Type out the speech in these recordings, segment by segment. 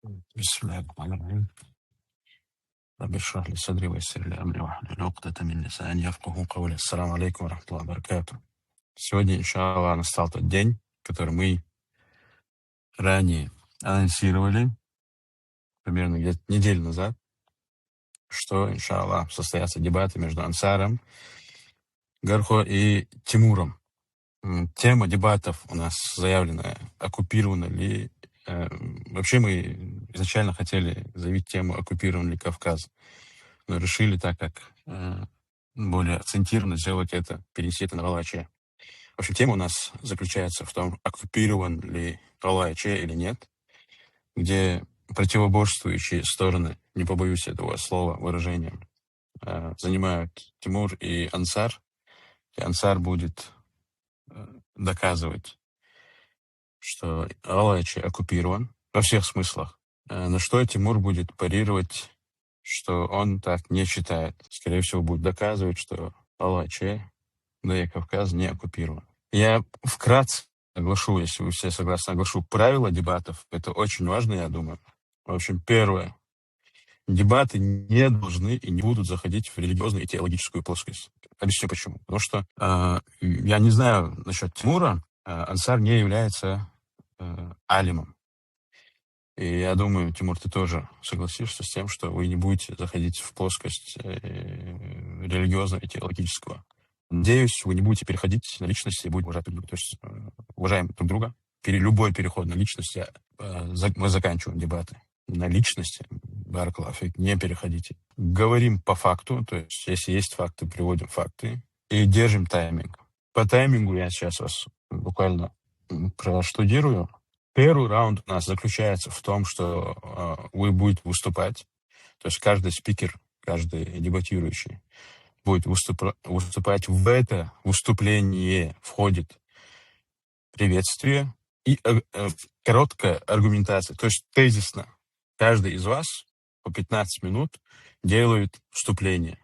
بسم الله الرحمن الرحيم. رب اشرح لي صدري ويسر لي أمري واحلل عقدة من لساني يفقهوا قولي. Ассаламу алейкум ва рахматуллахи ва баракатух. Сегодня, иншаллах, настал тот день, который мы ранее анонсировали, примерно где-то неделю назад, что, иншаллах, состоятся дебаты между Ансаром, Гархо и Тимуром. Тема дебатов у нас заявлена, оккупирована ли... Вообще мы изначально хотели заявить тему, оккупирован ли Кавказ. Но решили, так как более акцентированно сделать это, перенести это на Алла-Аче. В общем, тема у нас заключается в том, оккупирован ли Алла-Аче или нет, где противоборствующие стороны, не побоюсь этого слова, выражения, занимают Тимур и Ансар. И Ансар будет доказывать, что Алла-Аче оккупирован во всех смыслах. На что Тимур будет парировать, что он так не считает. Скорее всего, будет доказывать, что Алла-Аче, да и Кавказ не оккупирован. Я вкратце оглашу, если вы все согласны, оглашу правила дебатов. Это очень важно, я думаю. В общем, первое. Дебаты не должны и не будут заходить в религиозную и теологическую плоскость. Объясню почему. Потому что я не знаю насчет Тимура, Ансар не является алимом. И я думаю, Тимур, ты тоже согласишься с тем, что вы не будете заходить в плоскость религиозного и теологического. Надеюсь, вы не будете переходить на личности и будете уважать друг друга. То есть уважаем друг друга. Любой переход на личности, мы заканчиваем дебаты. На личности, баракаллаху фик, не переходите. Говорим по факту, то есть если есть факты, приводим факты и держим тайминг. По таймингу я сейчас вас буквально проштудирую. Первый раунд у нас заключается в том, что вы будете выступать, то есть каждый спикер, каждый дебатирующий будет выступать. В это выступление входит приветствие и короткая аргументация, то есть тезисно. Каждый из вас по 15 минут делает вступление.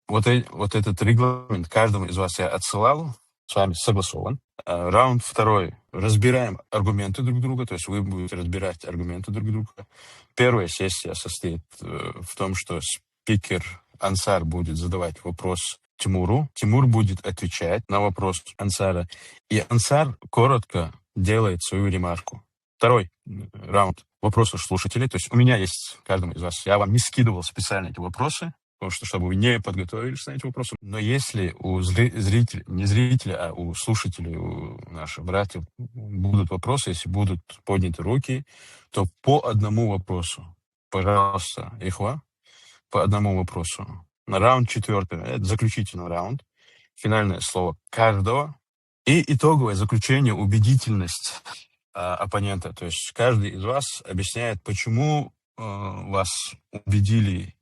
Вот этот регламент каждому из вас я отсылал, с вами согласован. Раунд второй. Разбираем аргументы друг друга, то есть вы будете разбирать аргументы друг друга. Первая сессия состоит в том, что спикер Ансар будет задавать вопрос Тимуру. Тимур будет отвечать на вопрос Ансара. И Ансар коротко делает свою ремарку. Второй раунд. Вопросы слушателей. То есть у меня есть, каждому из вас, я вам не скидывал специально эти вопросы, потому что, чтобы вы не подготовились на эти вопросы. Но если у зрителей, не зрителей, а у слушателей, у наших братьев будут вопросы, если будут подняты руки, то по одному вопросу. Пожалуйста, ихва, по одному вопросу. На раунд четвертый, это заключительный раунд, финальное слово каждого и итоговое заключение, убедительность оппонента. То есть каждый из вас объясняет, почему вас убедили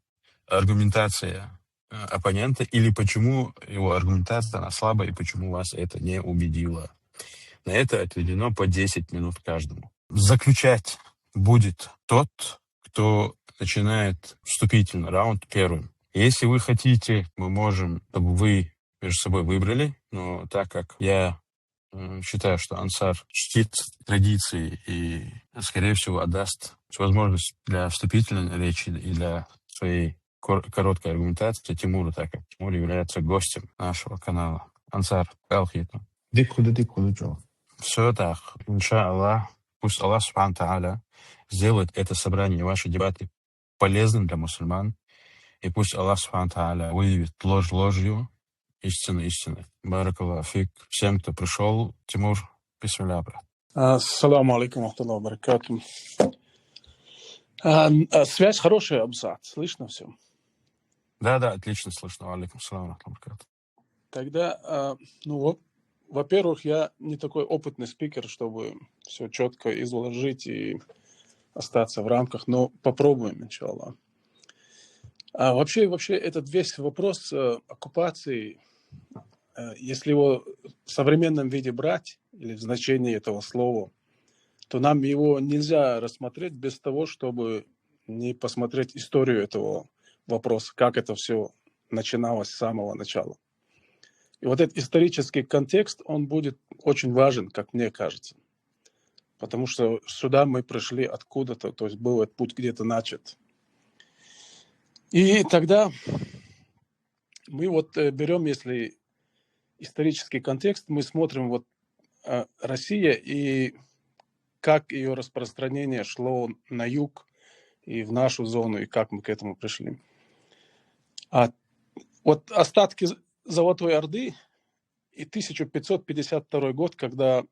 аргументация оппонента или почему его аргументация она слабая и почему вас это не убедило. На это отведено по 10 минут каждому. Заключать будет тот, кто начинает вступительный раунд первым. Если вы хотите, мы можем, чтобы вы между собой выбрали, но так как я считаю, что Ансар чтит традиции и, скорее всего, отдаст возможность для вступительной речи и для своей короткой аргументации Тимуру, так как Тимур является гостем нашего канала. Ансар, Алхиту. Дику. Все так. Иншаллах, пусть Аллах Субхану Тааля сделает это собрание, ваши дебаты полезным для мусульман, и пусть Аллах Субхану Тааля выявит ложь ложью, истина истиной. Баракаллаху фик. Всем, кто пришел, Тимур, бисмилля, брат. Ассаламу алейкум ахталлаху баракату. Связь хорошая, Абзат. Слышно все? Да, отлично слышно. Алейкум салам баракату. Тогда, во-первых, я не такой опытный спикер, чтобы все четко изложить и остаться в рамках, но попробуем, иншаллах. Вообще этот весь вопрос оккупации, если его в современном виде брать, или в значении этого слова, то нам его нельзя рассмотреть без того, чтобы не посмотреть историю этого вопроса, как это все начиналось с самого начала. И вот этот исторический контекст, он будет очень важен, как мне кажется. потому что сюда мы пришли откуда-то, то есть был этот путь где-то начат. И тогда мы вот берем, если исторический контекст, мы смотрим вот Россия и как ее распространение шло на юг и в нашу зону, и как мы к этому пришли. А вот остатки Золотой Орды и 1552 год, когда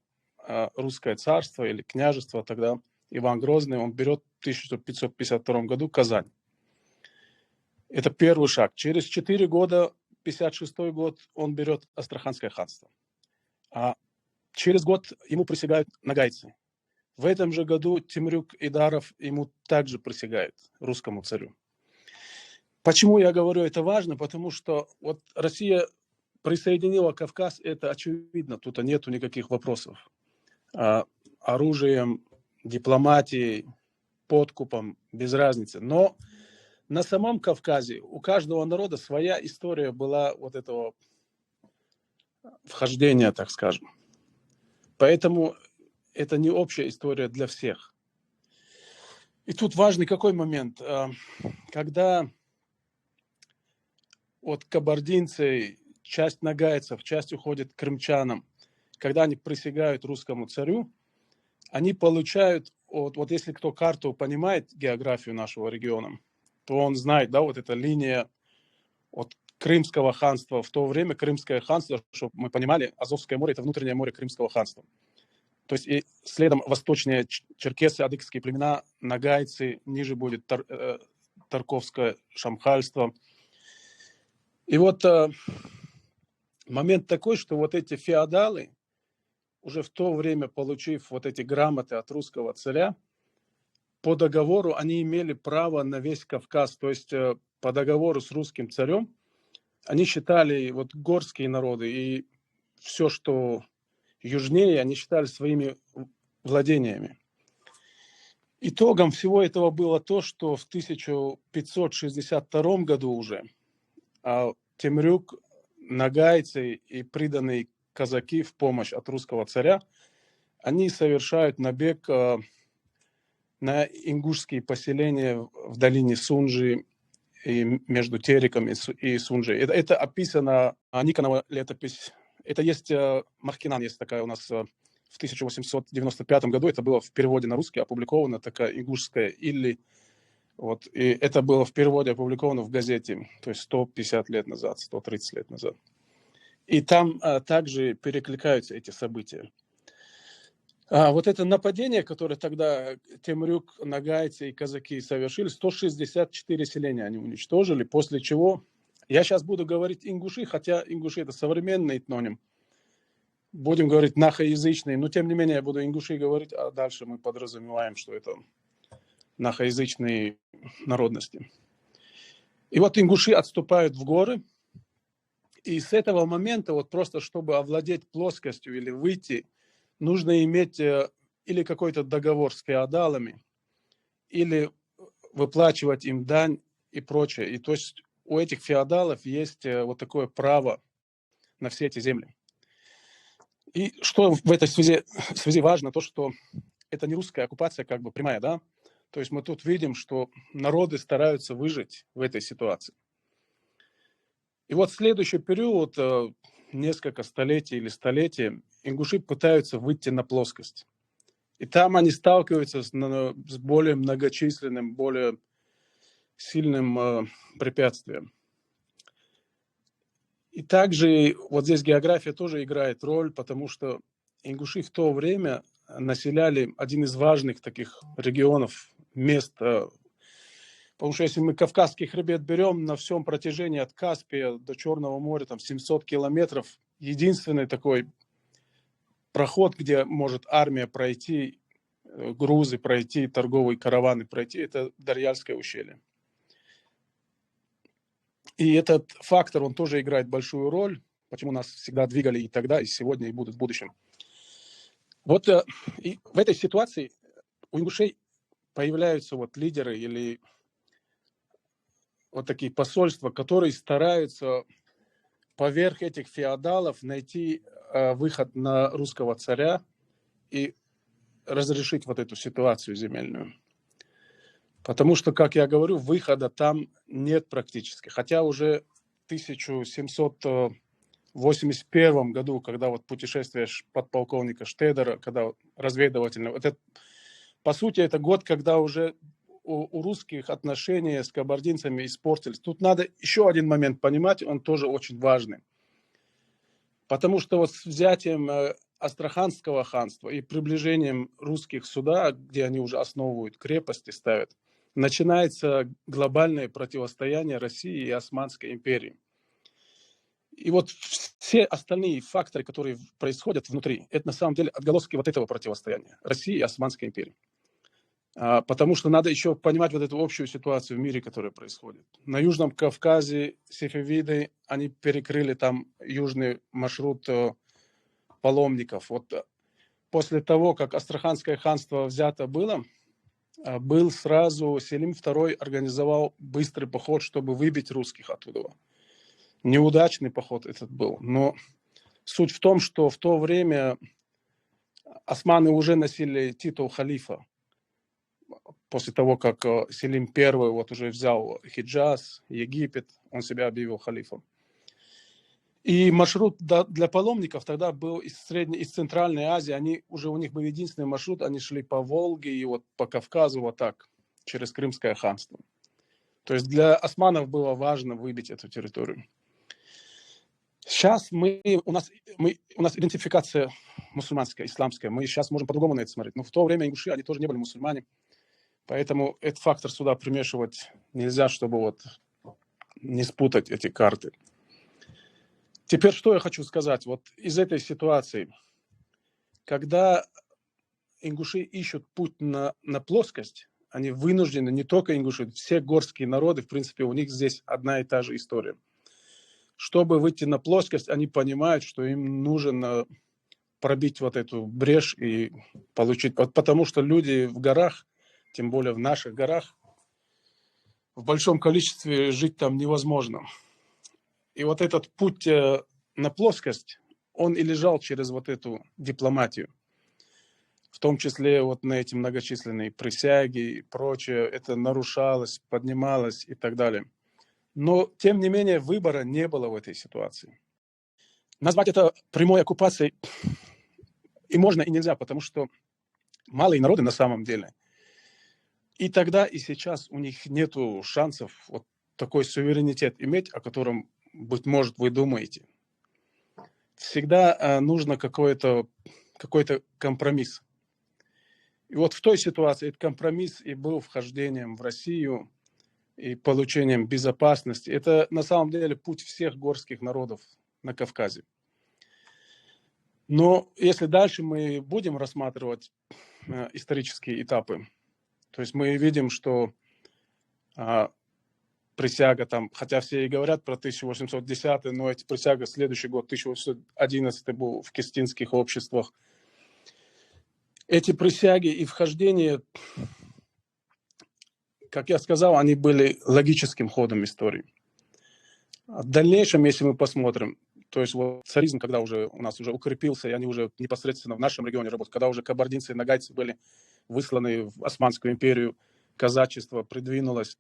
русское царство или княжество, тогда Иван Грозный, он берет в 1552 году Казань. Это первый шаг. Через 4 года, 56 год, он берет Астраханское ханство. А через год ему присягают нагайцы. В этом же году Темрюк Идаров ему также присягает, русскому царю. Почему я говорю это важно? Потому что вот Россия присоединила Кавказ, это очевидно, тут нету никаких вопросов. Оружием, дипломатией, подкупом, без разницы. Но на самом Кавказе у каждого народа своя история была вот этого вхождения, так скажем. Поэтому это не общая история для всех. И тут важный какой момент? Когда от кабардинцы, часть нагайцев, часть уходит к крымчанам, когда они присягают русскому царю, они получают, вот если кто карту понимает, географию нашего региона, то он знает, да, вот эта линия от Крымского ханства. В то время Крымское ханство, чтобы мы понимали, Азовское море – это внутреннее море Крымского ханства. То есть и следом восточнее черкесы, адыгские племена, нагайцы, ниже будет Тарковское шамхальство. И вот момент такой, что вот эти феодалы, уже в то время получив вот эти грамоты от русского царя, по договору они имели право на весь Кавказ. То есть по договору с русским царем они считали вот горские народы и все, что южнее, они считали своими владениями. Итогом всего этого было то, что в 1562 году уже Темрюк, нагайцы и приданные казаки в помощь от русского царя, они совершают набег на ингушские поселения в долине Сунжи и между Тереком и Сунжей. Это описано, Никонова летопись. Это есть, Махкинан есть такая у нас в 1895 году. Это было в переводе на русский опубликовано, такая ингушская Илли. Вот, и это было в переводе опубликовано в газете, то есть 150 лет назад, 130 лет назад. И там также перекликаются эти события. Вот это нападение, которое тогда Темрюк, нагайцы и казаки совершили, 164 селения они уничтожили, после чего, я сейчас буду говорить ингуши, хотя ингуши это современный этноним, будем говорить нахоязычный, но тем не менее я буду ингуши говорить, а дальше мы подразумеваем, что это нахоязычные народности. И вот ингуши отступают в горы, и с этого момента, вот просто чтобы овладеть плоскостью или выйти, нужно иметь или какой-то договор с феодалами, или выплачивать им дань и прочее. И то есть у этих феодалов есть вот такое право на все эти земли. И что в этой связи важно, то, что это не русская оккупация как бы прямая, да? То есть мы тут видим, что народы стараются выжить в этой ситуации. И вот следующий период, несколько столетий или столетий, ингуши пытаются выйти на плоскость. И там они сталкиваются с более многочисленным, более сильным препятствием. И также вот здесь география тоже играет роль, потому что ингуши в то время населяли один из важных таких регионов, мест. Потому что если мы Кавказский хребет берем, на всем протяжении от Каспия до Черного моря, там 700 километров, единственный такой проход, где может армия пройти, грузы пройти, торговые караваны пройти, это Дарьяльское ущелье. И этот фактор, он тоже играет большую роль, почему нас всегда двигали и тогда, и сегодня, и будут в будущем. Вот и в этой ситуации у ингушей появляются вот лидеры или вот такие посольства, которые стараются поверх этих феодалов найти выход на русского царя и разрешить вот эту ситуацию земельную. Потому что, как я говорю, выхода там нет практически. Хотя уже в 1781 году, когда вот путешествие подполковника Штедера, когда разведывательное, вот это, по сути, это год, когда уже у русских отношения с кабардинцами испортились. Тут надо еще один момент понимать, он тоже очень важный. Потому что вот с взятием Астраханского ханства и приближением русских сюда, где они уже основывают крепости, ставят, начинается глобальное противостояние России и Османской империи. И вот все остальные факторы, которые происходят внутри, это на самом деле отголоски вот этого противостояния России и Османской империи. Потому что надо еще понимать вот эту общую ситуацию в мире, которая происходит. На Южном Кавказе сефевиды, они перекрыли там южный маршрут паломников. Вот после того, как Астраханское ханство взято было, был сразу Селим II организовал быстрый поход, чтобы выбить русских оттуда. Неудачный поход этот был, но суть в том, что в то время османы уже носили титул халифа. После того, как Селим I вот уже взял Хиджаз, Египет, он себя объявил халифом. И маршрут для паломников тогда был из Средней, из Центральной Азии. У них был единственный маршрут, они шли по Волге и вот по Кавказу вот так, через Крымское ханство. То есть для османов было важно выбить эту территорию. Сейчас у нас идентификация мусульманская, исламская. Мы сейчас можем по-другому на это смотреть. Но в то время ингуши, они тоже не были мусульмане. Поэтому этот фактор сюда примешивать нельзя, чтобы вот не спутать эти карты. Теперь что я хочу сказать? Вот из этой ситуации, когда ингуши ищут путь на плоскость, они вынуждены, не только ингуши, все горские народы, в принципе, у них здесь одна и та же история. Чтобы выйти на плоскость, они понимают, что им нужно пробить вот эту брешь и получить... Вот потому что люди в горах, тем более в наших горах, в большом количестве жить там невозможно. И вот этот путь на плоскость, он и лежал через вот эту дипломатию. В том числе вот на эти многочисленные присяги и прочее. Это нарушалось, поднималось и так далее. Но, тем не менее, выбора не было в этой ситуации. Назвать это прямой оккупацией и можно, и нельзя, потому что малые народы на самом деле. И тогда, и сейчас у них нет шансов вот такой суверенитет иметь, о котором, быть может, вы думаете. Всегда нужно какой-то компромисс. И вот в той ситуации этот компромисс и был вхождением в Россию и получением безопасности. Это на самом деле путь всех горских народов на Кавказе. Но если дальше мы будем рассматривать исторические этапы, то есть мы видим, что присяга там, хотя все и говорят про 1810, но эти присяга следующий год, 1811 был в Кестинских обществах. Эти присяги и вхождение, как я сказал, они были логическим ходом истории. В дальнейшем, если мы посмотрим, то есть вот царизм, когда уже у нас уже укрепился, и они уже непосредственно в нашем регионе работают, когда уже кабардинцы и нагайцы были высланы в Османскую империю, казачество придвинулось.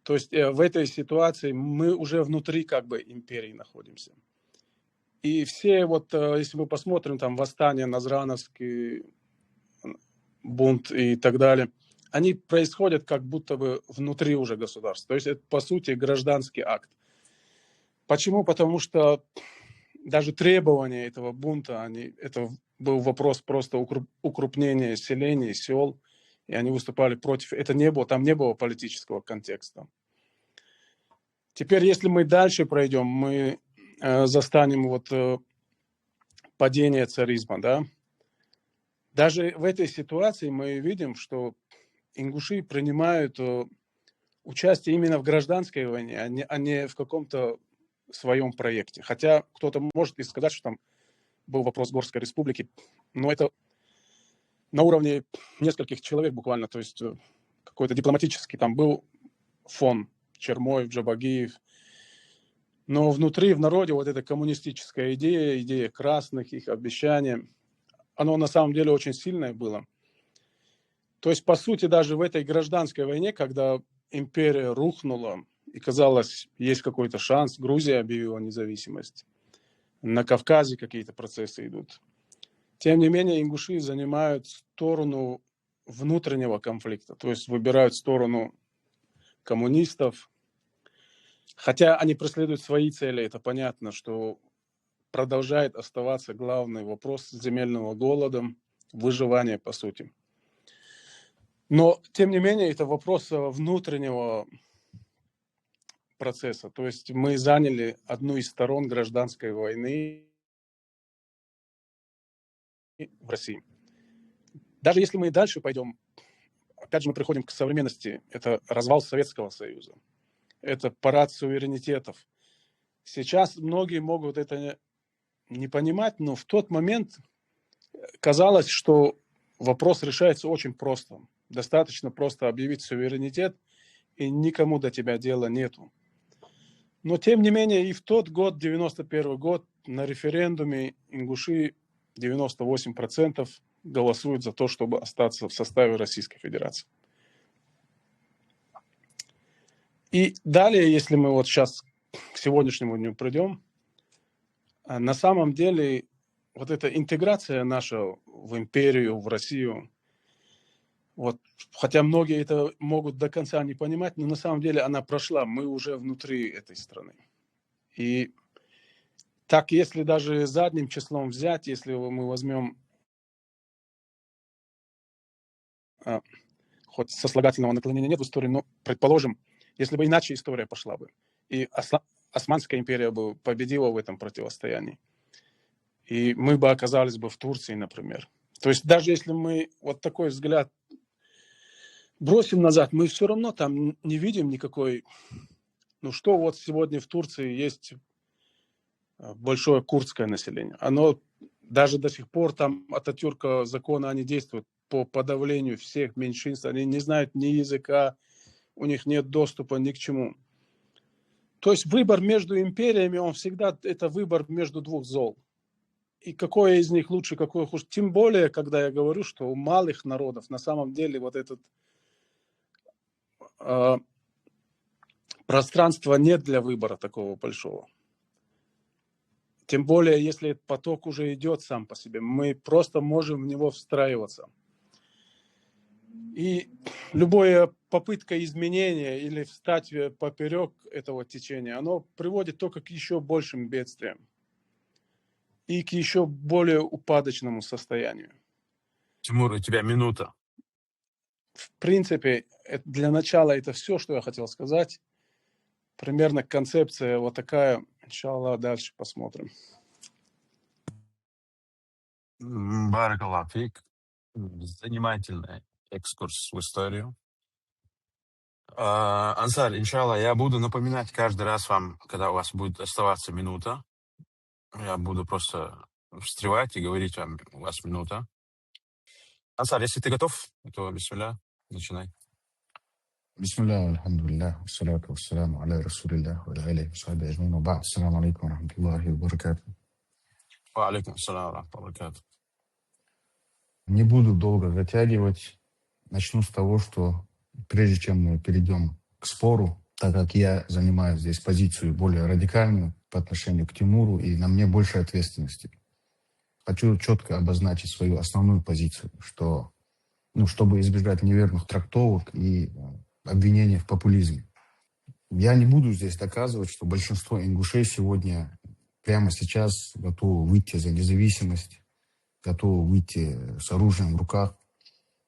То есть в этой ситуации мы уже внутри как бы империи находимся. И все вот, если мы посмотрим, там восстание, Назрановский бунт и так далее, они происходят как будто бы внутри уже государства. То есть это, по сути, гражданский акт. Почему? Потому что даже требования этого бунта, это был вопрос просто укрупнения селений, сел, и они выступали против. Там не было политического контекста. Теперь, если мы дальше пройдем, мы застанем вот падение царизма, да. Даже в этой ситуации мы видим, что ингуши принимают участие именно в гражданской войне, а не в каком-то своем проекте. Хотя кто-то может и сказать, что там был вопрос Горской республики, но это на уровне нескольких человек буквально, то есть какой-то дипломатический там был фон, Чермоев, Джабагиев. Но внутри, в народе, вот эта коммунистическая идея красных, их обещания, оно на самом деле очень сильное было. То есть, по сути, даже в этой гражданской войне, когда империя рухнула, и казалось, есть какой-то шанс, Грузия объявила независимость, на Кавказе какие-то процессы идут. Тем не менее, ингуши занимают сторону внутреннего конфликта, то есть выбирают сторону коммунистов, хотя они преследуют свои цели, это понятно, что продолжает оставаться главный вопрос земельного голода, выживания, по сути. Но, тем не менее, это вопрос внутреннего процесса. То есть мы заняли одну из сторон гражданской войны в России. Даже если мы и дальше пойдем, опять же, мы приходим к современности. Это развал Советского Союза. Это парад суверенитетов. Сейчас многие могут это не понимать, но в тот момент казалось, что вопрос решается очень просто. Достаточно просто объявить суверенитет, и никому до тебя дела нету. Но, тем не менее, и в тот год, 91 год, на референдуме ингуши 98% голосуют за то, чтобы остаться в составе Российской Федерации. И далее, если мы вот сейчас к сегодняшнему дню придем, на самом деле вот эта интеграция наша в империю, в Россию, вот, хотя многие это могут до конца не понимать, но на самом деле она прошла, мы уже внутри этой страны. И так, если даже задним числом взять, если мы возьмем хоть сослагательного наклонения нет в истории, но, предположим, если бы иначе история пошла бы, и Османская империя бы победила в этом противостоянии, и мы бы оказались бы в Турции, например. То есть даже если мы вот такой взгляд бросим назад, мы все равно там не видим никакой... Ну что вот сегодня в Турции есть большое курдское население. Оно даже до сих пор там Ататюрка законы, они действуют по подавлению всех меньшинств. Они не знают ни языка, у них нет доступа ни к чему. То есть выбор между империями, он всегда это выбор между двух зол. И какое из них лучше, какое хуже. Тем более, когда я говорю, что у малых народов на самом деле вот этот пространства нет для выбора такого большого. Тем более, если поток уже идет сам по себе, мы просто можем в него встраиваться. И любая попытка изменения или встать поперек этого течения, оно приводит только к еще большим бедствиям и к еще более упадочному состоянию. Тимур, у тебя минута. В принципе, для начала это все, что я хотел сказать. Примерно концепция вот такая. Иншаллах, дальше посмотрим. Баракаллах фик. Занимательный экскурс в историю. Ансар, иншаллах, я буду напоминать каждый раз вам, когда у вас будет оставаться минута. Я буду просто встревать и говорить вам, у вас минута. Ансар, если ты готов, то бисмилля, начинай. Бисмилля, альхамдулилля, вассалату вассаламу аля расулилля, ва аля алейхи ва сахбихи аджмаин, ва ба'д. Ассаламу алейкум ва рахматуллахи ва баракатух. Ва алейкум ассалам ва рахматуллахи. Не буду долго затягивать. Начну с того, что прежде чем мы перейдем к спору, так как я занимаю здесь позицию более радикальную по отношению к Тимуру, и на мне больше ответственности, хочу четко обозначить свою основную позицию, что, чтобы избежать неверных трактовок и обвинений в популизме. Я не буду здесь доказывать, что большинство ингушей сегодня, прямо сейчас, готовы выйти за независимость, готовы выйти с оружием в руках.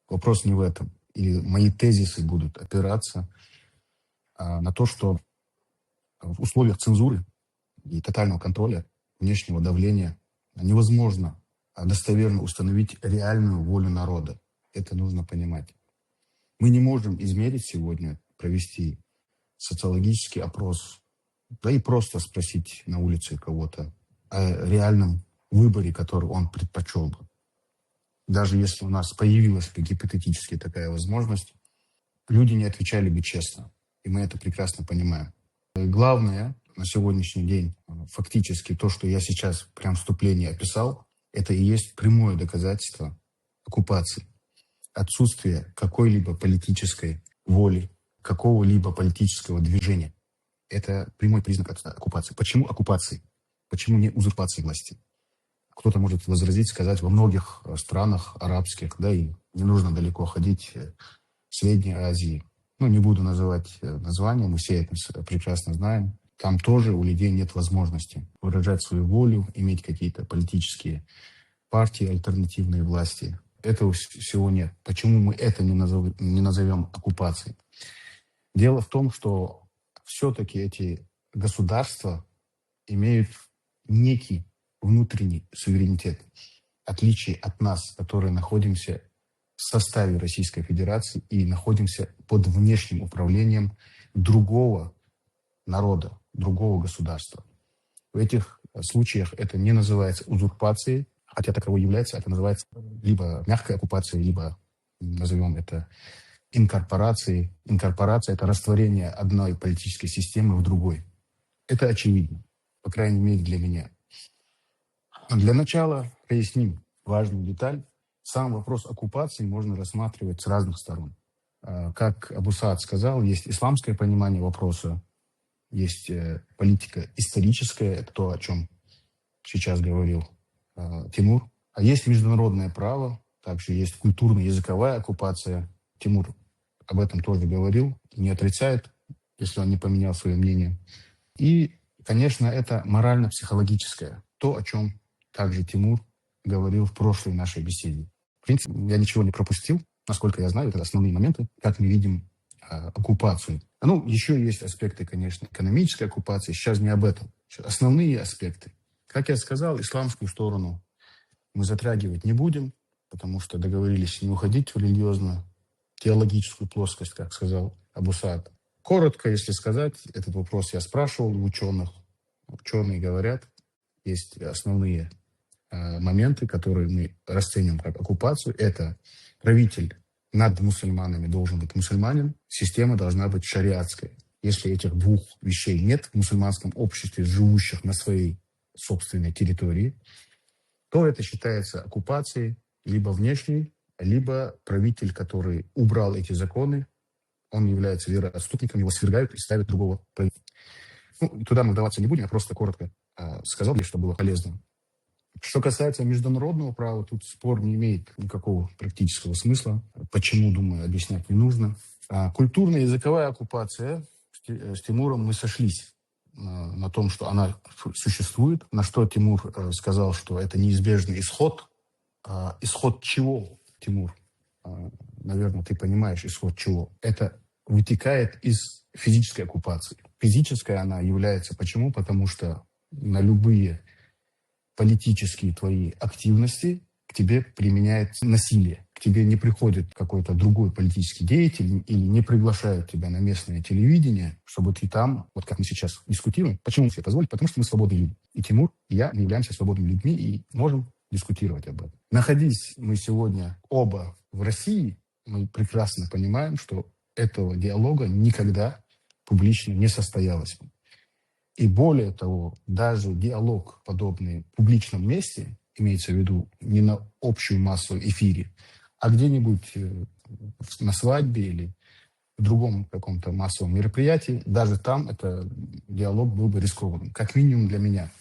Вопрос не в этом. И мои тезисы будут опираться на то, что в условиях цензуры и тотального контроля, внешнего давления невозможно достоверно установить реальную волю народа. Это нужно понимать. Мы не можем измерить сегодня, провести социологический опрос, да и просто спросить на улице кого-то о реальном выборе, который он предпочел бы. Даже если у нас появилась гипотетически такая возможность, люди не отвечали бы честно. И мы это прекрасно понимаем. И главное на сегодняшний день, фактически то, что я сейчас прям в вступлении описал, это и есть прямое доказательство оккупации. отсутствие какой-либо политической воли, какого-либо политического движения. Это прямой признак оккупации. Почему оккупации? Почему не узурпации власти? Кто-то может возразить, сказать, во многих странах арабских, да, и не нужно далеко ходить, в Средней Азии. Ну, не буду называть названия, мы все это прекрасно знаем. Там тоже у людей нет возможности выражать свою волю, иметь какие-то политические партии, альтернативные власти. Этого всего нет. Почему мы это не назовем оккупацией? Дело в том, что все-таки эти государства имеют некий внутренний суверенитет, в отличие от нас, которые находимся в составе Российской Федерации и находимся под внешним управлением другого народа, другого государства. В этих случаях это не называется узурпацией, хотя таковой является, это называется либо мягкой оккупацией, либо назовем это инкорпорацией. Инкорпорация – это растворение одной политической системы в другой. Это очевидно, по крайней мере для меня. Для начала поясним важную деталь. Сам вопрос оккупации можно рассматривать с разных сторон. Как Абу Саад сказал, есть исламское понимание вопроса, есть политика историческая, это то, о чем сейчас говорил Тимур. А есть международное право, также есть культурно-языковая оккупация. Тимур об этом тоже говорил, не отрицает, если он не поменял свое мнение. И, конечно, это морально-психологическое, то, о чем также Тимур говорил в прошлой нашей беседе. В принципе, я ничего не пропустил, насколько я знаю, это основные моменты, как мы видим оккупацию. Ну, еще есть аспекты, конечно, экономической оккупации, сейчас не об этом. Основные аспекты. Как я сказал, исламскую сторону мы затрагивать не будем, потому что договорились не уходить в религиозно-теологическую плоскость, как сказал Абу Саад. Коротко, если сказать, этот вопрос я спрашивал у ученых. Ученые говорят, есть основные моменты, которые мы расценим как оккупацию. Это правитель над мусульманами должен быть мусульманин, система должна быть шариатской. Если этих двух вещей нет в мусульманском обществе, живущих на своей собственной территории, то это считается оккупацией либо внешней, либо правитель, который убрал эти законы, он является вероотступником, его свергают и ставят другого правителя. Ну, туда мы вдаваться не будем, я просто коротко сказал, что было полезно. Что касается международного права, тут спор не имеет никакого практического смысла. Почему, думаю, объяснять не нужно. Культурно-языковая оккупация, с Тимуром мы сошлись на том, что она существует, на что Тимур сказал, что это неизбежный исход. Исход чего, Тимур? Наверное, ты понимаешь, исход чего? Это вытекает из физической оккупации. Физическая она является почему? Потому что на любые политические твои активности к тебе применяется насилие. К тебе не приходит какой-то другой политический деятель или не приглашают тебя на местное телевидение, чтобы ты там, вот как мы сейчас дискутируем, почему себе позволить? Потому что мы свободные люди. И Тимур, и я, мы являемся свободными людьми и можем дискутировать об этом. Находясь мы сегодня оба в России, мы прекрасно понимаем, что этого диалога никогда публично не состоялось. И более того, даже диалог, подобный в публичном месте, имеется в виду не на общую массу эфире, а где-нибудь на свадьбе или в другом каком-то массовом мероприятии, даже там это диалог был бы рискованным, как минимум для меня.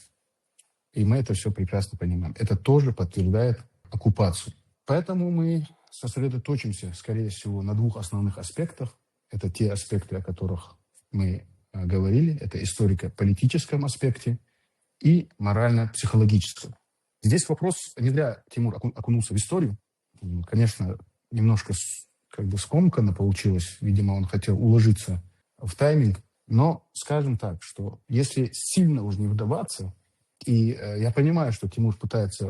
И мы это все прекрасно понимаем. Это тоже подтверждает оккупацию. Поэтому мы сосредоточимся, скорее всего, на двух основных аспектах. Это те аспекты, о которых мы говорили. Это историко-политическом аспекте и морально-психологическом. Здесь вопрос, не зря Тимур окунулся в историю. Конечно, немножко скомканно получилось. Видимо, он хотел уложиться в тайминг. Но скажем так, что если сильно уж не вдаваться, и я понимаю, что Тимур пытается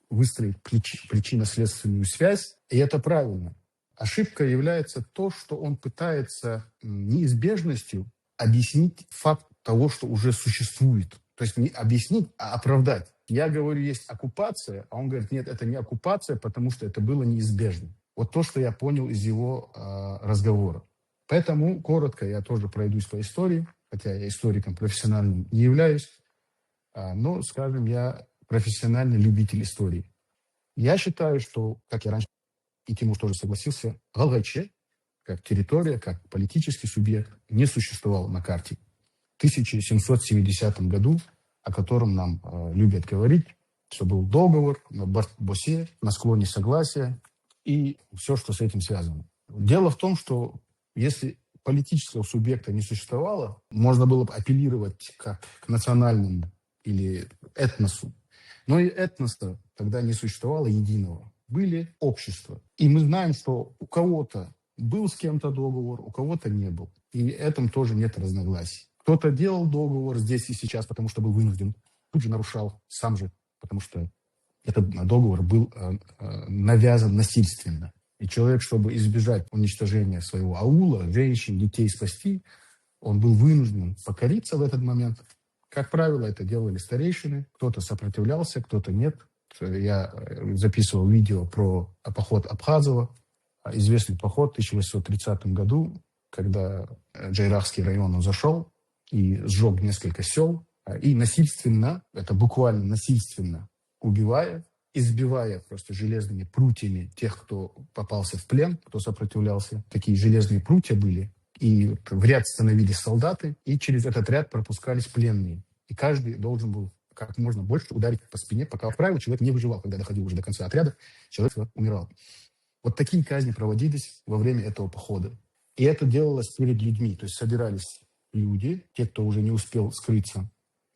выстроить причинно-следственную связь, и это правильно. Ошибкой является то, что он пытается неизбежностью объяснить факт того, что уже существует. То есть не объяснить, а оправдать. Я говорю, есть оккупация, а он говорит, нет, это не оккупация, потому что это было неизбежно. Вот то, что я понял из его разговора. Поэтому, коротко, я тоже пройдусь по истории, хотя я историком профессиональным не являюсь, но, скажем, я профессиональный любитель истории. Я считаю, что, как я раньше и Тимур тоже согласился, Галгаче, как территория, как политический субъект, не существовал на карте. В 1770 году, о котором нам любят говорить, что был договор на Барбосе, на склоне Согласия и все, что с этим связано. Дело в том, что если политического субъекта не существовало, можно было бы апеллировать как к национальному или этносу. Но и этноса тогда не существовало единого. Были общества. И мы знаем, что у кого-то был с кем-то договор, у кого-то не был. И этом тоже нет разногласий. Кто-то делал договор здесь и сейчас, потому что был вынужден, тут же нарушал сам же, потому что этот договор был навязан насильственно. И человек, чтобы избежать уничтожения своего аула, женщин, детей спасти, он был вынужден покориться в этот момент. Как правило, это делали старейшины. Кто-то сопротивлялся, кто-то нет. Я записывал видео про поход Абхазова, известный поход в 1830 году, когда Джайрахский район он зашел и сжег несколько сел, и насильственно, это буквально насильственно, убивая, избивая просто железными прутьями тех, кто попался в плен, кто сопротивлялся. Такие железные прутья были. И в ряд становились солдаты, и через этот ряд пропускались пленные. И каждый должен был как можно больше ударить по спине, пока, как правило, человек не выживал. Когда доходил уже до конца отряда, человек умирал. Вот такие казни проводились во время этого похода. И это делалось перед людьми. То есть собирались люди, те, кто уже не успел скрыться.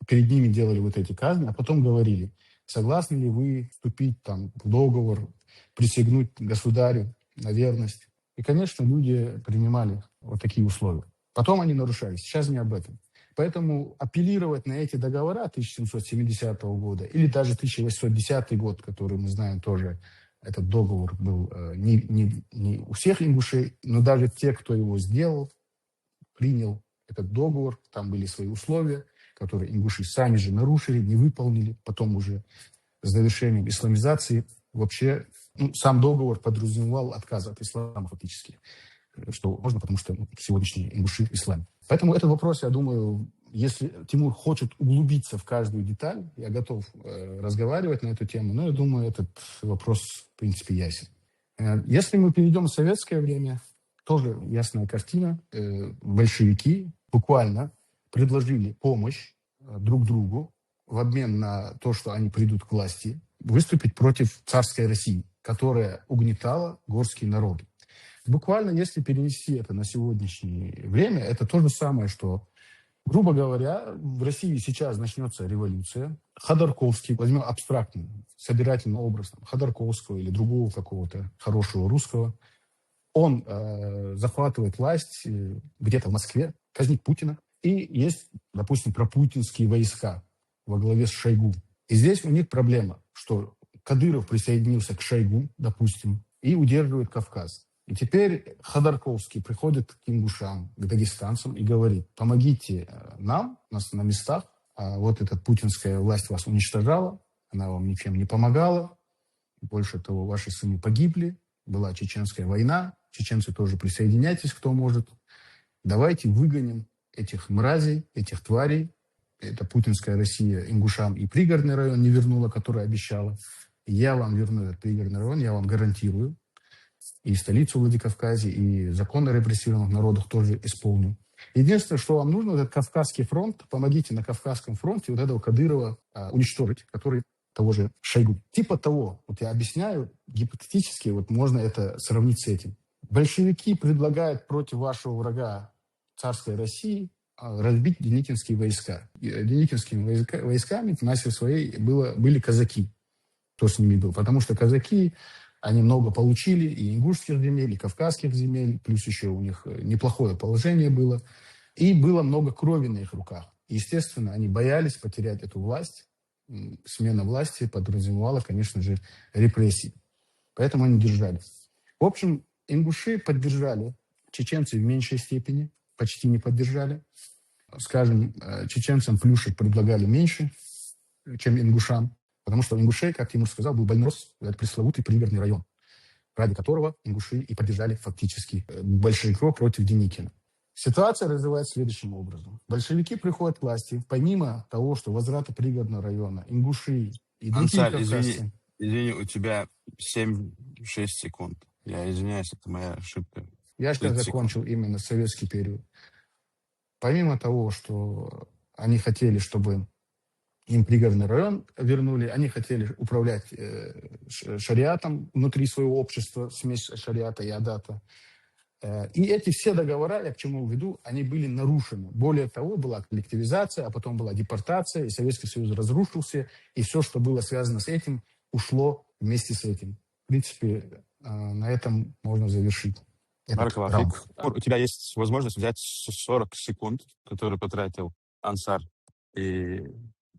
Перед ними делали вот эти казни, а потом говорили, согласны ли вы вступить там, в договор, присягнуть государю на верность. И, конечно, люди принимали вот такие условия. Потом они нарушались. Сейчас не об этом. Поэтому апеллировать на эти договора 1770 года или даже 1810 год, который мы знаем тоже, этот договор был не у всех ингушей, но даже те, кто его сделал, принял этот договор, там были свои условия, которые ингуши сами же нарушили, не выполнили. Потом уже с завершением исламизации вообще сам договор подразумевал отказ от ислама фактически. Что можно, потому что сегодняшние ингуши в исламе. Поэтому этот вопрос, я думаю, если Тимур хочет углубиться в каждую деталь, я готов разговаривать на эту тему, но я думаю, этот вопрос, в принципе, ясен. Если мы перейдем в советское время, тоже ясная картина. Большевики буквально предложили помощь друг другу в обмен на то, что они придут к власти, выступить против царской России, которая угнетала горские народы. Буквально, если перенести это на сегодняшнее время, это то же самое, что, грубо говоря, в России сейчас начнется революция. Ходорковский, возьмем абстрактный, собирательный образ Ходорковского или другого какого-то хорошего русского, он захватывает власть где-то в Москве, казнит Путина. И есть, допустим, пропутинские войска во главе с Шойгу. И здесь у них проблема, что Кадыров присоединился к Шойгу, допустим, и удерживает Кавказ. И теперь Ходорковский приходит к ингушам, к дагестанцам и говорит, помогите нам, нас на местах, а вот эта путинская власть вас уничтожала, она вам ничем не помогала, больше того, ваши сыны погибли, была чеченская война, чеченцы тоже присоединяйтесь, кто может, давайте выгоним этих мразей, этих тварей, это путинская Россия ингушам и пригородный район не вернула, который обещала, я вам верну этот пригородный район, я вам гарантирую, и столицу Владикавказья, и закон о репрессированных народах тоже исполню. Единственное, что вам нужно, этот Кавказский фронт, помогите на Кавказском фронте вот этого Кадырова уничтожить, который того же Шойгу. Типа того, вот я объясняю, гипотетически вот можно это сравнить с этим. Большевики предлагают против вашего врага царской России разбить деникинские войска. Деникинскими войсками в массе своей были казаки, кто с ними был. Потому что казаки, они много получили и ингушских земель, и кавказских земель, плюс еще у них неплохое положение было. И было много крови на их руках. И, естественно, они боялись потерять эту власть. Смена власти подразумевала, конечно же, репрессии. Поэтому они держались. В общем, ингуши поддержали, чеченцы в меньшей степени, почти не поддержали. Скажем, чеченцам плюшек предлагали меньше, чем ингушам. Потому что у ингушей, как Тимур сказал, был Бальморос, это пресловутый пригородный район, ради которого ингуши и поддержали фактически большевиков против Деникина. Ситуация развивается следующим образом. Большевики приходят к власти, помимо того, что возврата пригородного района, ингуши и другие Ансаль, кавказцы... извини, у тебя 7-6 секунд. Я извиняюсь, это моя ошибка. Я сейчас 30 секунд. закончил именно советский период. Помимо того, что они хотели, чтобы им пригородный район вернули, они хотели управлять шариатом внутри своего общества, смесь шариата и адата. И эти все договора, я к чему веду, они были нарушены. Более того, была коллективизация, а потом была депортация, и Советский Союз разрушился, и все, что было связано с этим, ушло вместе с этим. В принципе, на этом можно завершить этот Баракаллах раунд. фик. У тебя есть возможность взять 40 секунд, которые потратил Ансар, и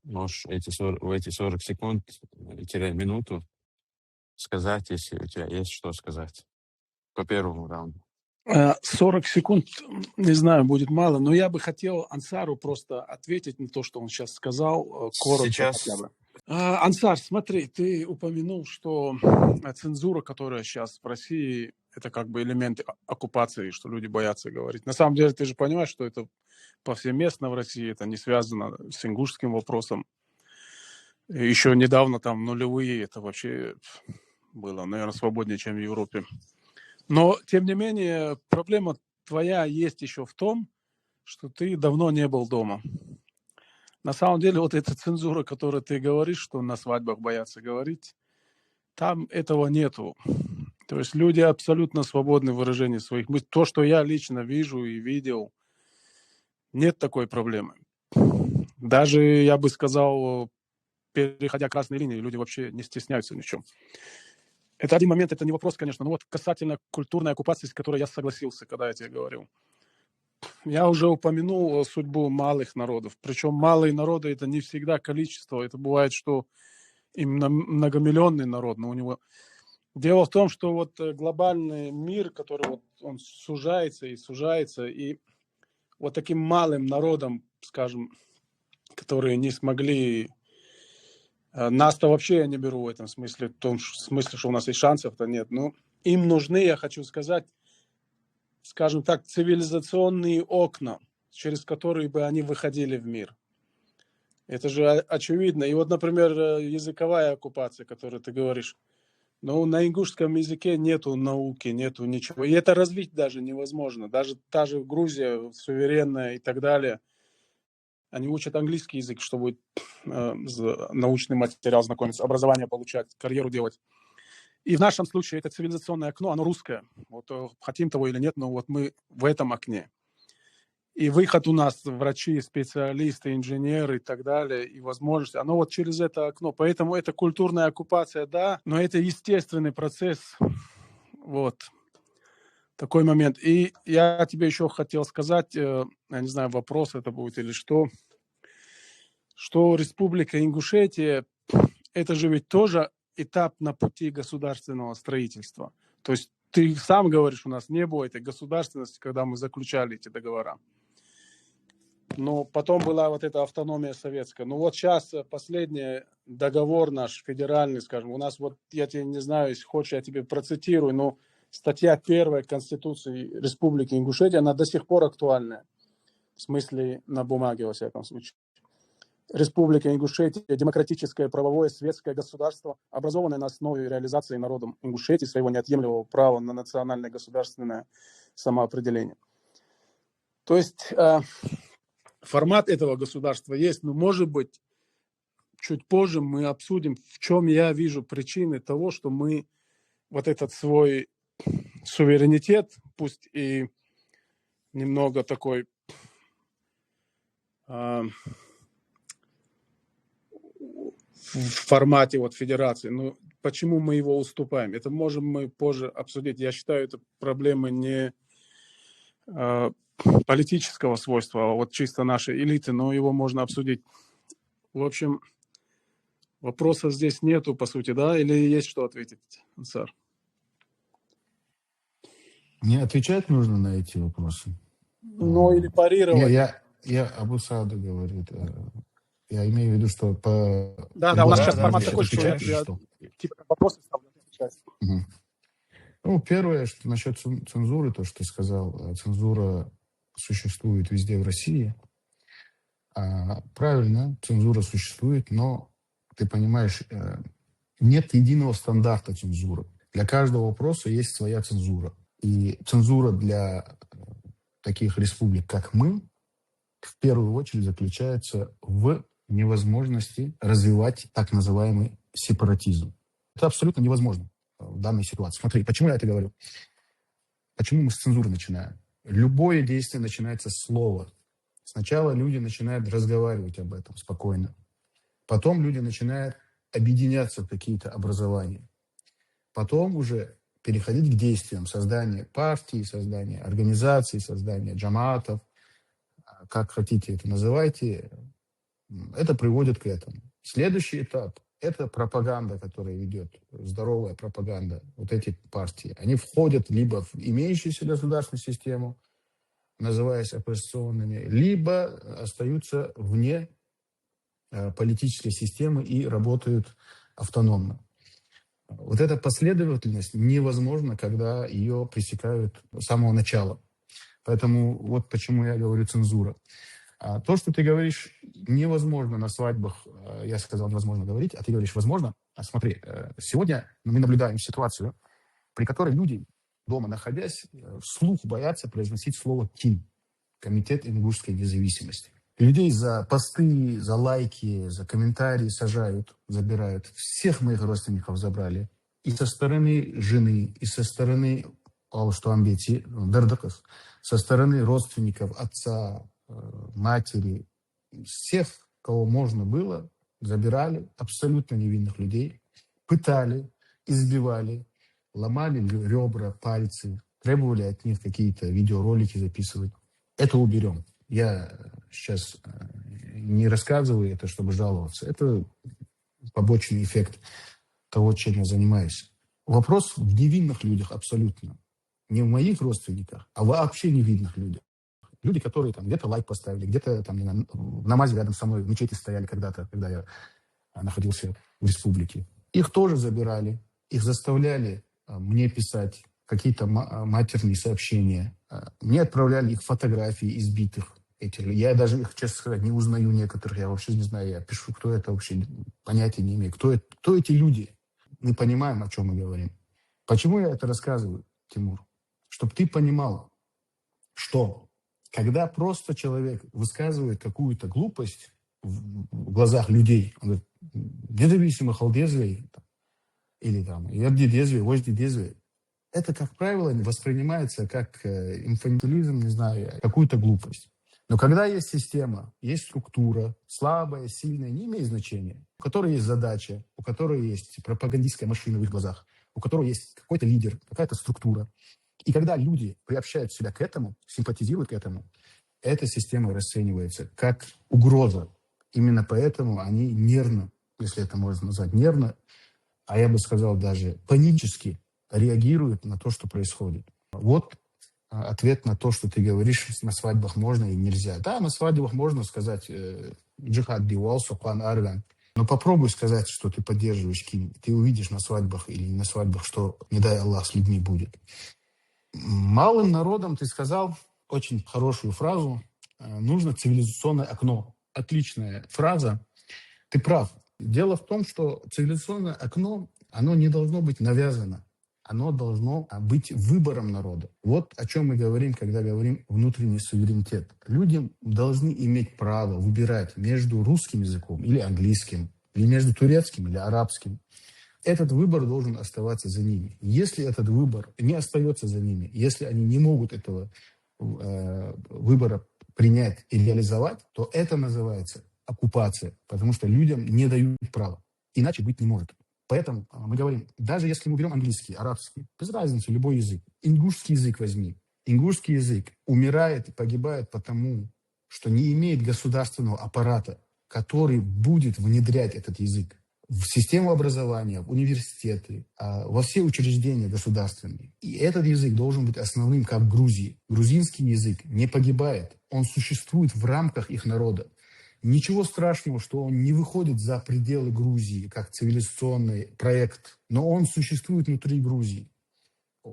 можешь в эти 40 секунд, минуту, сказать, если у тебя есть что сказать по первому раунду. 40 секунд, не знаю, будет мало, но я бы хотел Ансару просто ответить на то, что он сейчас сказал, коротко хотя бы. Ансар, смотри, ты упомянул, что цензура, которая сейчас в России, это как бы элемент оккупации, что люди боятся говорить. На самом деле, ты же понимаешь, что это повсеместно в России, это не связано с ингушским вопросом. Еще недавно, там, нулевые, это вообще было, наверное, свободнее, чем в Европе. Но, тем не менее, проблема твоя есть еще в том, что ты давно не был дома. На самом деле, вот эта цензура, которую ты говоришь, что на свадьбах боятся говорить, там этого нету. То есть люди абсолютно свободны в выражении своих мыслей. То, что я лично вижу и видел, нет такой проблемы. Даже, я бы сказал, переходя красные линии, люди вообще не стесняются ни в чем. Это один момент, это не вопрос, конечно, но вот касательно культурной оккупации, с которой я согласился, когда я тебе говорил. Я уже упомянул судьбу малых народов. Причем малые народы – это не всегда количество. Это бывает, что именно многомиллионный народ, но у него... Дело в том, что вот глобальный мир, который вот он сужается, и вот таким малым народам, скажем, которые не смогли... Нас-то вообще я не беру в этом смысле, в том смысле, что у нас есть шансов-то нет. Но им нужны, я хочу сказать, скажем так, цивилизационные окна, через которые бы они выходили в мир. Это же очевидно. И вот, например, языковая оккупация, о которой ты говоришь. Но на ингушском языке нету науки, нету ничего. И это развить даже невозможно. Даже та же Грузия, суверенная и так далее, они учат английский язык, чтобы научный материал знакомиться, образование получать, карьеру делать. И в нашем случае это цивилизационное окно, оно русское. Вот хотим того или нет, но вот мы в этом окне. И выход у нас врачи, специалисты, инженеры и так далее, и возможности, оно вот через это окно. Поэтому это культурная оккупация, да, но это естественный процесс. Вот. Такой момент. И я тебе еще хотел сказать, я не знаю, вопрос это будет или что Республика Ингушетия, это же ведь тоже этап на пути государственного строительства. То есть ты сам говоришь, у нас не было этой государственности, когда мы заключали эти договора. Но потом была вот эта автономия советская. Ну вот сейчас последний договор наш федеральный, скажем, у нас вот, я тебе не знаю, если хочешь, я тебе процитирую, но статья 1 Конституции Республики Ингушетия, она до сих пор актуальная. В смысле, на бумаге, во всяком случае. Республика Ингушетия – демократическое, правовое, светское государство, образованное на основе реализации народом Ингушетии своего неотъемлемого права на национальное государственное самоопределение. То есть формат этого государства есть, но, может быть, чуть позже мы обсудим, в чем я вижу причины того, что мы вот этот свой суверенитет, пусть и немного такой в формате вот федерации, но почему мы его уступаем? Это можем мы позже обсудить. Я считаю, это проблемы не политического свойства, а вот чисто нашей элиты, но его можно обсудить. В общем, вопроса здесь нету, по сути, да? Или есть что ответить, Ансар? Мне отвечать нужно на эти вопросы? Ну, или парировать. Я Абу Сааду говорю. Я имею в виду, что по... Да, у нас сейчас формат отвечать, такой, что я типа вопросы ставлю, отвечать. Угу. Ну, первое, что насчет цензуры, то, что ты сказал, цензура существует везде в России. Правильно, цензура существует, но, ты понимаешь, нет единого стандарта цензуры. Для каждого вопроса есть своя цензура. И цензура для таких республик, как мы, в первую очередь заключается в невозможности развивать так называемый сепаратизм. Это абсолютно невозможно в данной ситуации. Смотри, почему я это говорю? Почему мы с цензуры начинаем? Любое действие начинается с слова. Сначала люди начинают разговаривать об этом спокойно. Потом люди начинают объединяться в какие-то образования. Потом уже переходить к действиям. Создание партий, создание организаций, создание джамаатов. Как хотите это называйте. Это приводит к этому. Следующий этап – это пропаганда, которая ведет, здоровая пропаганда. Вот эти партии, они входят либо в имеющуюся государственную систему, называясь оппозиционными, либо остаются вне политической системы и работают автономно. Вот эта последовательность невозможна, когда ее пресекают с самого начала. Поэтому вот почему я говорю цензура. А то, что ты говоришь, невозможно на свадьбах, я сказал, невозможно говорить, а ты говоришь, возможно. Смотри, сегодня мы наблюдаем ситуацию, при которой люди, дома находясь, вслух боятся произносить слово «КИН» – Комитет ингушской независимости. Людей за посты, за лайки, за комментарии сажают, забирают. Всех моих родственников забрали. И со стороны жены, и со стороны со стороны родственников, отца, матери, всех, кого можно было, забирали, абсолютно невинных людей, пытали, избивали, ломали ребра, пальцы, требовали от них какие-то видеоролики записывать. Это уберем. Я сейчас не рассказываю это, чтобы жаловаться. Это побочный эффект того, чем я занимаюсь. Вопрос в невинных людях абсолютно. Не в моих родственниках, а вообще невинных людях. Люди, которые там где-то лайк поставили, где-то там в намазе рядом со мной в мечети стояли когда-то, когда я находился в республике. Их тоже забирали, их заставляли мне писать какие-то матерные сообщения. Мне отправляли их фотографии избитых. Я даже их, честно сказать, не узнаю некоторых. Я вообще не знаю, я пишу, кто это вообще, понятия не имею. Кто эти люди? Мы понимаем, о чем мы говорим. Почему я это рассказываю, Тимур? Чтобы ты понимал, что когда просто человек высказывает какую-то глупость в глазах людей, он говорит, независимо халдезвей, или там, ердидезвей, вождидезвей, это, как правило, воспринимается как инфантилизм, не знаю, какую-то глупость. Но когда есть система, есть структура, слабая, сильная, не имеет значения, у которой есть задача, у которой есть пропагандистская машина в их глазах, у которой есть какой-то лидер, какая-то структура. И когда люди приобщают себя к этому, симпатизируют к этому, эта система расценивается как угроза. Именно поэтому они нервно, если это можно назвать нервно, а я бы сказал даже панически реагируют на то, что происходит. Вот ответ на то, что ты говоришь, на свадьбах можно и нельзя. Да, на свадьбах можно сказать «джихад дивал, сопан арган». Но попробуй сказать, что ты поддерживаешь КИН. Ты увидишь на свадьбах или не на свадьбах, что, не дай Аллах, с людьми будет. Малым народам, ты сказал очень хорошую фразу, нужно цивилизационное окно. Отличная фраза. Ты прав. Дело в том, что цивилизационное окно, оно не должно быть навязано. Оно должно быть выбором народа. Вот о чем мы говорим, когда говорим внутренний суверенитет. Люди должны иметь право выбирать между русским языком или английским, или между турецким или арабским. Этот выбор должен оставаться за ними. Если этот выбор не остается за ними, если они не могут этого выбора принять и реализовать, то это называется оккупация, потому что людям не дают права. Иначе быть не может. Поэтому мы говорим, даже если мы берем английский, арабский, без разницы, любой язык, ингушский язык возьми. Ингушский язык умирает и погибает потому, что не имеет государственного аппарата, который будет внедрять этот язык в систему образования, в университеты, во все учреждения государственные. И этот язык должен быть основным, как в Грузии. Грузинский язык не погибает, он существует в рамках их народа. Ничего страшного, что он не выходит за пределы Грузии, как цивилизационный проект, но он существует внутри Грузии.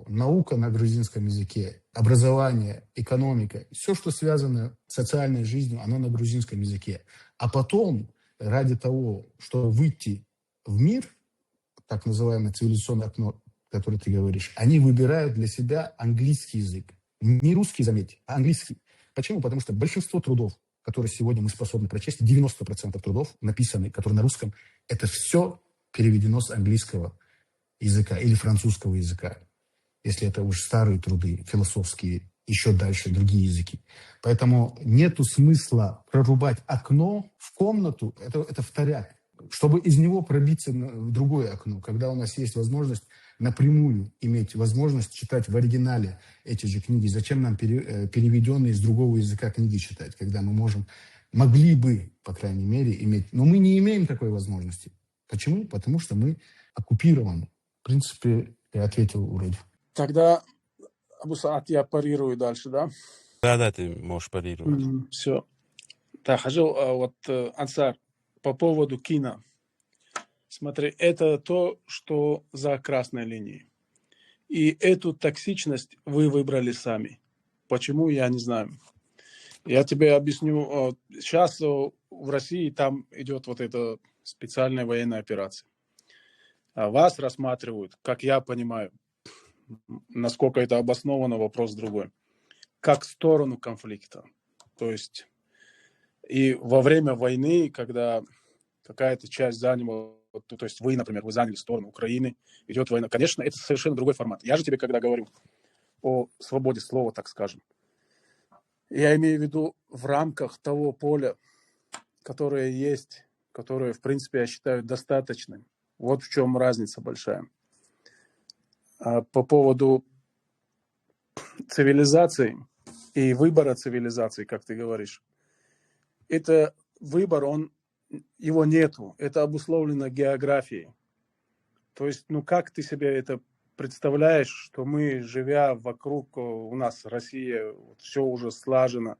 Наука на грузинском языке, образование, экономика, все, что связано с социальной жизнью, оно на грузинском языке. А потом, ради того, чтобы выйти в мир, так называемое цивилизационное окно, который ты говоришь, они выбирают для себя английский язык. Не русский, заметь, а английский. Почему? Потому что большинство трудов, которые сегодня мы способны прочесть, 90% трудов, написанных, которые на русском, это все переведено с английского языка или французского языка. Если это уж старые труды, философские, еще дальше другие языки. Поэтому нету смысла прорубать окно в комнату, это вторяк, чтобы из него пробиться в другое окно, когда у нас есть возможность напрямую иметь возможность читать в оригинале эти же книги. Зачем нам переведенные из другого языка книги читать, когда мы могли бы, по крайней мере, иметь... Но мы не имеем такой возможности. Почему? Потому что мы оккупированы. В принципе, я ответил вроде. Тогда, Абу Саад, я парирую дальше, да? Да, ты можешь парировать. Все. Да, Хаджил, вот Ансар, по поводу кино. Смотри, это то, что за красной линией. И эту токсичность вы выбрали сами. Почему, я не знаю. Я тебе объясню. Сейчас в России там идет вот эта специальная военная операция. Вас рассматривают, как я понимаю, насколько это обосновано, вопрос другой, как сторону конфликта. То есть и во время войны, когда какая-то часть заняла, то есть вы, например, вы заняли сторону Украины, идет война, конечно, это совершенно другой формат. Я же тебе, когда говорю о свободе слова, так скажем, я имею в виду в рамках того поля, которое есть, которое, в принципе, я считаю достаточным. Вот в чем разница большая. А по поводу цивилизации и выбора цивилизации, как ты говоришь, это выбор, его нету. Это обусловлено географией. То есть, как ты себе это представляешь, что мы, живя вокруг, у нас Россия, все уже слажено.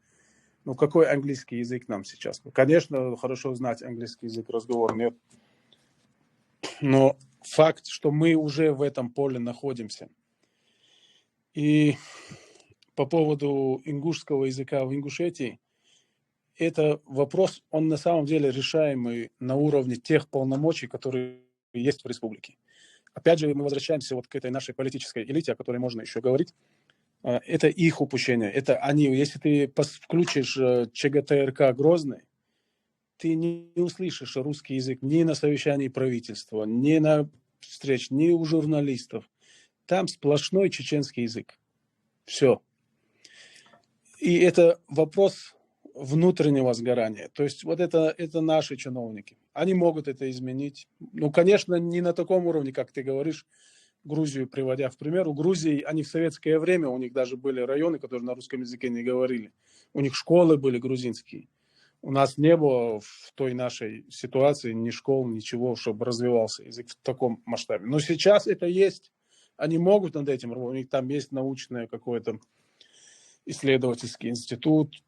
Какой английский язык нам сейчас? Конечно, хорошо знать английский язык, разговор нет. Но факт, что мы уже в этом поле находимся. И по поводу ингушского языка в Ингушетии, это вопрос, он на самом деле решаемый на уровне тех полномочий, которые есть в республике. Опять же, мы возвращаемся вот к этой нашей политической элите, о которой можно еще говорить. Это их упущение. Это они. Если ты включишь ЧГТРК Грозный, ты не услышишь русский язык ни на совещании правительства, ни на встреч, ни у журналистов. Там сплошной чеченский язык. Все. И это вопрос внутреннего сгорания. То есть вот это наши чиновники. Они могут это изменить. Конечно, не на таком уровне, как ты говоришь, Грузию приводя в пример. У Грузии, они в советское время, у них даже были районы, которые на русском языке не говорили. У них школы были грузинские. У нас не было в той нашей ситуации ни школ, ничего, чтобы развивался язык в таком масштабе. Но сейчас это есть. Они могут над этим, у них там есть научное какое-то исследовательский институт,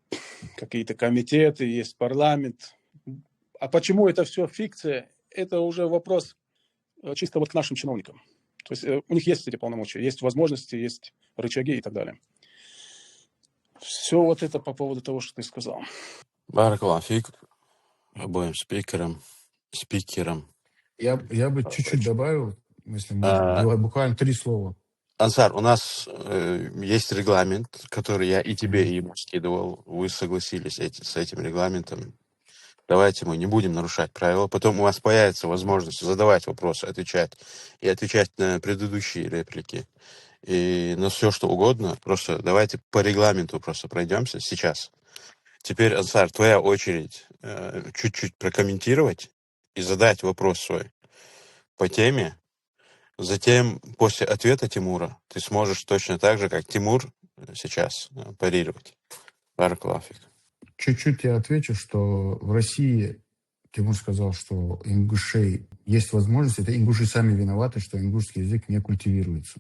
какие-то комитеты, есть парламент. А почему это все фикция? Это уже вопрос чисто вот к нашим чиновникам. То есть у них есть эти полномочия, есть возможности, есть рычаги и так далее. Все вот это по поводу того, что ты сказал. Баракаллаху фик обоим спикерам. Я бы чуть-чуть добавил, если можно, буквально 3 слова. Ансар, у нас есть регламент, который я и тебе, и ему скидывал. Вы согласились с этим регламентом. Давайте мы не будем нарушать правила. Потом у вас появится возможность задавать вопросы, отвечать. И отвечать на предыдущие реплики. И на все, что угодно. Просто давайте по регламенту просто пройдемся сейчас. Теперь, Ансар, твоя очередь чуть-чуть прокомментировать и задать вопрос свой по теме. Затем, после ответа Тимура, ты сможешь точно так же, как Тимур сейчас, парировать. Баракаллаху фик. Чуть-чуть я отвечу, что в России, Тимур сказал, что ингушей есть возможность, это ингуши сами виноваты, что ингушский язык не культивируется.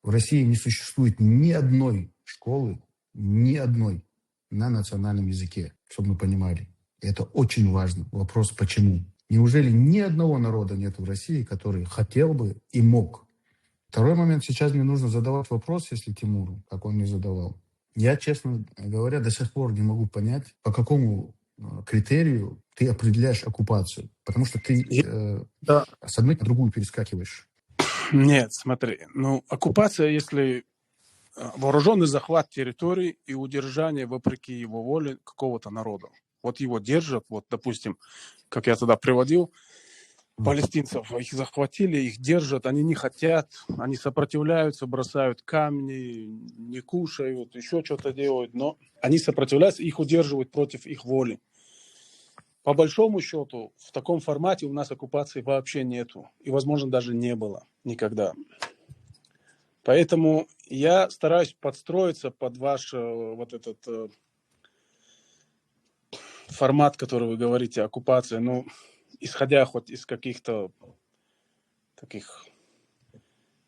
В России не существует ни одной школы, ни одной на национальном языке, чтобы мы понимали. И это очень важно. Вопрос, почему? Неужели ни одного народа нет в России, который хотел бы и мог? Второй момент. Сейчас мне нужно задавать вопрос, если Тимуру, как он мне задавал. Я, честно говоря, до сих пор не могу понять, по какому критерию ты определяешь оккупацию. Потому что ты с одной на другую перескакиваешь. Нет, смотри, ну, оккупация, если вооруженный захват территории и удержание, вопреки его воле, какого-то народа. Вот его держат, вот, допустим, как я тогда приводил, палестинцев, их захватили, их держат, они не хотят, они сопротивляются, бросают камни, не кушают, еще что-то делают, но они сопротивляются, их удерживают против их воли. По большому счету, в таком формате у нас оккупации вообще нету, и, возможно, даже не было никогда. Поэтому я стараюсь подстроиться под ваш вот этот формат, который вы говорите, оккупация, ну, исходя хоть из каких-то таких...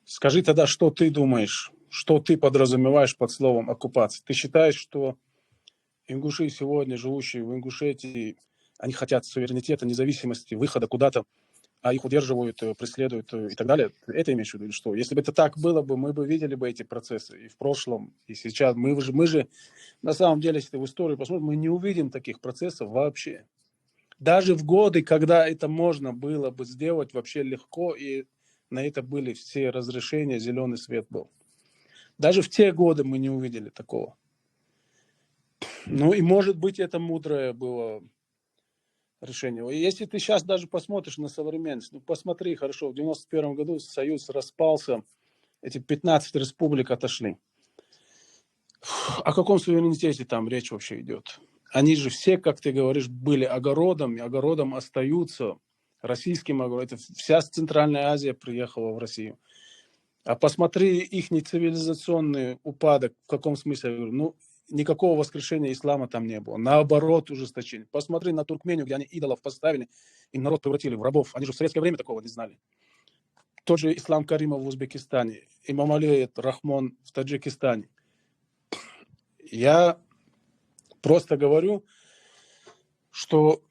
Скажи тогда, что ты думаешь, что ты подразумеваешь под словом оккупация? Ты считаешь, что ингуши сегодня, живущие в Ингушетии, они хотят суверенитета, независимости, выхода куда-то, а их удерживают, преследуют и так далее? Это имеешь в виду или что? Если бы это так было бы, мы бы видели бы эти процессы и в прошлом, и сейчас. Мы же на самом деле, если в историю посмотрим, мы не увидим таких процессов вообще. Даже в годы, когда это можно было бы сделать вообще легко, и на это были все разрешения, зеленый свет был. Даже в те годы мы не увидели такого. Ну и может быть это мудрое было решение. И если ты сейчас даже посмотришь на современность, ну посмотри, хорошо, в 91 году Союз распался, эти 15 республик отошли. О каком суверенитете там речь вообще идет? Они же все, как ты говоришь, были огородом, и огородом остаются, российским огородом. Это вся Центральная Азия приехала в Россию. А посмотри их цивилизационный упадок, в каком смысле, я говорю, ну, никакого воскрешения ислама там не было. Наоборот, ужесточение. Посмотри на Туркмению, где они идолов поставили, и народ превратили в рабов. Они же в советское время такого не знали. Тот же Ислам Каримов в Узбекистане, имам Али Рахмон в Таджикистане. Я просто говорю, что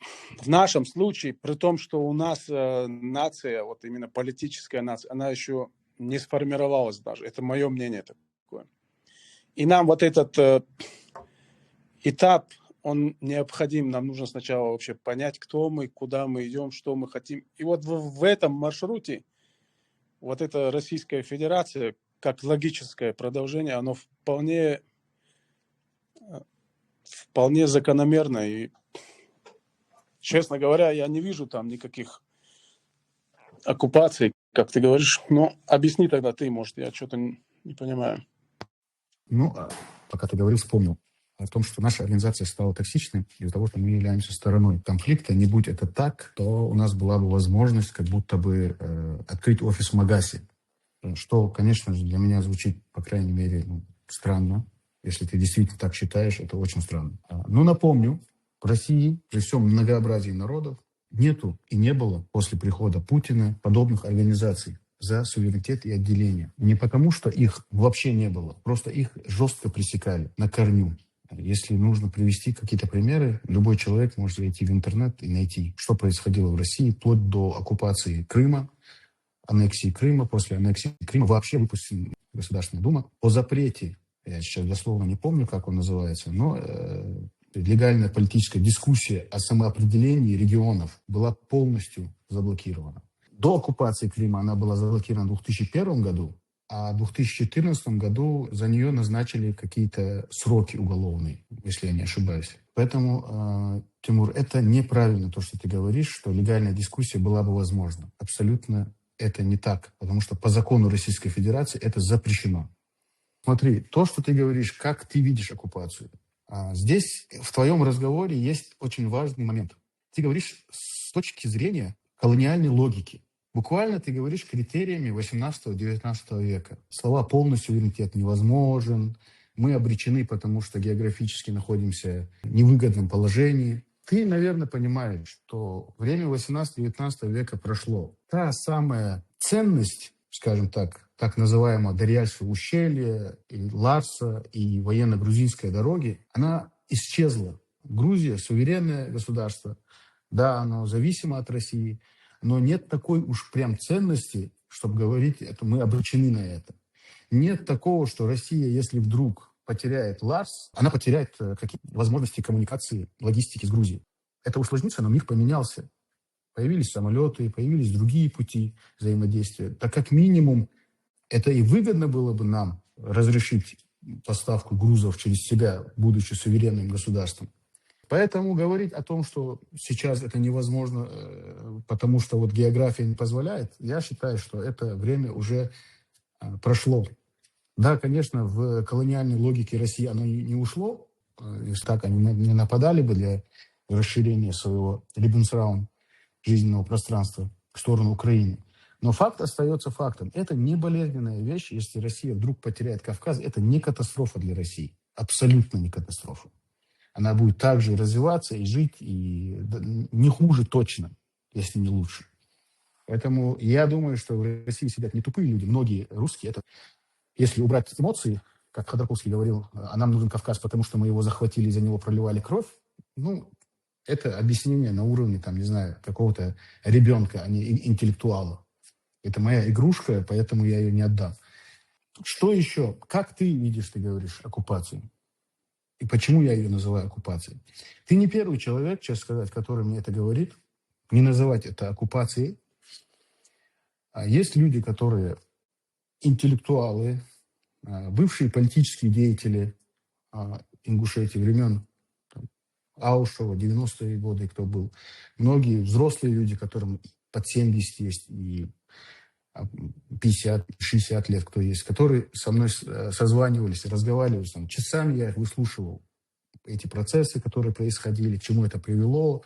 в нашем случае, при том, что у нас нация, вот именно политическая нация, она еще не сформировалась даже. Это мое мнение такое. И нам вот этот этап, он необходим. Нам нужно сначала вообще понять, кто мы, куда мы идем, что мы хотим. И вот в этом маршруте вот эта Российская Федерация, как логическое продолжение, оно вполне закономерно. И, честно говоря, я не вижу там никаких оккупаций, как ты говоришь. Но объясни тогда ты, может, я что-то не понимаю. Ну, пока ты говорил, вспомнил о том, что наша организация стала токсичной из-за того, что мы являемся стороной конфликта. Не будь это так, то у нас была бы возможность как будто бы открыть офис в Магасе. Что, конечно же, для меня звучит, по крайней мере, странно. Если ты действительно так считаешь, это очень странно. Но напомню, в России, при всем многообразии народов, нету и не было после прихода Путина подобных организаций за суверенитет и отделение. Не потому, что их вообще не было, просто их жестко пресекали на корню. Если нужно привести какие-то примеры, любой человек может зайти в интернет и найти, что происходило в России вплоть до оккупации Крыма, аннексии Крыма, после аннексии Крыма вообще выпустила Государственная Дума о запрете, я сейчас дословно не помню, как он называется, но легальная политическая дискуссия о самоопределении регионов была полностью заблокирована. До оккупации Крыма она была заблокирована в 2001 году, а в 2014 году за нее назначили какие-то сроки уголовные, если я не ошибаюсь. Поэтому, Тимур, это неправильно, то, что ты говоришь, что легальная дискуссия была бы возможна. Абсолютно это не так, потому что по закону Российской Федерации это запрещено. Смотри, то, что ты говоришь, как ты видишь оккупацию. Здесь в твоем разговоре есть очень важный момент. Ты говоришь с точки зрения колониальной логики. Буквально ты говоришь критериями 18-19 века. Слова «полный суверенитет невозможен», «мы обречены, потому что географически находимся в невыгодном положении». Ты, наверное, понимаешь, что время 18-19 века прошло. Та самая ценность, скажем так называемого Дарьяльского ущелья, и Ларса, и военно-грузинской дороги, она исчезла. Грузия — суверенное государство. Да, оно зависимо от России, но нет такой уж прям ценности, чтобы говорить, это мы обречены на это. Нет такого, что Россия, если вдруг потеряет Ларс, она потеряет какие-то возможности коммуникации, логистики с Грузией. Это усложнится, но мир поменялся. Появились самолеты, появились другие пути взаимодействия. Так как минимум это и выгодно было бы нам разрешить поставку грузов через себя, будучи суверенным государством. Поэтому говорить о том, что сейчас это невозможно, потому что вот география не позволяет, я считаю, что это время уже прошло. Да, конечно, в колониальной логике России оно не ушло. Если так, они не нападали бы для расширения своего Lebensraum, жизненного пространства, в сторону Украины. Но факт остается фактом. Это не болезненная вещь. Если Россия вдруг потеряет Кавказ, это не катастрофа для России. Абсолютно не катастрофа. Она будет также развиваться и жить, и не хуже точно, если не лучше. Поэтому я думаю, что в России сидят не тупые люди. Многие русские, это, если убрать эмоции, как Ходорковский говорил, а нам нужен Кавказ, потому что мы его захватили, за него проливали кровь, ну, это объяснение на уровне, там, не знаю, какого-то ребенка, а не интеллектуала. Это моя игрушка, поэтому я ее не отдам. Что еще? Как ты видишь, ты говоришь, оккупацию? И почему я ее называю оккупацией? Ты не первый человек, честно сказать, который мне это говорит. Не называть это оккупацией. А есть люди, которые интеллектуалы, бывшие политические деятели Ингушетии времен Аушева, 90-е годы, кто был. Многие взрослые люди, которым под 70 есть, и 50, 60 лет кто есть, которые со мной созванивались, разговаривали. Там, часами я их выслушивал. Эти процессы, которые происходили, к чему это привело.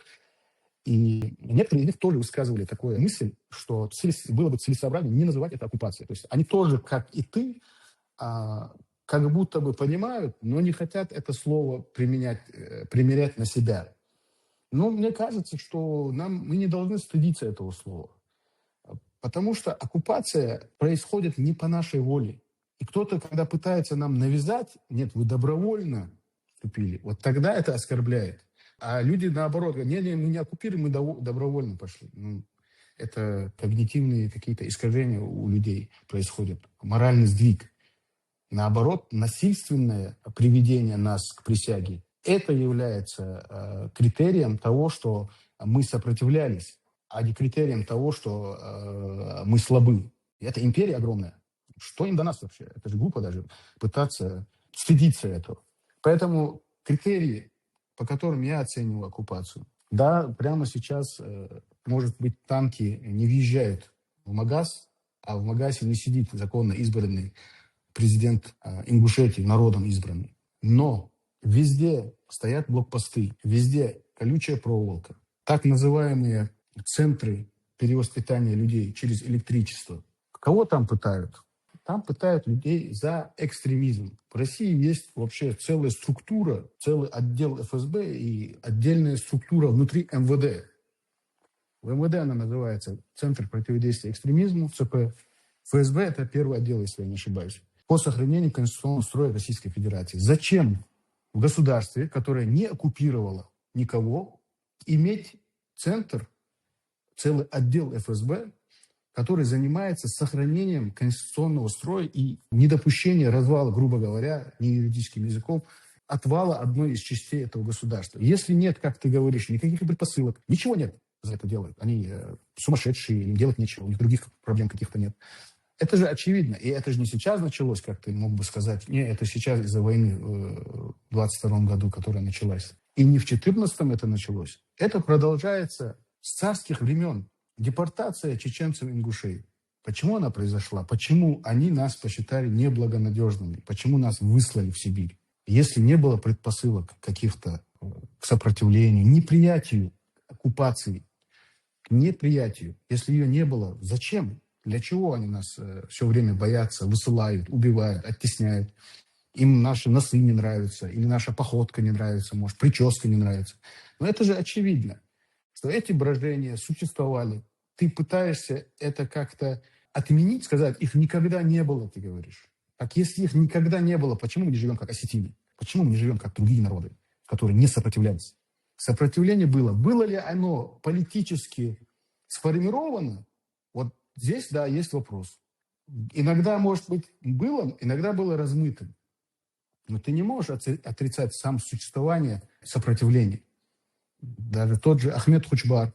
И некоторые из них тоже высказывали такую мысль, что было бы целесообразнее не называть это оккупацией. То есть они тоже, как и ты, как будто бы понимают, но не хотят это слово примерять на себя. Но мне кажется, что мы не должны стыдиться этого слова. Потому что оккупация происходит не по нашей воле. И кто-то, когда пытается нам навязать, нет, вы добровольно вступили, вот тогда это оскорбляет. А люди наоборот говорят, не, мы не оккупируем, мы добровольно пошли. Это когнитивные какие-то искажения у людей происходят, моральный сдвиг. Наоборот, насильственное приведение нас к присяге, это является критерием того, что мы сопротивлялись, а не критерием того, что мы слабы. И это империя огромная. Что им до нас вообще? Это же глупо даже пытаться стыдиться этого. Поэтому критерии, по которым я оцениваю оккупацию. Да, прямо сейчас, может быть, танки не въезжают в Магаз, а в Магазе не сидит законно избранный президент Ингушетии, народом избранный. Но везде стоят блокпосты, везде колючая проволока. Так называемые центры перевоспитания людей через электричество. Кого там пытают? Там пытают людей за экстремизм. В России есть вообще целая структура, целый отдел ФСБ и отдельная структура внутри МВД. В МВД она называется Центр противодействия экстремизму, ЦП. ФСБ – это первый отдел, если я не ошибаюсь, по сохранению конституционного строя Российской Федерации. Зачем в государстве, которое не оккупировало никого, иметь центр, целый отдел ФСБ, который занимается сохранением конституционного строя и недопущением развала, грубо говоря, не юридическим языком, отвала одной из частей этого государства. Если нет, как ты говоришь, никаких предпосылок, ничего нет за это делают. Они сумасшедшие, им делать нечего, у них других проблем каких-то нет. Это же очевидно. И это же не сейчас началось, как ты мог бы сказать. Не, это сейчас из-за войны в 22 году, которая началась. И не в 14-м это началось. Это продолжается с царских времен. Депортация чеченцев-ингушей. Почему она произошла? Почему они нас посчитали неблагонадежными? Почему нас выслали в Сибирь? Если не было предпосылок каких-то к сопротивлению, неприятию оккупации, к неприятию, если ее не было, зачем? Для чего они нас все время боятся, высылают, убивают, оттесняют? Им наши носы не нравятся, или наша походка не нравится, может, прическа не нравится. Но это же очевидно, что эти брожения существовали. Ты пытаешься это как-то отменить, сказать, их никогда не было, ты говоришь. Так если их никогда не было, почему мы не живем как осетины? Почему мы не живем как другие народы, которые не сопротивлялись? Сопротивление было. Было ли оно политически сформировано? Вот здесь, да, есть вопрос. Иногда, может быть, было, иногда было размытым. Но ты не можешь отрицать сам существование сопротивления. Даже тот же Ахмед Хучбар,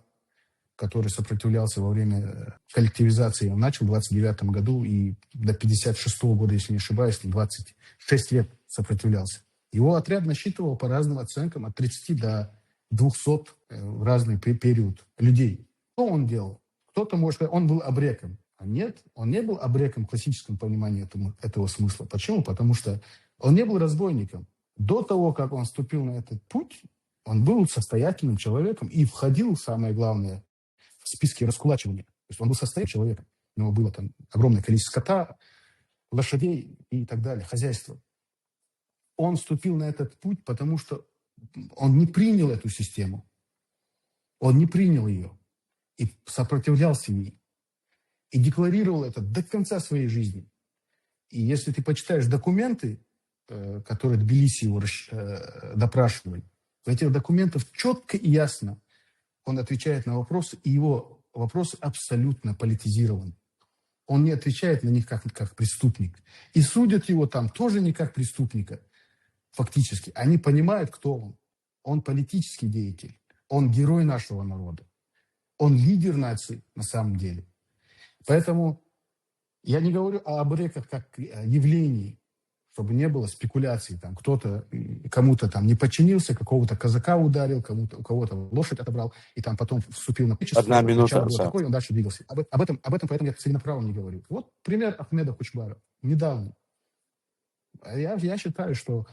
который сопротивлялся во время коллективизации. Он начал в 29 году и до 56 года, если не ошибаюсь, 26 лет сопротивлялся. Его отряд насчитывал по разным оценкам от 30 до 200 в разный период людей. Что он делал? Кто-то может сказать, он был абреком. А нет, он не был абреком в классическом понимании этого смысла. Почему? Потому что он не был разбойником. До того, как он вступил на этот путь, он был состоятельным человеком и входил, самое главное, в списки раскулачивания. То есть он был состоятельным человеком. У него было там огромное количество скота, лошадей и так далее, хозяйство. Он вступил на этот путь, потому что он не принял эту систему. Он не принял ее и сопротивлялся ей. И декларировал это до конца своей жизни. И если ты почитаешь документы, которые Тбилиси его допрашивали, в этих документах четко и ясно он отвечает на вопросы, и его вопросы абсолютно политизированы. Он не отвечает на них как преступник. И судят его там тоже не как преступника, фактически. Они понимают, кто он. Он политический деятель. Он герой нашего народа. Он лидер нации на самом деле. Поэтому я не говорю о абреках как явлении, чтобы не было спекуляций. Там кто-то кому-то там не подчинился, какого-то казака ударил, у кого-то лошадь отобрал, и там потом вступил на причастие. Одна минута, начало было такое, и он дальше двигался. Об этом поэтому я целенаправленно не говорю. Вот пример Ахмеда Кучбара. Недавно. Я считаю, что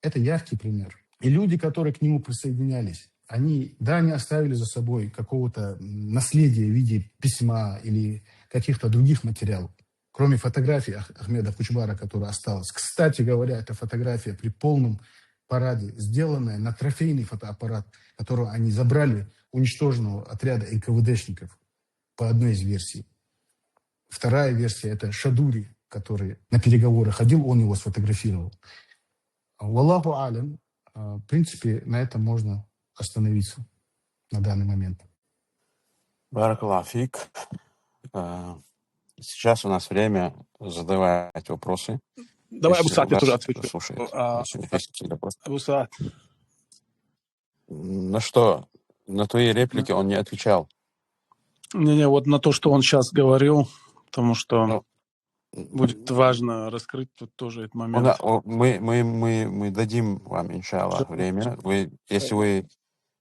это яркий пример. И люди, которые к нему присоединялись, они оставили за собой какого-то наследия в виде письма или каких-то других материалов, кроме фотографии Ахмеда Кучбара, которая осталась. Кстати говоря, эта фотография при полном параде, сделанная на трофейный фотоаппарат, который они забрали уничтоженного отряда НКВДшников по одной из версий. Вторая версия – это Шадури, который на переговоры ходил, он его сфотографировал. Валлаху алям, в принципе, на этом можно остановиться на данный момент. Баракаллаху фик. Сейчас у нас время задавать вопросы. Давай, Абу Если Саад, я вас тоже отвечу. слушает, если у них есть какие-то вопросы. Абу Саад. На что? На твои реплики он не отвечал. Не-не, вот на то, что он сейчас говорил, потому что Ну, будет важно раскрыть тут тоже этот момент. Мы дадим вам, иншаллах, время. Если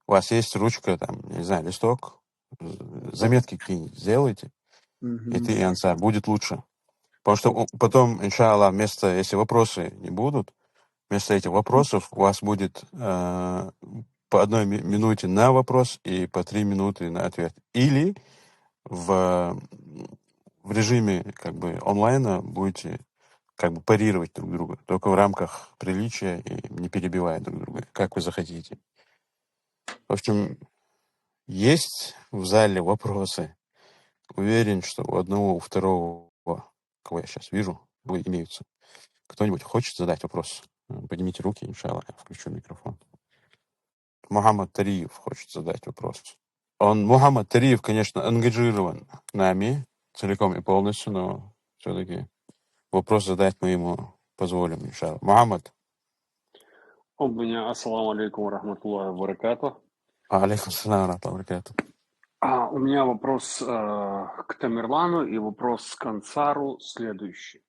у вас есть ручка, там, не знаю, листок, заметки какие-нибудь сделайте, и ты, и Ансар, будет лучше. Потому что потом, иншаллах, если вопросы не будут, вместо этих вопросов у вас будет по 1 минуте на вопрос и по 3 минуты на ответ. Или в режиме как бы онлайна будете как бы парировать друг друга, только в рамках приличия и не перебивая друг друга, как вы захотите. В общем, есть в зале вопросы. Уверен, что у одного, у второго, кого я сейчас вижу, имеются. Кто-нибудь хочет задать вопрос? Поднимите руки, иншаллах, я включу микрофон. Мухаммад Тариев хочет задать вопрос. Мухаммад Тариев, конечно, ангажирован нами целиком и полностью, но все-таки вопрос задать мы ему позволим, иншаллах. Мухаммад. У меня ассаламу алейкум ва рахматуллахи ва баракатух. Алейкум салам ва рахматуллахи ва баракатух. У меня вопрос к Тамерлану и вопрос к Ансару следующий.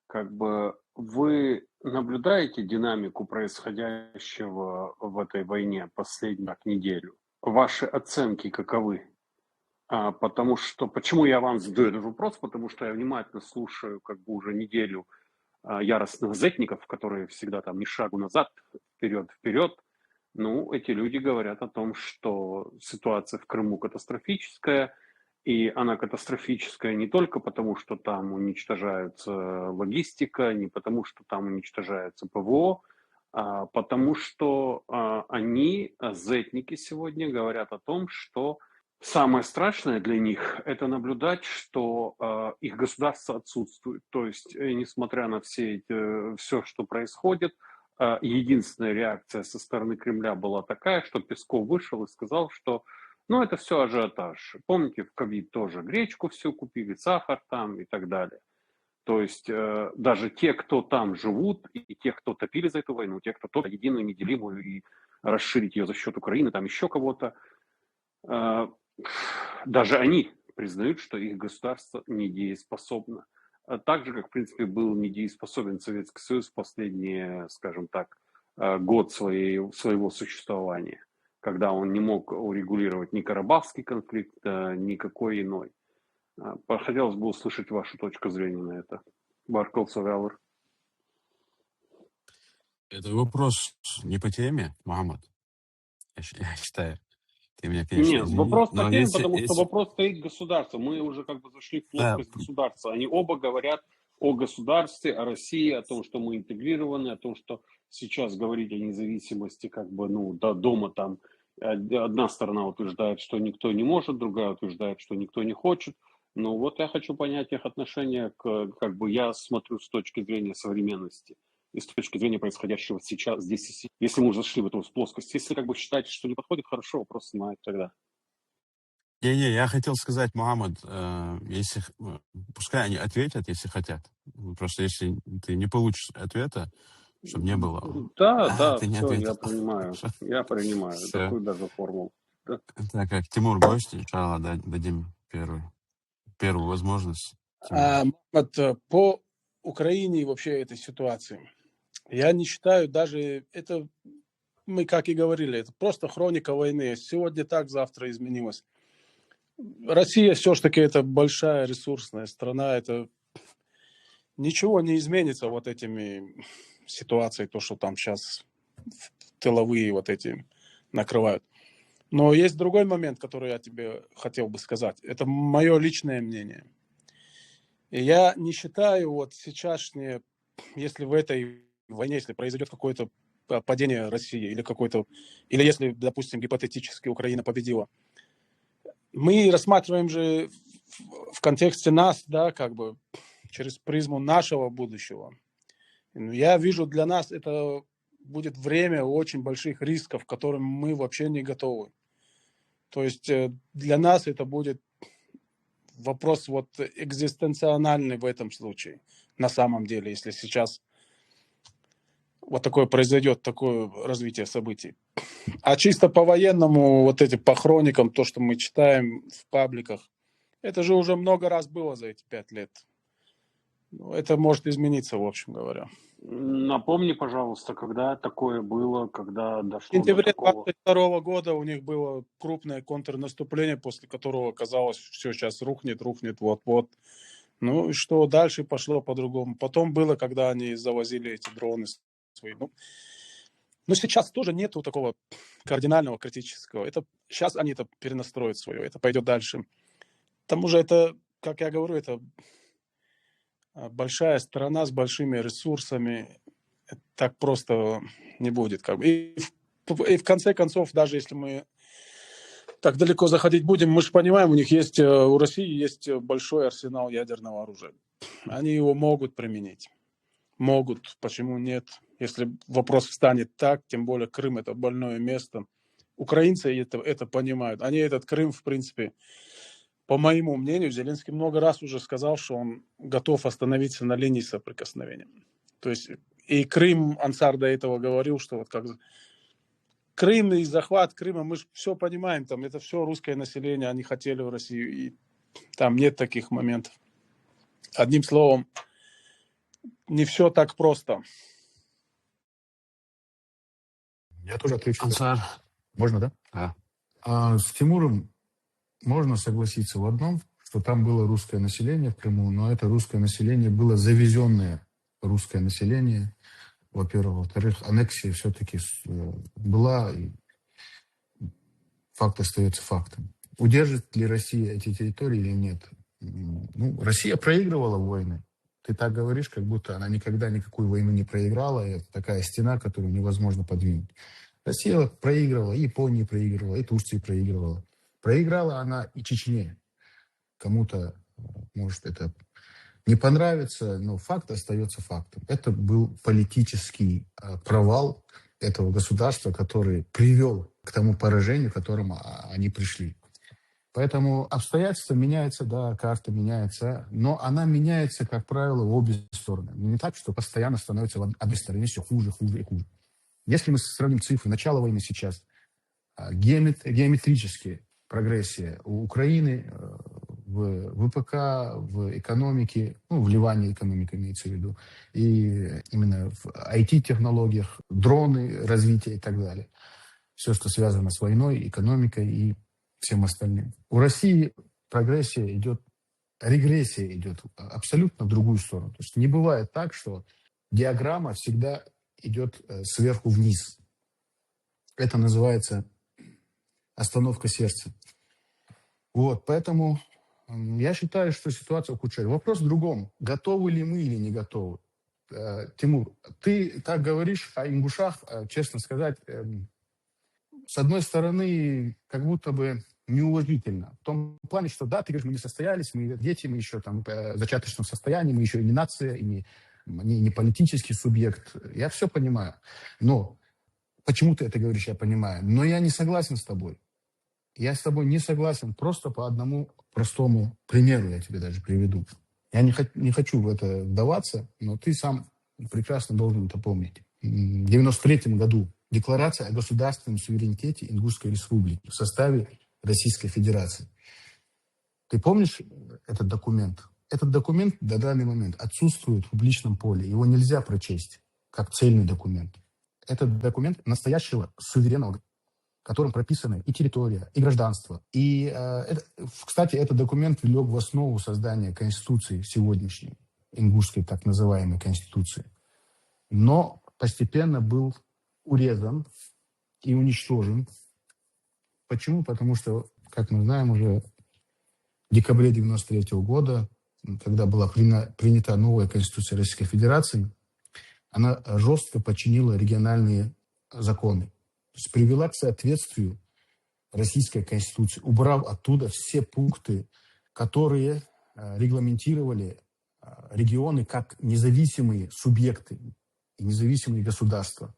Как бы вы наблюдаете динамику происходящего в этой войне последнюю неделю? Ваши оценки каковы? Почему я вам задаю этот вопрос? Потому что я внимательно слушаю как бы уже неделю яростных зетников, которые всегда там ни шагу назад, вперед. Ну, эти люди говорят о том, что ситуация в Крыму катастрофическая, и она катастрофическая не только потому, что там уничтожается логистика, не потому, что там уничтожается ПВО, а потому что они, зетники сегодня, говорят о том, что самое страшное для них – это наблюдать, что их государство отсутствует. То есть, несмотря на все, что происходит, единственная реакция со стороны Кремля была такая, что Песков вышел и сказал, что это все ажиотаж. Помните, в ковид тоже гречку всю купили, сахар там и так далее. То есть даже те, кто там живут, и те, кто топили за эту войну, те, кто единую, неделимую и расширить ее за счет Украины, там еще кого-то, даже они признают, что их государство недееспособно. Так же, как, в принципе, был недееспособен Советский Союз в последние, скажем так, год своего существования, когда он не мог урегулировать ни Карабахский конфликт, никакой иной. Хотелось бы услышать вашу точку зрения на это. Баркл Савеллер. Это вопрос не по теме, Мухаммад. Я считаю. Ты меня, конечно, Нет, извини. вопрос по Но теме, потому что если... вопрос стоит государства. Мы уже как бы зашли в Да, плоскость государства. Они оба говорят о государстве, о России, о том, что мы интегрированы, о том, что сейчас говорить о независимости как бы, ну, до дома там одна сторона утверждает, что никто не может, другая утверждает, что никто не хочет. Ну вот я хочу понять их отношение к, как бы я смотрю с точки зрения современности и с точки зрения происходящего сейчас, здесь и сейчас. Если мы уже зашли в эту плоскость, если как бы считаете, что не подходит, хорошо, вопрос снимают тогда. Не, я хотел сказать, Мухаммад, если, пускай они ответят, если хотят. Просто если ты не получишь ответа, чтобы не было... Да, ты не все, ответил. я принимаю Все. такую даже формулу. Да. Так как Тимур гость, иншаллах, дадим первую возможность Тимуру. По Украине и вообще этой ситуации, я не считаю даже, это мы как и говорили, это просто хроника войны. Сегодня так, завтра изменилось. Россия все-таки это большая ресурсная страна, это ничего не изменится вот этими ситуацией, то, что там сейчас тыловые вот эти накрывают. Но есть другой момент, который я тебе хотел бы сказать. Это мое личное мнение. И я не считаю вот сейчасшнее, если в этой войне, если произойдет какое-то падение России или если, допустим, гипотетически Украина победила, мы рассматриваем же в контексте нас, да, как бы через призму нашего будущего. Я вижу, для нас это будет время очень больших рисков, к которым мы вообще не готовы. То есть для нас это будет вопрос вот экзистенциональный в этом случае, на самом деле, если сейчас вот такое произойдет, такое развитие событий. А чисто по военному, вот эти по хроникам, то, что мы читаем в пабликах, это же уже много раз было за эти 5 лет. Это может измениться, в общем говоря. Напомни, пожалуйста, когда такое было, когда В дошло сентябре до такого? 2022 года у них было крупное контрнаступление, после которого казалось, все сейчас рухнет, вот-вот. Ну и что, дальше пошло по-другому. Потом было, когда они завозили эти дроны свои. Но сейчас тоже нету такого кардинального, критического. Сейчас они это перенастроят свое, это пойдет дальше. К тому же это, как я говорю, это большая страна с большими ресурсами. Так просто не будет. И в конце концов, даже если мы так далеко заходить будем, мы же понимаем, у России есть большой арсенал ядерного оружия. Они его могут применить. Могут, почему нет? Если вопрос встанет так, тем более Крым – это больное место. Украинцы это понимают. Они этот Крым, в принципе, по моему мнению, Зеленский много раз уже сказал, что он готов остановиться на линии соприкосновения. То есть и Крым, Ансар до этого говорил, что вот как Крым и захват Крыма, мы же все понимаем, там это все русское население, они хотели в Россию, и там нет таких моментов. Одним словом, не все так просто. Я тоже отвечу. Ансар. Можно, да? Да. С Тимуром можно согласиться в одном, что там было русское население в Крыму, но это русское население было завезенное русское население, во-первых. Во-вторых, аннексия все-таки была, и факт остается фактом. Удержит ли Россия эти территории или нет? Ну, Россия проигрывала войны. Ты так говоришь, как будто она никогда никакую войну не проиграла, и это такая стена, которую невозможно подвинуть. Россия проигрывала, и Япония проигрывала, и Турция проигрывала. Проиграла она и Чечне. Кому-то, может, это не понравится, но факт остается фактом. Это был политический провал этого государства, который привел к тому поражению, к которому они пришли. Поэтому обстоятельства меняются, да, карта меняется, но она меняется, как правило, в обе стороны. Не так, что постоянно становится в одной стороне все хуже, хуже и хуже. Если мы сравним цифры начала войны сейчас, геометрически прогрессия у Украины в ВПК, в экономике, ну, вливание экономики имеется в виду, и именно в IT-технологиях, дроны, развитие и так далее. Все, что связано с войной, экономикой и всем остальным. У России прогрессия идет, регрессия идет абсолютно в другую сторону. То есть не бывает так, что диаграмма всегда идет сверху вниз. Это называется остановка сердца. Вот, поэтому я считаю, что ситуация ухудшается. Вопрос в другом. Готовы ли мы или не готовы? Тимур, ты так говоришь о ингушах, честно сказать, с одной стороны, как будто бы неуважительно. В том плане, что да, ты говоришь, мы не состоялись, мы дети, мы еще там в зачаточном состоянии, мы еще и не нация, и не политический субъект. Я все понимаю. Но почему ты это говоришь, я понимаю. Но я не согласен с тобой. Я с тобой не согласен просто по одному простому примеру, я тебе даже приведу. Я не хочу в это вдаваться, но ты сам прекрасно должен это помнить. В 1993 году Декларация о государственном суверенитете Ингушской республики в составе Российской Федерации. Ты помнишь этот документ? Этот документ до данный момент отсутствует в публичном поле. Его нельзя прочесть как цельный документ. Этот документ настоящего суверенного, в котором прописаны и территория, и гражданство. И, кстати, этот документ лег в основу создания Конституции сегодняшней, ингушской так называемой Конституции. Но постепенно был урезан и уничтожен. Почему? Потому что, как мы знаем, уже в декабре 1993 года, когда была принята новая Конституция Российской Федерации, она жестко подчинила региональные законы. То есть привела к соответствию Российской Конституции, убрав оттуда все пункты, которые регламентировали регионы как независимые субъекты и независимые государства.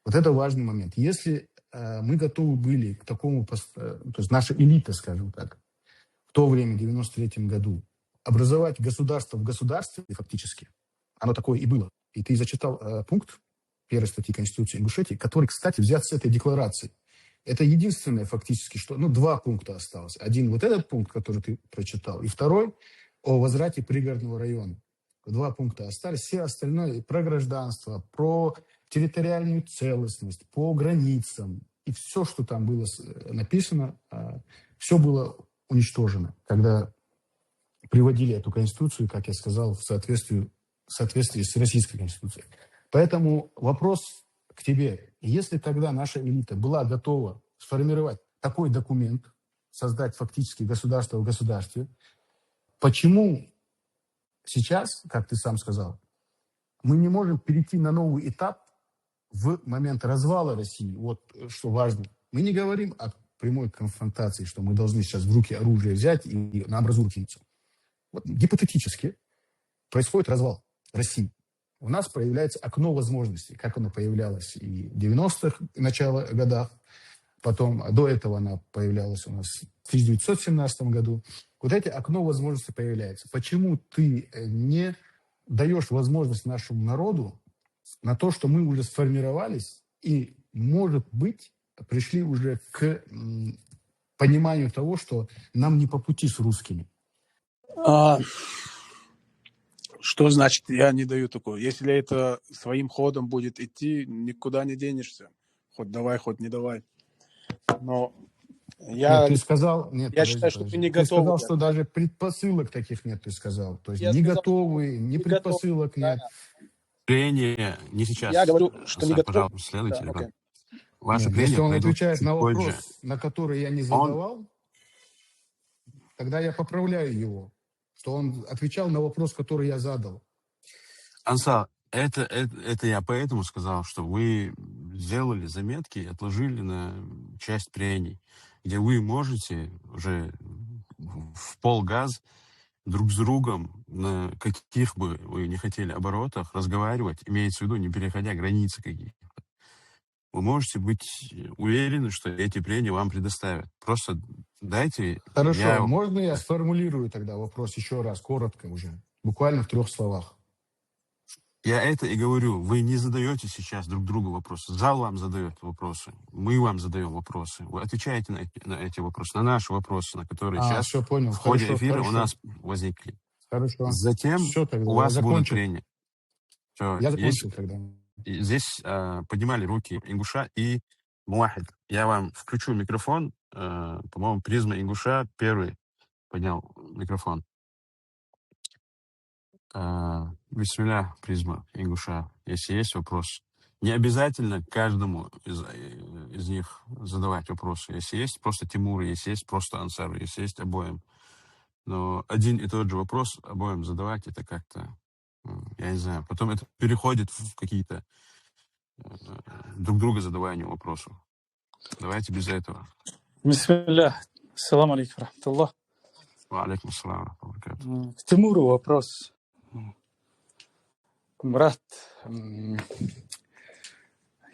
Вот это важный момент. Если мы готовы были к такому, то есть наша элита, скажем так, в то время, в 1993 году, образовать государство в государстве, фактически, оно такое и было. И ты зачитал пункт первой статьи Конституции Ингушетии, который, кстати, взят с этой декларации. Это единственное фактически, что... два пункта осталось. Один вот этот пункт, который ты прочитал, и второй о возврате пригородного района. 2 пункта остались. Все остальное про гражданство, про территориальную целостность, по границам. И все, что там было написано, все было уничтожено, когда приводили эту Конституцию, как я сказал, в соответствии с Российской Конституцией. Поэтому вопрос к тебе. Если тогда наша элита была готова сформировать такой документ, создать фактически государство в государстве, почему сейчас, как ты сам сказал, мы не можем перейти на новый этап в момент развала России? Вот что важно. Мы не говорим о прямой конфронтации, что мы должны сейчас в руки оружие взять и на амбразуру кинуться. Вот гипотетически происходит развал России. У нас появляется окно возможностей, как оно появлялось и в 90-х, начало годах, потом до этого она появлялась у нас в 1917 году. Вот эти окно возможностей появляется. Почему ты не даешь возможность нашему народу на то, что мы уже сформировались и, может быть, пришли уже к пониманию того, что нам не по пути с русскими? Что значит, я не даю такого? Если это своим ходом будет идти, никуда не денешься. Хоть давай, хоть не давай. Но я считаю, что ты не готов. Ты сказал, что даже предпосылок таких нет, ты сказал. То есть не готовы, ни предпосылок нет. Прения не сейчас. Я говорю, что не готов. Пожалуйста, следуйте. Да, Ваши нет, прения если он пройдут отвечает на вопрос, позже. на который я не задавал, тогда я поправляю его, что он отвечал на вопрос, который я задал. Ансар, это я поэтому сказал, что вы сделали заметки и отложили на часть прений, где вы можете уже в полгаз друг с другом на каких бы вы не хотели оборотах разговаривать, имеется в виду, не переходя границы каких-то. Вы можете быть уверены, что эти прения вам предоставят. Просто дайте... Хорошо, можно я сформулирую тогда вопрос еще раз, коротко уже, буквально в 3 словах? Я это и говорю. Вы не задаете сейчас друг другу вопросы. Зал вам задает вопросы. Мы вам задаем вопросы. Вы отвечаете на эти вопросы, на наши вопросы, на которые сейчас Все, понял. в ходе Хорошо, эфира у хорошо. нас возникли. Хорошо. Затем Все тогда, у я вас будут закончил. прения. Всё, Я есть, закончил тогда. и здесь поднимали руки Ингуша и Муахид. Я вам включу микрофон. По-моему, Призма Ингуша первый поднял микрофон. Бисмилля, Призма Ингуша. Если есть вопрос, не обязательно каждому из них задавать вопросы. Если есть просто Тимуру, если есть просто Ансару, если есть обоим. Но один и тот же вопрос обоим задавать, это как-то, я не знаю, потом это переходит в какие-то друг друга задавание вопросов. Давайте без этого. Бисмилля. Ассаламу алейкум, рахматуллах. Ва алейкум ассалам, ва баракатух. К Тимуру вопрос. Брат,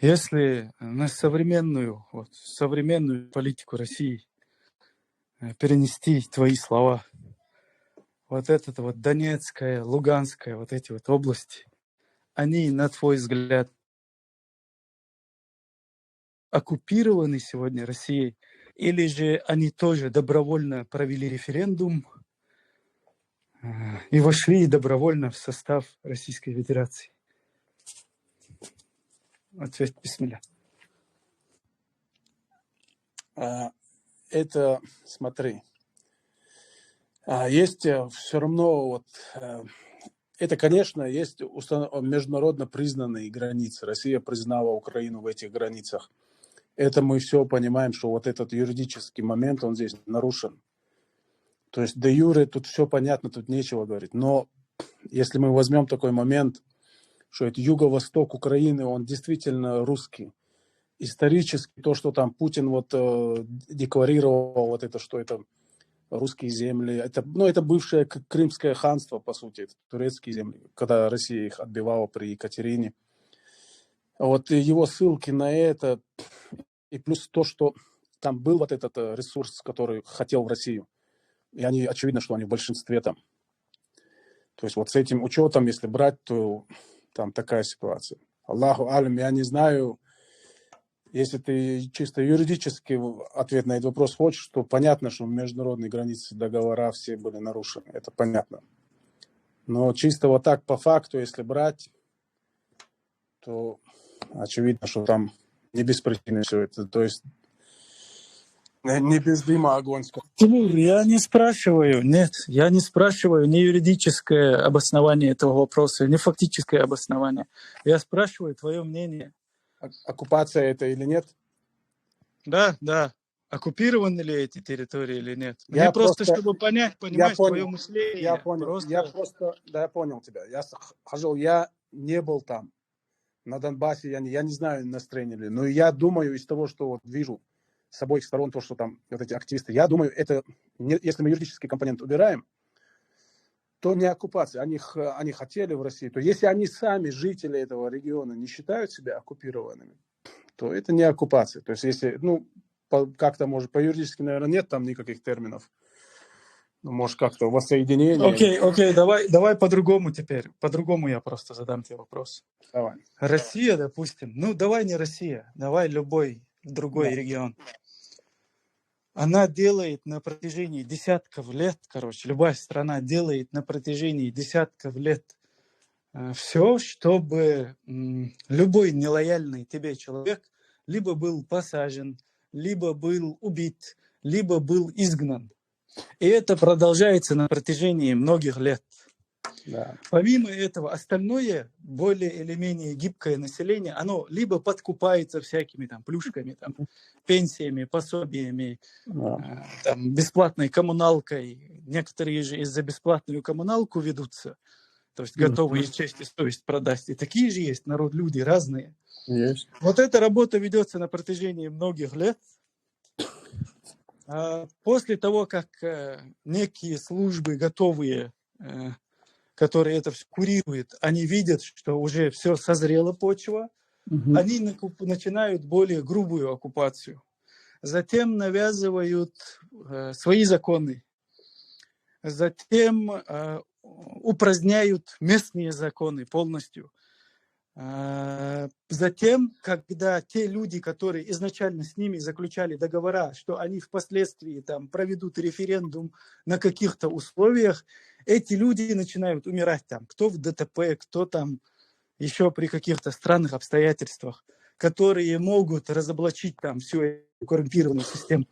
если на современную политику России перенести твои слова, вот это вот Донецкая, Луганская, вот эти вот области, они, на твой взгляд, оккупированы сегодня Россией, или же они тоже добровольно провели референдум и вошли добровольно в состав Российской Федерации? Ответь, бисмилля. Это, смотри, есть все равно вот... Это, конечно, есть международно признанные границы. Россия признала Украину в этих границах. Это мы все понимаем, что вот этот юридический момент, он здесь нарушен. То есть де юре тут все понятно, тут нечего говорить. Но если мы возьмем такой момент, что это юго-восток Украины, он действительно русский. Исторически то, что там Путин вот декларировал, вот это, что это русские земли, это бывшее Крымское ханство, по сути, это турецкие земли, когда Россия их отбивала при Екатерине. Вот его ссылки на это, и плюс то, что там был вот этот ресурс, который хотел в Россию. И они, очевидно, что они в большинстве там. То есть вот с этим учетом, если брать, то там такая ситуация. Аллаху алям, я не знаю, если ты чисто юридически ответ на этот вопрос хочешь, то понятно, что международные границы, договора все были нарушены. Это понятно. Но чисто вот так по факту, если брать, то очевидно, что там не без причины все это. То есть не без дыма огонь. Тимур, я не спрашиваю ни юридическое обоснование этого вопроса, ни фактическое обоснование. Я спрашиваю твое мнение. Оккупация это или нет? Да. Оккупированы ли эти территории или нет? Я Мне просто, чтобы понимать твое мышление. Я понял. Я понял тебя. Я не был там. На Донбассе я не знаю настроение ли. Но я думаю из того, что вот вижу с обоих сторон, то, что там вот эти активисты, я думаю, это, если мы юридический компонент убираем, то не оккупация. Они хотели в России. То если они сами, жители этого региона, не считают себя оккупированными, то это не оккупация. То есть если, как-то, может, по юридически, наверное, нет там никаких терминов. Может, как-то воссоединение. Окей, давай по-другому теперь. По-другому я просто задам тебе вопрос. Давай. Россия, допустим. Давай не Россия. Давай любой другой регион. Она делает на протяжении десятков лет, любая страна делает на протяжении десятков лет все, чтобы любой нелояльный тебе человек либо был посажен, либо был убит, либо был изгнан. И это продолжается на протяжении многих лет. Да. Помимо этого, остальное, более или менее гибкое население, оно либо подкупается всякими там плюшками, там, пенсиями, пособиями, там, бесплатной коммуналкой. Некоторые же из-за бесплатную коммуналку ведутся, то есть готовые честь и совесть продать. И такие же есть люди разные. Есть. Вот эта работа ведется на протяжении многих лет. После того, как некие службы готовые, которые это все курируют, они видят, что уже все созрела почва, они начинают более грубую оккупацию. Затем навязывают свои законы. Затем упраздняют местные законы полностью. Затем, когда те люди, которые изначально с ними заключали договора, что они впоследствии там проведут референдум на каких-то условиях, эти люди начинают умирать там. Кто в ДТП, кто там еще при каких-то странных обстоятельствах, которые могут разоблачить там всю эту коррумпированную систему.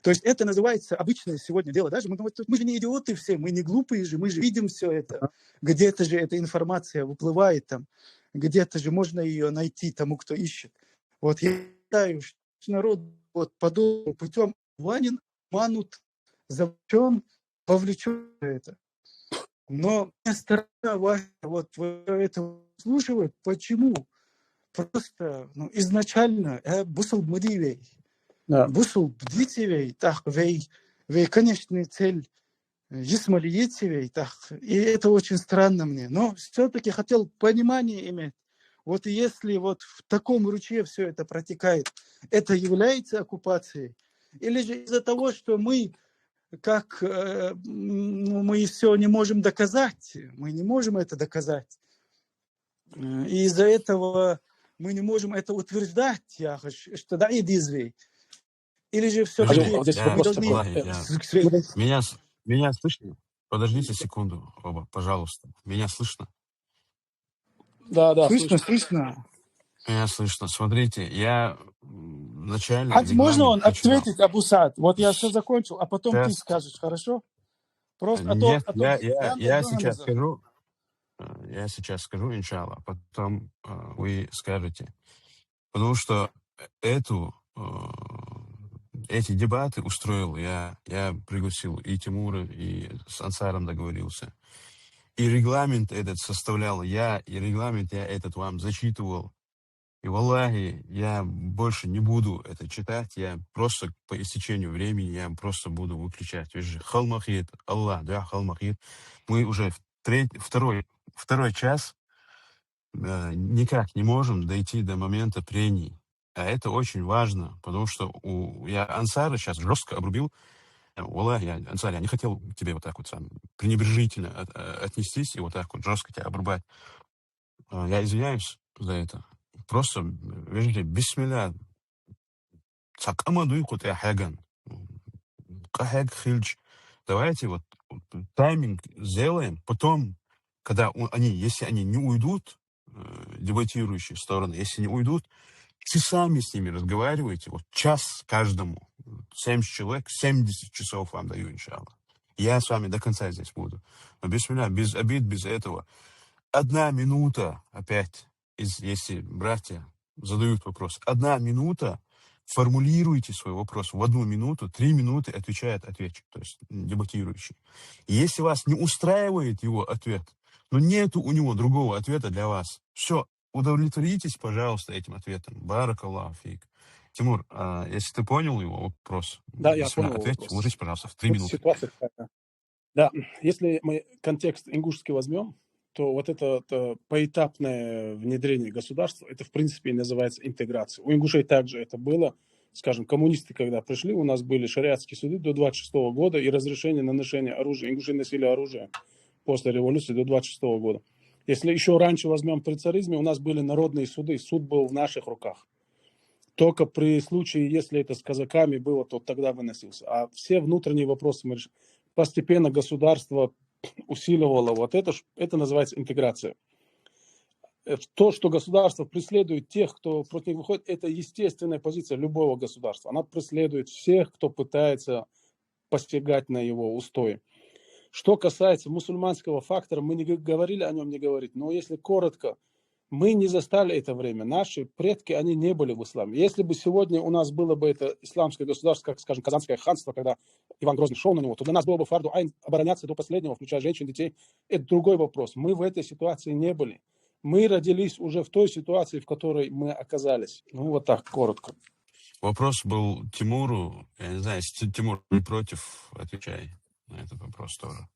То есть это называется обычное сегодня дело. Даже мы же не идиоты все, мы не глупые же, мы же видим все это. Где-то же эта информация выплывает там, где-то же можно ее найти тому, кто ищет. Вот я считаю, что народ вот подобным путем обманут, завлечен, вовлечен в это. Но сторона ваша вот это слушает. Почему? Просто изначально бусл мудивей. Да. Бусл бдитивей, так, вей, конечная цель жисмалиетивей, так. И это очень странно мне. Но все-таки хотел понимание иметь. Вот если вот в таком ручье все это протекает, это является оккупацией? Или же из-за того, что мы как мы все не можем доказать, мы не можем это доказать. И из-за этого мы не можем это утверждать, что да, иди. Или же все-таки Вот здесь Я, мы вопрос должны... Валахи, меня слышно? Подождите секунду, оба, пожалуйста. Меня слышно? Да, слышно. Слышно. Меня слышно. Смотрите, я вначале Хадж, можно он регламент почитал. ответить, Абусад? Вот я все закончил, а потом ты Сейчас. скажешь, хорошо? Просто Нет, а то я сейчас скажу. Я сейчас скажу, иншаллах, потом вы скажете. Потому что эти дебаты устроил я пригласил и Тимура, и с Ансаром договорился. И регламент этот составлял я, и регламент я этот вам зачитывал. И валлахи, я больше не буду это читать, я просто по истечению времени я просто буду выключать. Ведь же халмахид, Аллах, да, халмахид. Мы уже второй час никак не можем дойти до момента прений. А это очень важно, потому что я Ансара сейчас жестко обрубил. Валлахи, Ансар, я не хотел к тебе вот так вот пренебрежительно отнестись и вот так вот жестко тебя обрубать. Я извиняюсь за это. Просто, видите, бисмилля, цакамадуй кут хаган. Кахаг хильч. Давайте вот тайминг сделаем. Потом, когда если они не уйдут, дебатирующие стороны, если не уйдут, часами с ними разговаривайте, вот час каждому. 70 человек, 70 часов вам даю, иншаллах. Я с вами до конца здесь буду. Но бисмилля, без обид, без этого. 1 минута, опять, если братья задают вопрос, 1 минута, формулируйте свой вопрос в 1 минуту, 3 минуты отвечает ответчик, то есть дебатирующий. И если вас не устраивает его ответ, но нету у него другого ответа для вас, все, удовлетворитесь, пожалуйста, этим ответом. Баракаллаху фик. Тимур, если ты понял его вопрос, Да, я понял ответь, вопрос. уложись, пожалуйста, в 3 минуты. Ситуация такая. Да, если мы контекст ингушский возьмем, то вот это поэтапное внедрение государства, это в принципе и называется интеграцией. У ингушей также это было. Скажем, коммунисты, когда пришли, у нас были шариатские суды до 26 года и разрешение на ношение оружия. Ингуши носили оружие после революции до 26 года. Если еще раньше возьмем при царизме, у нас были народные суды, суд был в наших руках. Только при случае, если это с казаками было, то тогда выносился. А все внутренние вопросы мы решили. Постепенно государство усиливало вот это называется интеграция. То, что государство преследует тех, кто против них выходит, это естественная позиция любого государства. Она преследует всех, кто пытается посягать на его устои. Что касается мусульманского фактора, мы не говорили о нем, не говорить, но если коротко, мы не застали это время. Наши предки, они не были в исламе. Если бы сегодня у нас было бы это исламское государство, как, скажем, Казанское ханство, когда Иван Грозный шел на него, то для нас было бы фарду айн обороняться до последнего, включая женщин, детей. Это другой вопрос. Мы в этой ситуации не были. Мы родились уже в той ситуации, в которой мы оказались. Ну, вот так, коротко. Вопрос был Тимуру. Я не знаю, если Тимур не против, отвечай на этот вопрос тоже.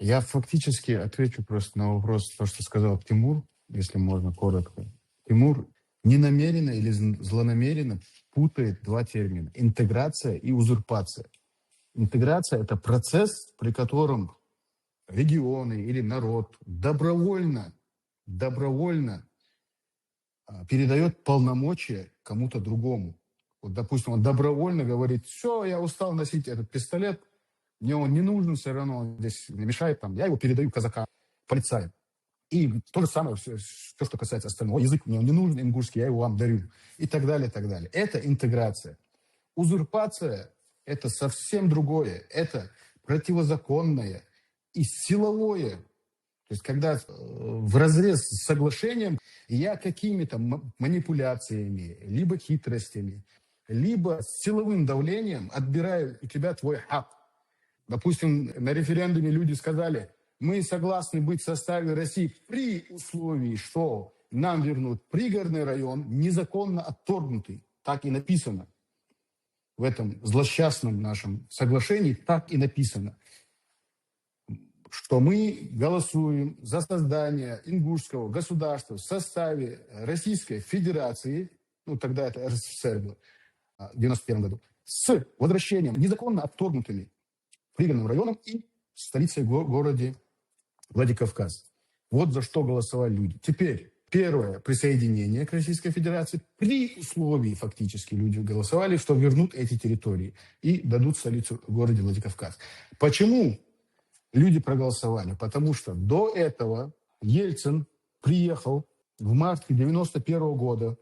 Я фактически отвечу просто на вопрос, то, что сказал Тимур, если можно коротко. Тимур ненамеренно или злонамеренно путает 2 термина. Интеграция и узурпация. Интеграция – это процесс, при котором регионы или народ добровольно добровольно передает полномочия кому-то другому. Вот, допустим, он добровольно говорит: все, я устал носить этот пистолет, мне он не нужен, все равно он здесь не мешает, там, я его передаю казакам, полицаям. И то же самое, все, что касается остального. Язык мне не нужен, ингушский, я его вам дарю. И так далее, и так далее. Это интеграция. Узурпация – это совсем другое. Это противозаконное и силовое. То есть когда вразрез с соглашением я какими-то манипуляциями, либо хитростями, либо силовым давлением отбираю у тебя твой хак. Допустим, на референдуме люди сказали: мы согласны быть в составе России при условии, что нам вернут пригородный район, незаконно отторгнутый. Так и написано. В этом злосчастном нашем соглашении так и написано, что мы голосуем за создание ингушского государства в составе Российской Федерации, ну тогда это РСФСР было, в 1991 году, с возвращением незаконно отторгнутыми пригородным районом и столицей городе Владикавказ. Вот за что голосовали люди. Теперь первое присоединение к Российской Федерации. При условии фактически люди голосовали, что вернут эти территории и дадут столицу в городе Владикавказ. Почему люди проголосовали? Потому что до этого Ельцин приехал в марте 1991 года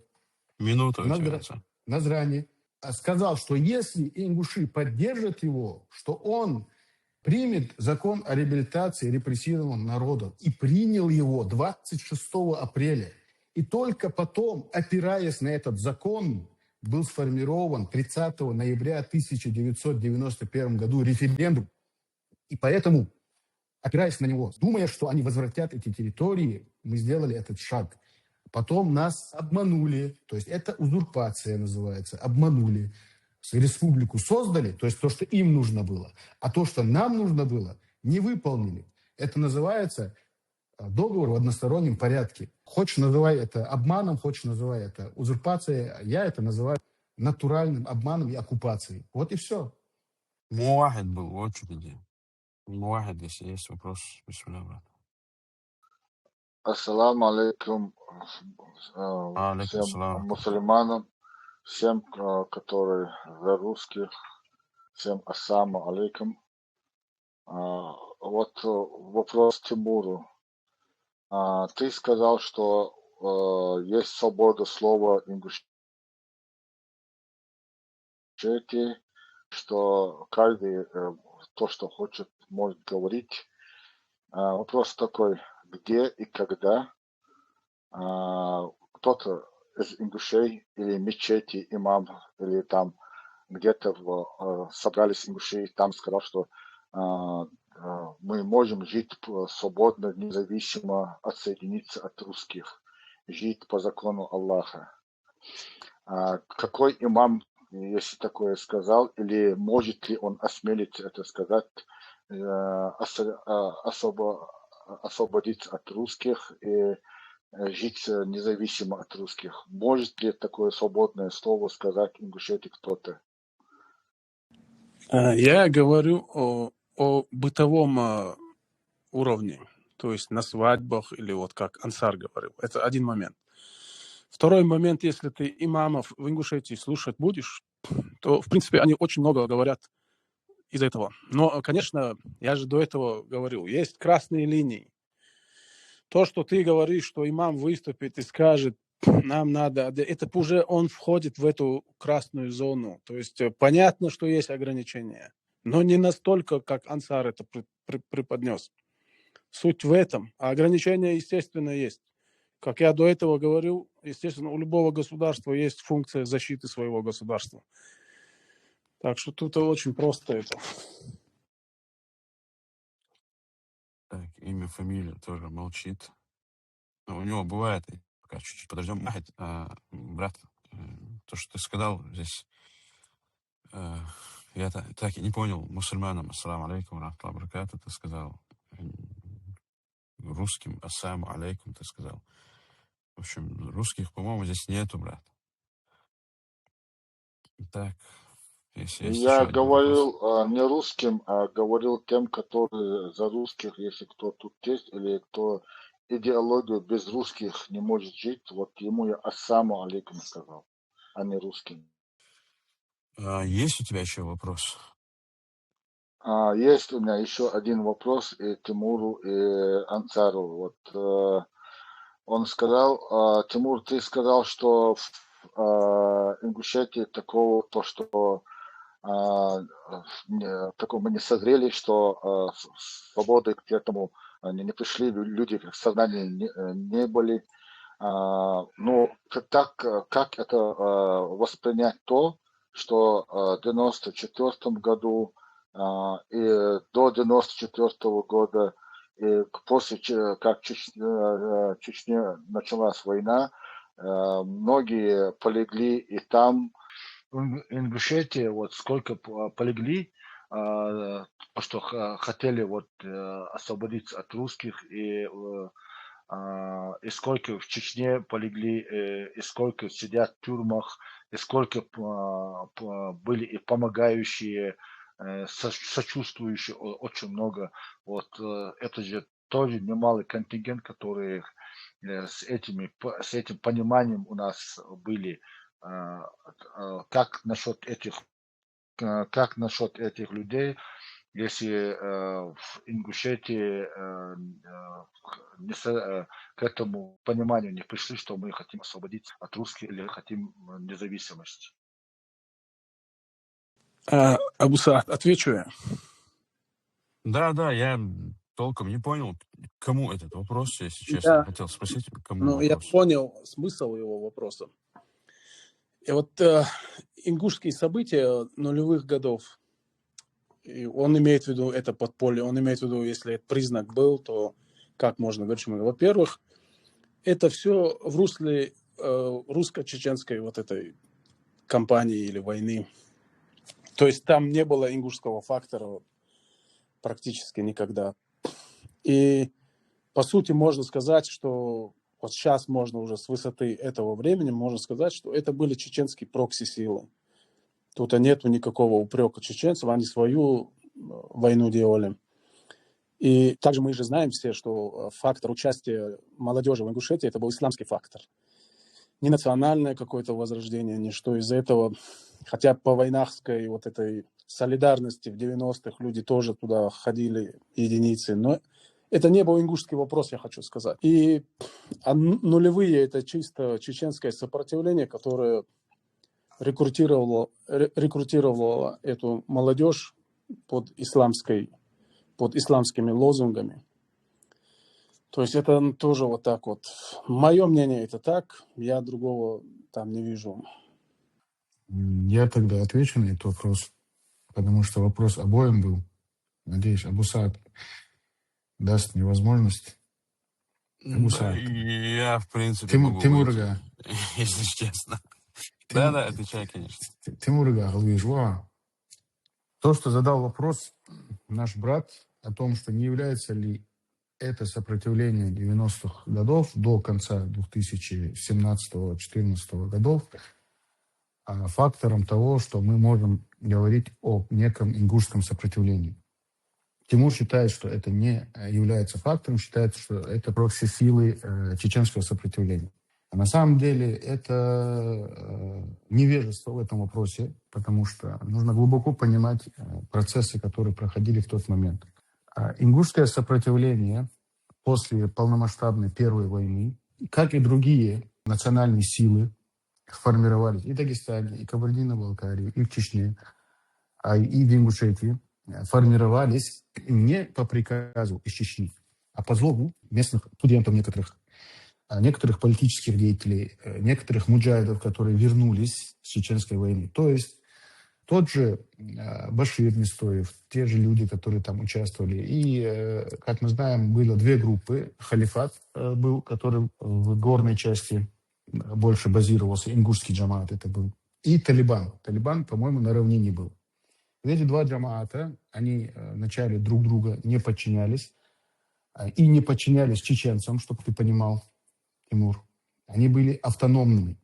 Минута у в тебя, отца. Назрани, сказал, что если ингуши поддержат его, что он примет закон о реабилитации репрессированного народа. И принял его 26 апреля. И только потом, опираясь на этот закон, был сформирован 30 ноября 1991 году референдум. И поэтому, опираясь на него, думая, что они возвратят эти территории, мы сделали этот шаг. Потом нас обманули, то есть это узурпация называется, обманули. Республику создали, то есть то, что им нужно было, а то, что нам нужно было, не выполнили. Это называется договор в одностороннем порядке. Хочешь, называй это обманом, хочешь, называй это узурпацией. Я это называю натуральным обманом и оккупацией. Вот и все. Муахид был в очереди. Муахид, если есть вопрос, бисмилля, брат. Ассаламу алейкум Алейкум всем салам. мусульманам, всем, которые за русских, всем ассаламу алейкум. Вот вопрос Тимуру. Ты сказал, что есть свобода слова Ингушетии, что каждый то, что хочет, может говорить. Вопрос такой: где и когда кто-то из ингушей или мечети, имам, или там где-то собрались ингуши, и там сказал, что мы можем жить свободно, независимо, отсоединиться от русских, жить по закону Аллаха. Какой имам, если такое сказал, или может ли он осмелиться это сказать, освободиться от русских и жить независимо от русских? Может ли такое свободное слово сказать Ингушетии кто-то? Я говорю о бытовом уровне, то есть на свадьбах или вот как Ансар говорил. Это один момент. Второй момент: если ты имамов в Ингушетии слушать будешь, то, в принципе, они очень много говорят из этого. Но, конечно, я же до этого говорил, есть красные линии. То, что ты говоришь, что имам выступит и скажет, нам надо, это уже он входит в эту красную зону. То есть понятно, что есть ограничения, но не настолько, как Ансар это преподнес. Суть в этом. А ограничения, естественно, есть. Как я до этого говорил, естественно, у любого государства есть функция защиты своего государства. Так что тут очень просто это. Так, имя, фамилия тоже молчит. Но у него бывает, пока чуть-чуть подождем. Брат, то, что ты сказал здесь, я так и не понял мусульманам, ассаламу алейкум, рахматуллахи баракату, ты сказал. Русским ассаламу алейкум, ты сказал. В общем, русских, по-моему, здесь нету, брат. Так, если есть Я еще один вопрос. говорил не русским, а говорил тем, которые за русских, если кто тут есть, или кто идеологию без русских не может жить. Вот ему я ассаму алейкум сказал, а не русским. Есть у тебя еще вопрос? Есть у меня еще один вопрос и Тимуру, и Ансару. Вот он сказал, Тимур, ты сказал, что в Ингушетии такого, то, что такого мы не созрели, что свободы к этому не пришли, люди в сознании не были. Ну, как это воспринять то, что в 1994 году и до 1994 года, и после, как в Чечне началась война, многие полегли, и там в Ингушетии вот сколько полегли, что хотели вот освободиться от русских, и сколько в Чечне полегли, и сколько сидят в тюрьмах, и сколько были и помогающие, сочувствующие, очень много. Вот это же тоже немалый контингент, который с этим пониманием у нас были. Как насчет этих людей, если в Ингушетии к этому пониманию не пришли, что мы хотим освободиться от русских или хотим независимости? Абусат, отвечу я. Да, я толком не понял, кому этот вопрос, если честно. Я хотел спросить, кому я вопрос. понял смысл его вопроса. И вот ингушские события нулевых годов, и он имеет в виду это подполье, он имеет в виду, если этот признак был, то как можно говорить, что во-первых, это все в русле русско-чеченской вот этой кампании или войны. То есть там не было ингушского фактора практически никогда. И по сути можно сказать, что вот сейчас можно уже с высоты этого времени можно сказать, что это были чеченские прокси-силы. Тут нету никакого упрека чеченцев, они свою войну делали. И также мы же знаем все, что фактор участия молодежи в Ингушетии это был исламский фактор. Не национальное какое-то возрождение, ничто из этого. Хотя по войнахской вот этой солидарности в 90-х люди тоже туда ходили, единицы. Но это не был ингушский вопрос, я хочу сказать. И нулевые это чисто чеченское сопротивление, которое рекрутировало эту молодежь под исламскими лозунгами. То есть это тоже вот так вот. Мое мнение это так, я другого там не вижу. Я тогда отвечу на этот вопрос, потому что вопрос обоим был. Надеюсь, Абусат даст мне возможность. Абусат. Я, в принципе, могу Тимурга. если честно. Да, отвечай, конечно. Тимурга, Галвижуа. То, что задал вопрос наш брат о том, что не является ли это сопротивление 90-х годов до конца 2017-2014 годов фактором того, что мы можем говорить о неком ингушском сопротивлении. Тимур считает, что это не является фактором, считает, что это прокси-силы чеченского сопротивления. А на самом деле это невежество в этом вопросе, потому что нужно глубоко понимать процессы, которые проходили в тот момент. Ингушское сопротивление после полномасштабной Первой войны, как и другие национальные силы, формировались и в Дагестане, и в Кабардино-Балкарии, и в Чечне, и в Ингушетии, формировались не по приказу из Чечни, а по злобу местных студентов некоторых политических деятелей, некоторых муджахидов, которые вернулись с Чеченской войны. То есть тот же Башир Нестоев, те же люди, которые там участвовали. И, как мы знаем, было две группы. Халифат был, который в горной части больше базировался, ингушский джамаат это был. И Талибан. Талибан, по-моему, на равнине был. Эти два джамаата, они вначале друг друга не подчинялись. И не подчинялись чеченцам, чтобы ты понимал, Тимур. Они были автономными.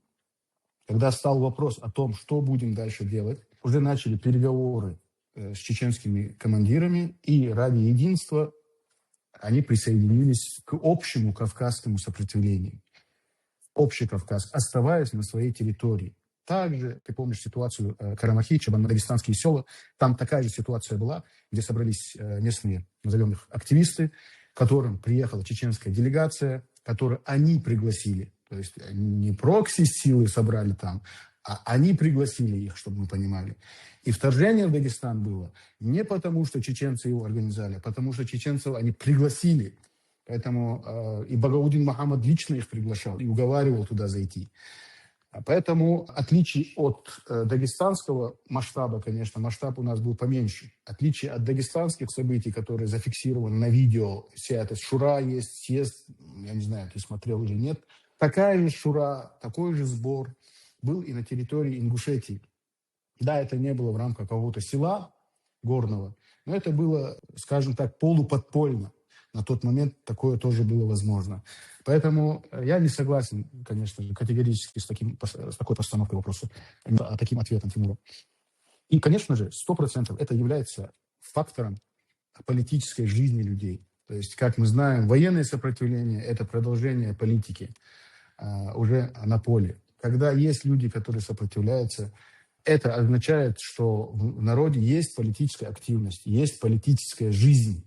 Когда стал вопрос о том, что будем дальше делать, уже начали переговоры с чеченскими командирами, и ради единства они присоединились к общему кавказскому сопротивлению. Общий Кавказ, оставаясь на своей территории. Также, ты помнишь ситуацию Карамахи, дагестанские села, там такая же ситуация была, где собрались местные, назовем их, активисты, к которым приехала чеченская делегация, которую они пригласили. То есть не прокси-силы собрали там, а они пригласили их, чтобы мы понимали. И вторжение в Дагестан было не потому, что чеченцы его организовали, а потому что чеченцев они пригласили. Поэтому и Багаудин Мухаммад лично их приглашал и уговаривал туда зайти. Поэтому, в отличие от дагестанского масштаба, конечно, масштаб у нас был поменьше. В отличие от дагестанских событий, которые зафиксированы на видео, вся эта шура есть, съезд, я не знаю, ты смотрел или нет, такая же шура, такой же сбор был и на территории Ингушетии. Да, это не было в рамках какого-то села горного, но это было, скажем так, полуподпольно. На тот момент такое тоже было возможно. Поэтому я не согласен, конечно же, категорически с такой постановкой вопроса, таким ответом Тимура. И, конечно же, 100% это является фактором политической жизни людей. То есть, как мы знаем, военное сопротивление – это продолжение политики уже на поле. Когда есть люди, которые сопротивляются, это означает, что в народе есть политическая активность, есть политическая жизнь.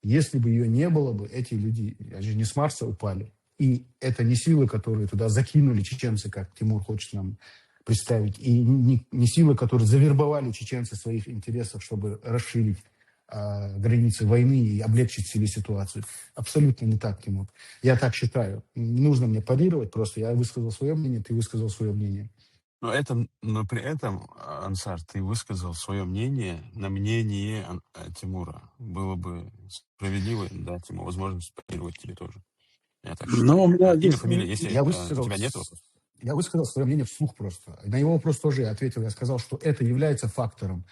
Если бы ее не было бы, эти люди не с Марса упали. И это не силы, которые туда закинули чеченцы, как Тимур хочет нам представить, и не силы, которые завербовали чеченцы своих интересов, чтобы расширить границы войны и облегчить себе ситуацию. Абсолютно не так, Тимур. Я так считаю. Не нужно мне парировать, просто я высказал свое мнение, ты высказал свое мнение. Но при этом, Ансар, ты высказал свое мнение на мнение Тимура. Было бы справедливо дать ему возможность парировать тебе тоже. Я так считаю. Но у меня Имя, есть... фамилия, если Я у высказал, тебя нет вопроса. я высказал свое мнение вслух просто. На его вопрос тоже я ответил. Я сказал, что это является фактором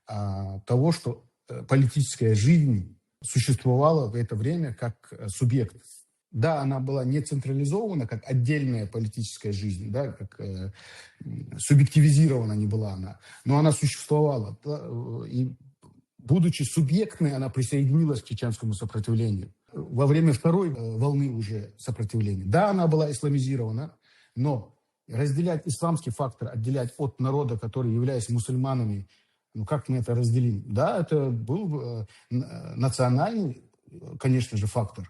того, что политическая жизнь существовала в это время как субъект. Да, она была не централизована, как отдельная политическая жизнь, да, как субъективизирована не была она, но она существовала. Да, и, будучи субъектной, она присоединилась к чеченскому сопротивлению. Во время второй волны уже сопротивления. Да, она была исламизирована, но разделять исламский фактор, отделять от народа, который является мусульманами, ну как мы это разделим? Да, это был национальный, конечно же, фактор.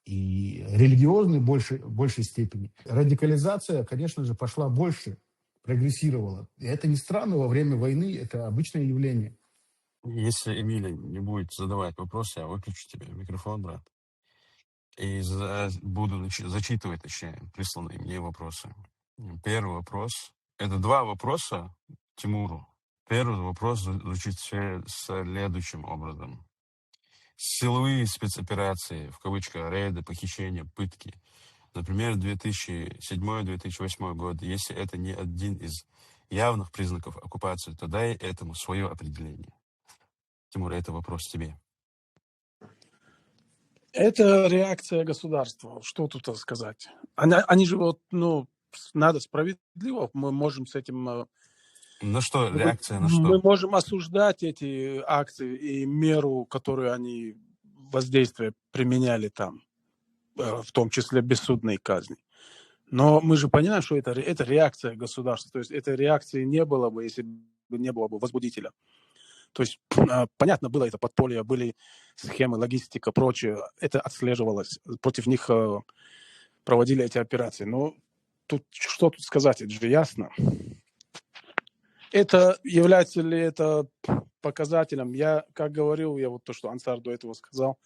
И религиозный в большей степени. Радикализация, конечно же, пошла больше, прогрессировала. И это не странно, во время войны это обычное явление. Если Эмиля не будет задавать вопросы, я выключу тебе микрофон, брат. И буду зачитывать, точнее, присланные мне вопросы. Первый вопрос. Это два вопроса Тимуру. Первый вопрос звучит следующим образом. Силовые спецоперации, в кавычках, рейды, похищения, пытки. Например, 2007-2008 год. Если это не один из явных признаков оккупации, то дай этому свое определение. Тимур, это вопрос тебе. Это реакция государства. Что тут сказать? Они же вот, надо справедливо. Мы можем с этим... Ну что, реакция на что? Мы можем осуждать эти акции и меру, которую они воздействие применяли там, в том числе бессудной казни. Но мы же понимаем, что это реакция государства. То есть этой реакции не было бы, если бы не было бы возбудителя. То есть, понятно, было это подполье, были схемы, логистика, прочее. Это отслеживалось. Против них проводили эти операции. Но что тут сказать? Это же ясно. Это является ли это показателем? Я, как говорил, вот то, что Ансар до этого сказал,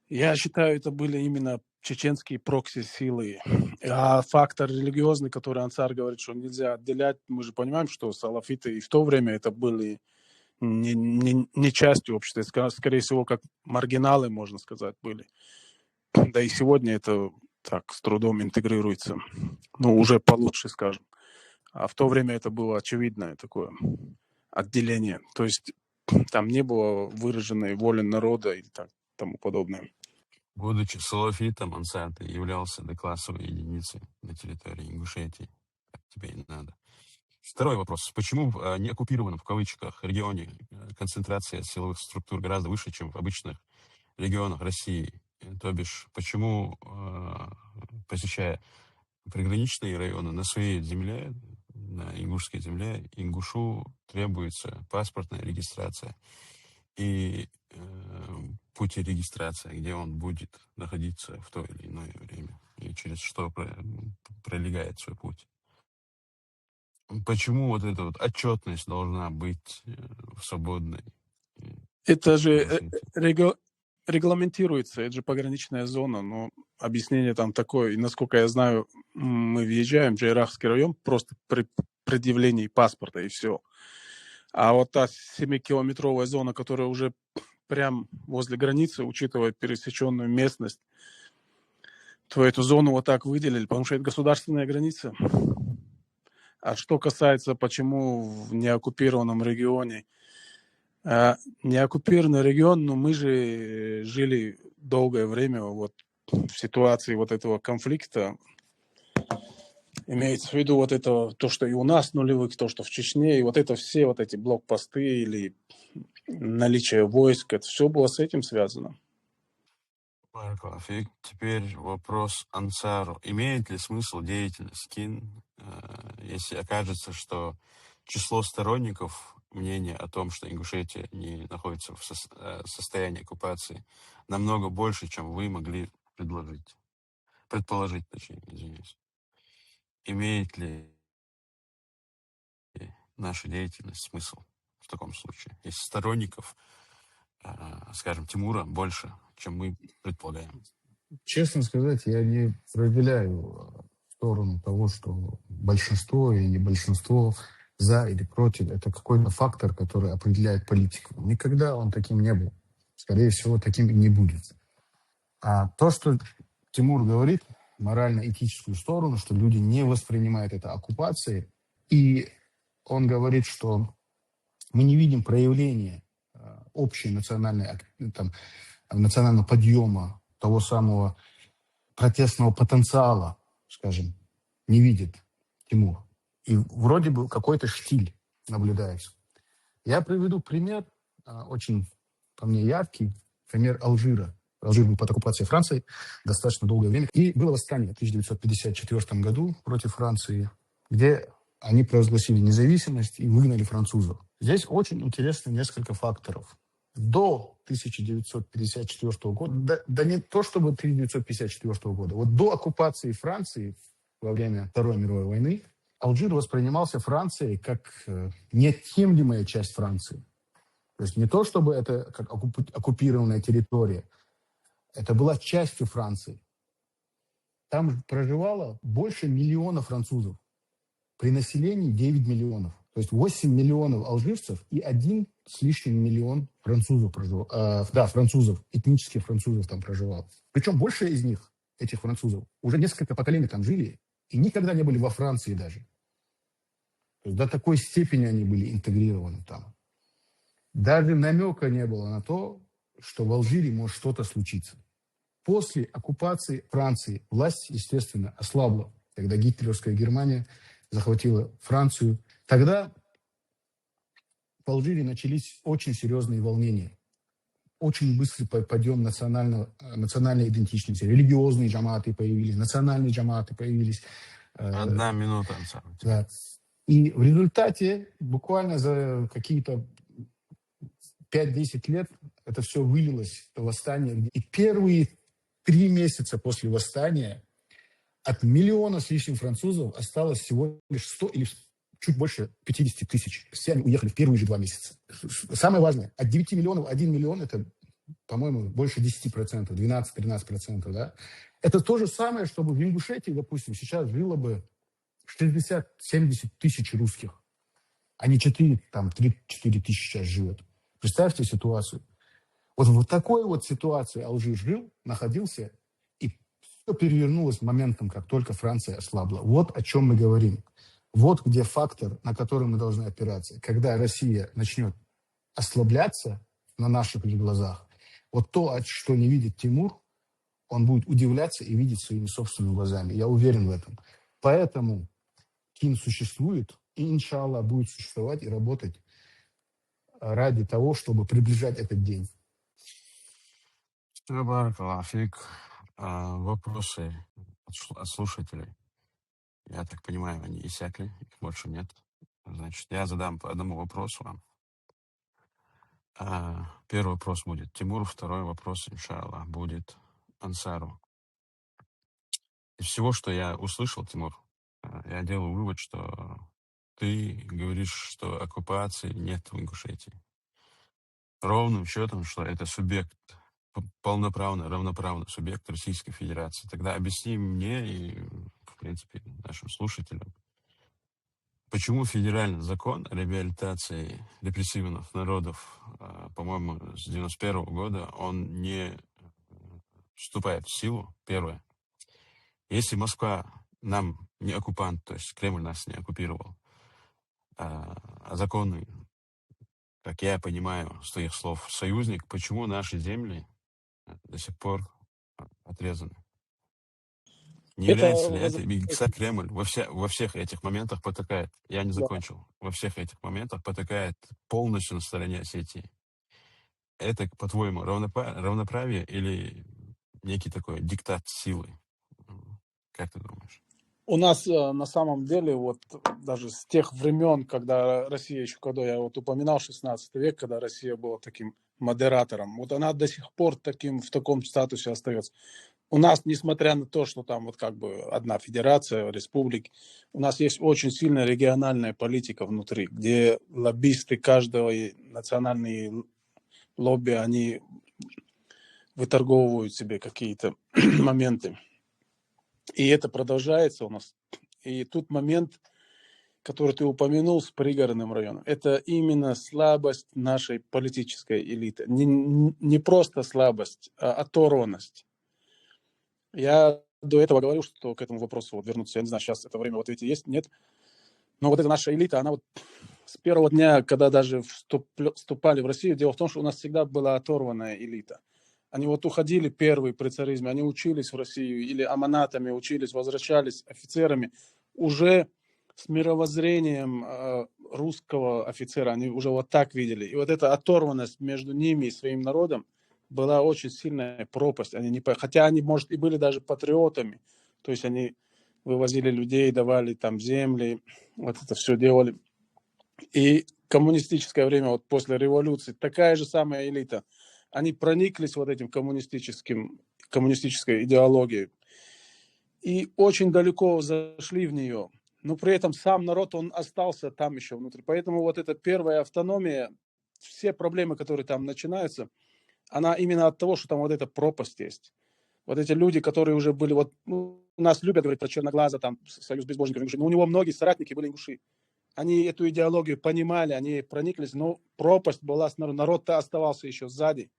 я считаю, это были именно чеченские прокси-силы. А фактор религиозный, который Ансар говорит, что нельзя отделять, мы же понимаем, что салафиты и в то время это были не частью общества, скорее всего, как маргиналы, можно сказать, были. Да и сегодня это так с трудом интегрируется. Уже получше, скажем. А в то время это было очевидное такое отделение. То есть там не было выраженной воли народа и тому подобное. Будучи салафитом, Ансар, ты являлся доклассовой единицей на территории Ингушетии. Так тебе и надо. Второй вопрос. Почему в неоккупированном, в кавычках, регионе концентрация силовых структур гораздо выше, чем в обычных регионах России. То бишь, почему, посещая приграничные районы на своей земле, на ингушской земле, ингушу требуется паспортная регистрация и пути регистрации, где он будет находиться в то или иное время и через что пролегает свой путь. Почему вот эта вот отчетность должна быть в свободной Это же Ингушетии? регламентируется, это же пограничная зона, но объяснение там такое, и насколько я знаю, мы въезжаем в Джейрахский район просто при предъявлении паспорта и все. А вот та 7-километровая зона, которая уже прям возле границы, учитывая пересеченную местность, то эту зону вот так выделили, потому что это государственная граница. А что касается, почему в неоккупированном регионе, неоккупированный регион, ну мы же жили долгое время вот в ситуации вот этого конфликта. Имеется в виду вот это, то, что и у нас нулевых, то, что в Чечне, и вот это все вот эти блокпосты или наличие войск, это все было с этим связано. Марков, и теперь вопрос Ансару. Имеет ли смысл деятельность КИН, если окажется, что число сторонников мнения о том, что Ингушетия не находится в состоянии оккупации, намного больше, чем вы могли предположить, точнее, извиняюсь. Имеет ли наша деятельность смысл в таком случае, если сторонников, скажем, Тимура больше, чем мы предполагаем? Честно сказать, я не разделяю сторону того, что большинство и не большинство за или против. Это какой-то фактор, который определяет политику. Никогда он таким не был. Скорее всего, таким и не будет. А то, что Тимур говорит, морально-этическую сторону, что люди не воспринимают это оккупацией, и он говорит, что мы не видим проявления общей национального подъема, того самого протестного потенциала, скажем, не видит Тимур. И вроде бы какой-то штиль наблюдается. Я приведу пример, очень, по мне, яркий, пример Алжира. Алжир был под оккупацией Франции достаточно долгое время. И было восстание в 1954 году против Франции, где они провозгласили независимость и выгнали французов. Здесь очень интересно несколько факторов. До 1954 года, да не то чтобы 1954 года, вот до оккупации Франции во время Второй мировой войны Алжир воспринимался Францией как неотъемлемая часть Франции. То есть не то, чтобы это как оккупированная территория, это была частью Франции. Там проживало больше миллиона французов. При населении 9 миллионов. То есть 8 миллионов алжирцев и 1 с лишним миллион французов проживал. Французов, этнических французов там проживало. Причем больше из них, этих французов, уже несколько поколений там жили и никогда не были во Франции даже. То есть до такой степени они были интегрированы там. Даже намека не было на то, что в Алжире может что-то случиться. После оккупации Франции власть, естественно, ослабла, когда гитлеровская Германия захватила Францию. Тогда в Алжире начались очень серьезные волнения. Очень быстрый подъем национальной идентичности. Религиозные джаматы появились, национальные джаматы появились. 1 минута, Ансар. Да. И в результате буквально за какие-то 5-10 лет это все вылилось в восстание. И первые 3 месяца после восстания от миллиона с лишним французов осталось всего лишь 100 или чуть больше 50 тысяч. Все они уехали в первые же 2 месяца. Самое важное, от 9 миллионов 1 миллион – это, по-моему, больше 10%, 12-13%. Да? Это то же самое, чтобы в Ингушетии, допустим, сейчас жило бы 60-70 тысяч русских, а не 3-4 тысячи сейчас живет. Представьте ситуацию. Вот в такой вот ситуации Алжир жил, находился, и все перевернулось моментом, как только Франция ослабла. Вот о чем мы говорим. Вот где фактор, на который мы должны опираться. Когда Россия начнет ослабляться на наших же глазах, вот то, что не видит Тимур, он будет удивляться и видеть своими собственными глазами. Я уверен в этом. Поэтому КИН существует, и, иншаллах, будет существовать и работать ради того, чтобы приближать этот день. Баракалафик. Вопросы от слушателей. Я так понимаю, они иссякли, их больше нет. Значит, я задам по одному вопросу вам. Первый вопрос будет Тимуру, второй вопрос, иншаллах, будет Ансару. Из всего, что я услышал, Тимур, я делаю вывод, что ты говоришь, что оккупации нет в Ингушетии. Ровным счетом, что это субъект, полноправный, равноправный субъект Российской Федерации. Тогда объясни мне и, в принципе, нашим слушателям, почему федеральный закон о реабилитации репрессированных народов, по-моему, с 91 года, он не вступает в силу, первое. Если Москва нам не оккупант, то есть Кремль нас не оккупировал, а законный, как я понимаю, с твоих слов, союзник, почему наши земли до сих пор отрезаны? Не Это является ли это, возвращается, кстати, Кремль во всех этих моментах потакает, я не да. закончил, во всех этих моментах потакает полностью на стороне Осетии. Это, по-твоему, равноправие или некий такой диктат силы? Как ты думаешь? У нас на самом деле, вот даже с тех времен, когда Россия еще, когда я вот упоминал 16 век, когда Россия была таким модератором, вот она до сих пор в таком статусе остается. У нас, несмотря на то, что там вот как бы одна федерация, республики, у нас есть очень сильная региональная политика внутри, где лоббисты каждого национальной лобби, они выторговывают себе какие-то моменты. И это продолжается у нас. И тут момент, который ты упомянул с пригородным районом, это именно слабость нашей политической элиты. Не просто слабость, а оторванность. Я до этого говорил, что к этому вопросу вот вернуться, я не знаю, сейчас это время в ответе есть, нет. Но вот эта наша элита, она вот с первого дня, когда даже вступали в Россию, дело в том, что у нас всегда была оторванная элита. Они вот уходили первые при царизме, они учились в Россию или аманатами учились, возвращались офицерами уже с мировоззрением русского офицера, они уже вот так видели. И вот эта оторванность между ними и своим народом была очень сильная пропасть. Хотя они, может, и были даже патриотами, то есть они вывозили людей, давали там земли, вот это все делали. И коммунистическое время, вот после революции, такая же самая элита. Они прониклись вот этим коммунистической идеологией и очень далеко зашли в нее. Но при этом сам народ, он остался там еще внутри. Поэтому вот эта первая автономия, все проблемы, которые там начинаются, она именно от того, что там вот эта пропасть есть. Вот эти люди, которые уже были, вот у нас любят говорить про Черноглаза, там, Союз безбожников ингушей, но у него многие соратники были ингуши. Они эту идеологию понимали, они прониклись, но пропасть была снаружи, народ-то оставался еще сзади.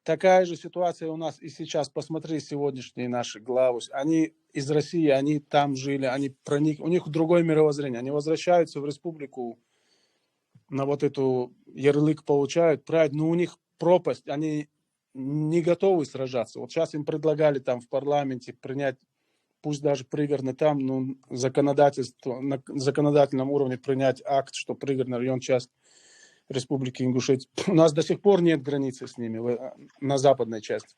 Такая же ситуация у нас и сейчас. Посмотри сегодняшние наши главы. Они из России, они там жили, у них другое мировоззрение. Они возвращаются в республику, на вот эту ярлык получают, правильно, но у них пропасть, они не готовы сражаться. Вот сейчас им предлагали там в парламенте принять, пусть даже пригородный там, ну, законодательство, на законодательном уровне принять акт, что пригородный район часть Республики Ингушетия. У нас до сих пор нет границы с ними на западной части.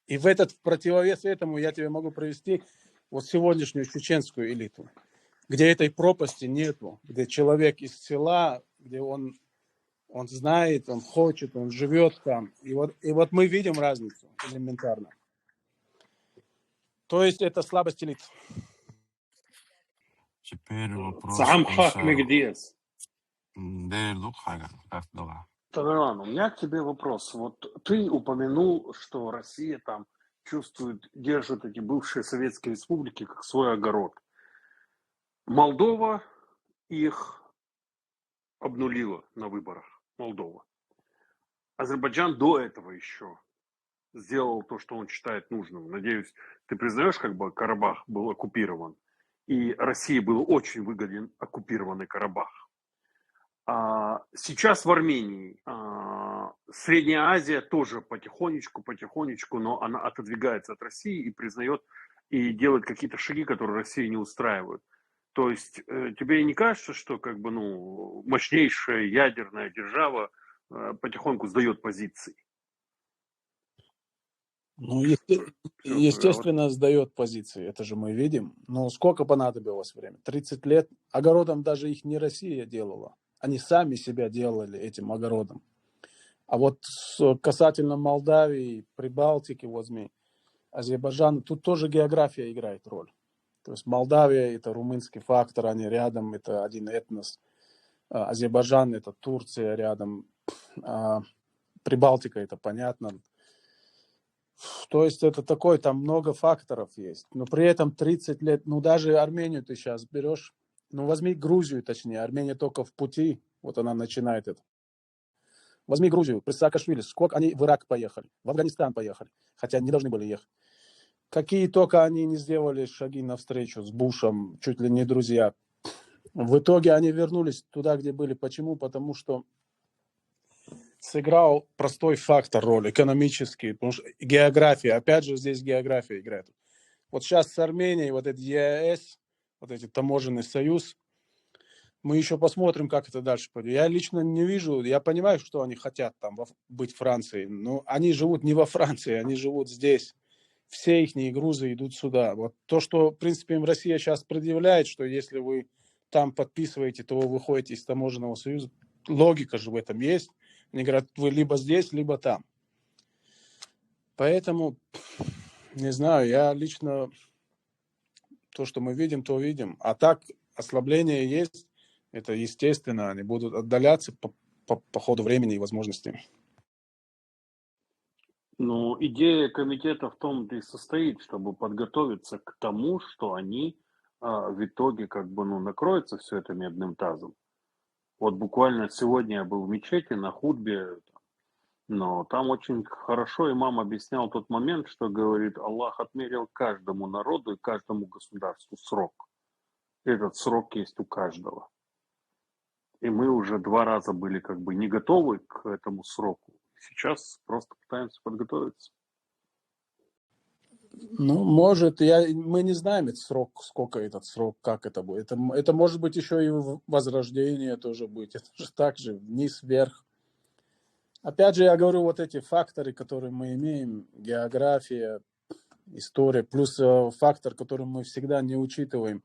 И в противовес этому я тебе могу привести вот сегодняшнюю чеченскую элиту, где этой пропасти нету, где человек из села, где он знает, он хочет, он живет там. И вот мы видим разницу элементарно. То есть это слабость элит. Теперь вопрос Самхак Ансару. Мегдес. Тадаран, у меня к тебе вопрос. Вот ты упомянул, что Россия там держит эти бывшие советские республики как свой огород. Молдова их обнулила на выборах. Молдова. Азербайджан до этого еще сделал то, что он считает нужным. Надеюсь, ты признаешь, как бы Карабах был оккупирован. И России был очень выгоден оккупированный Карабах. Сейчас в Армении Средняя Азия тоже потихонечку, но она отодвигается от России и признает, и делает какие-то шаги, которые Россию не устраивают. То есть тебе не кажется, что как бы, мощнейшая ядерная держава потихоньку сдает позиции? Ну, Все, естественно, сдает позиции, это же мы видим. Но сколько понадобилось время? 30 лет. Огородом даже их не Россия делала. Они сами себя делали этим огородом. А вот касательно Молдавии, Прибалтики возьми, Азербайджана, тут тоже география играет роль. То есть Молдавия – это румынский фактор, они рядом, это один этнос. Азербайджан – это Турция рядом. Прибалтика – это понятно. То есть это такой, там много факторов есть. Но при этом 30 лет, ну даже Армению ты сейчас берешь, ну возьми Грузию точнее, Армения только в пути, вот она начинает это. Возьми Грузию, при Саакашвили, сколько они в Ирак поехали, в Афганистан поехали, хотя не должны были ехать. Какие только они не сделали шаги навстречу с Бушем, чуть ли не друзья. В итоге они вернулись туда, где были. Почему? Потому что сыграл простой фактор роль, экономический, потому что география, опять же здесь география играет. Вот сейчас с Арменией, вот этот ЕАЭС, вот этот таможенный союз, мы еще посмотрим, как это дальше пойдет. Я лично не вижу, я понимаю, что они хотят там быть Францией, но они живут не во Франции, они живут здесь. Все их грузы идут сюда. Вот то, что, в принципе, им Россия сейчас предъявляет, что если вы там подписываете, то вы выходите из таможенного союза. Логика же в этом есть. Они говорят, вы либо здесь, либо там. Поэтому, не знаю, я лично то, что мы видим, то видим. А так, ослабление есть. Это естественно. Они будут отдаляться по ходу времени и возможностей. Ну, идея комитета в том-то и состоит, чтобы подготовиться к тому, что они в итоге как бы, ну, накроется все это медным тазом. Вот буквально сегодня я был в мечети на хутбе, но там очень хорошо имам объяснял тот момент, что говорит, Аллах отмерил каждому народу и каждому государству срок. Этот срок есть у каждого. И мы уже 2 раза были как бы не готовы к этому сроку. Сейчас просто пытаемся подготовиться. Ну, может, мы не знаем этот срок, сколько этот срок, как это будет. Это может быть еще и возрождение тоже быть. Это же так же, вниз, вверх. Опять же, я говорю, вот эти факторы, которые мы имеем, география, история, плюс фактор, который мы всегда не учитываем,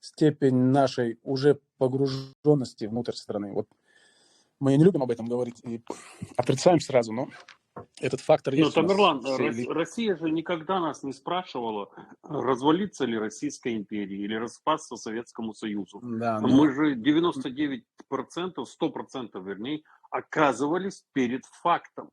степень нашей уже погруженности внутрь страны. Вот мы не любим об этом говорить и отрицаем сразу, но этот фактор есть у нас. Тамерлан, Россия же никогда нас не спрашивала, развалится ли Российская империя или распасться Советскому Союзу. Да, Мы же 99%, 100% вернее, оказывались перед фактом.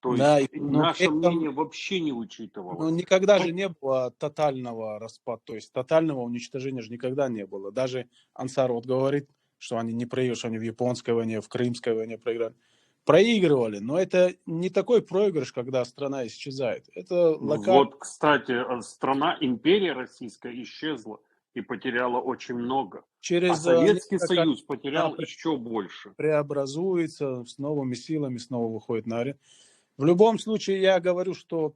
То есть наше мнение вообще не учитывалось. Ну, никогда же не было тотального распада, то есть тотального уничтожения же никогда не было. Даже Ансар вот говорит, что они не проиграли, что они в японской войне, в крымской войне проиграли. Проигрывали, но это не такой проигрыш, когда страна исчезает. Это локально. Вот, кстати, страна, империя российская исчезла и потеряла очень много. А Советский Союз потерял еще больше. Преобразуется, с новыми силами снова выходит на арену. В любом случае, я говорю, что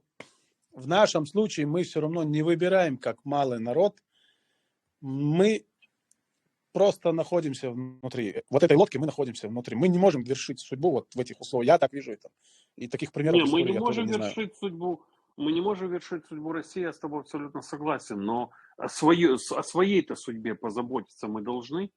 в нашем случае мы все равно не выбираем как малый народ. Мы просто находимся внутри. Вот этой лодки мы находимся внутри. Мы не можем вершить судьбу вот в этих условиях. Я так вижу это. И таких примеров мы не можем вершить судьбу. Мы не можем вершить судьбу России, я с тобой абсолютно согласен. Но о своей-то судьбе позаботиться мы должны.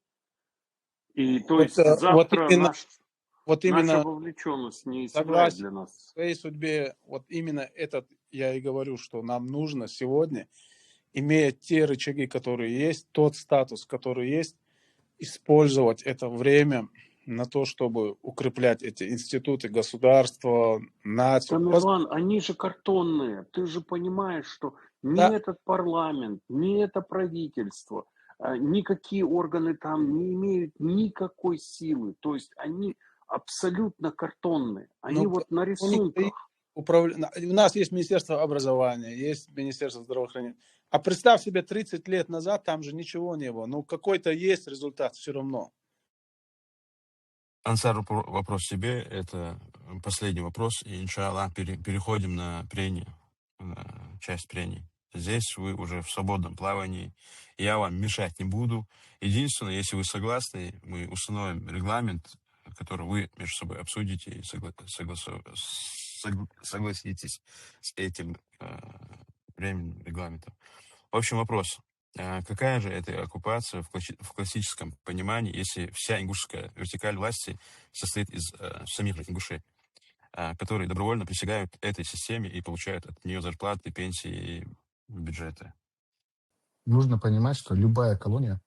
И то есть завтра наша вовлеченность не сыграет для нас. В своей судьбе, вот именно этот я и говорю, что нам нужно сегодня, имея те рычаги, которые есть, тот статус, который есть, использовать это время на то, чтобы укреплять эти институты, государства, нацию. Тамерлан, они же картонные. Ты же понимаешь, что ни этот парламент, ни это правительство, никакие органы там не имеют никакой силы. То есть они абсолютно картонные. Они вот на рисунках. У нас есть Министерство образования, есть Министерство здравоохранения. А представь себе, 30 лет назад там же ничего не было. Ну, какой-то есть результат все равно. Ансар, вопрос тебе. Это последний вопрос. И, иншаллах, переходим на прение, на часть прений. Здесь вы уже в свободном плавании. Я вам мешать не буду. Единственное, если вы согласны, мы установим регламент, который вы между собой обсудите и согласитесь с этим временным регламентом. В общем, вопрос. Какая же это оккупация в классическом понимании, если вся ингушская вертикаль власти состоит из самих ингушей, которые добровольно присягают этой системе и получают от нее зарплаты, пенсии и бюджеты? Нужно понимать, что любая колония,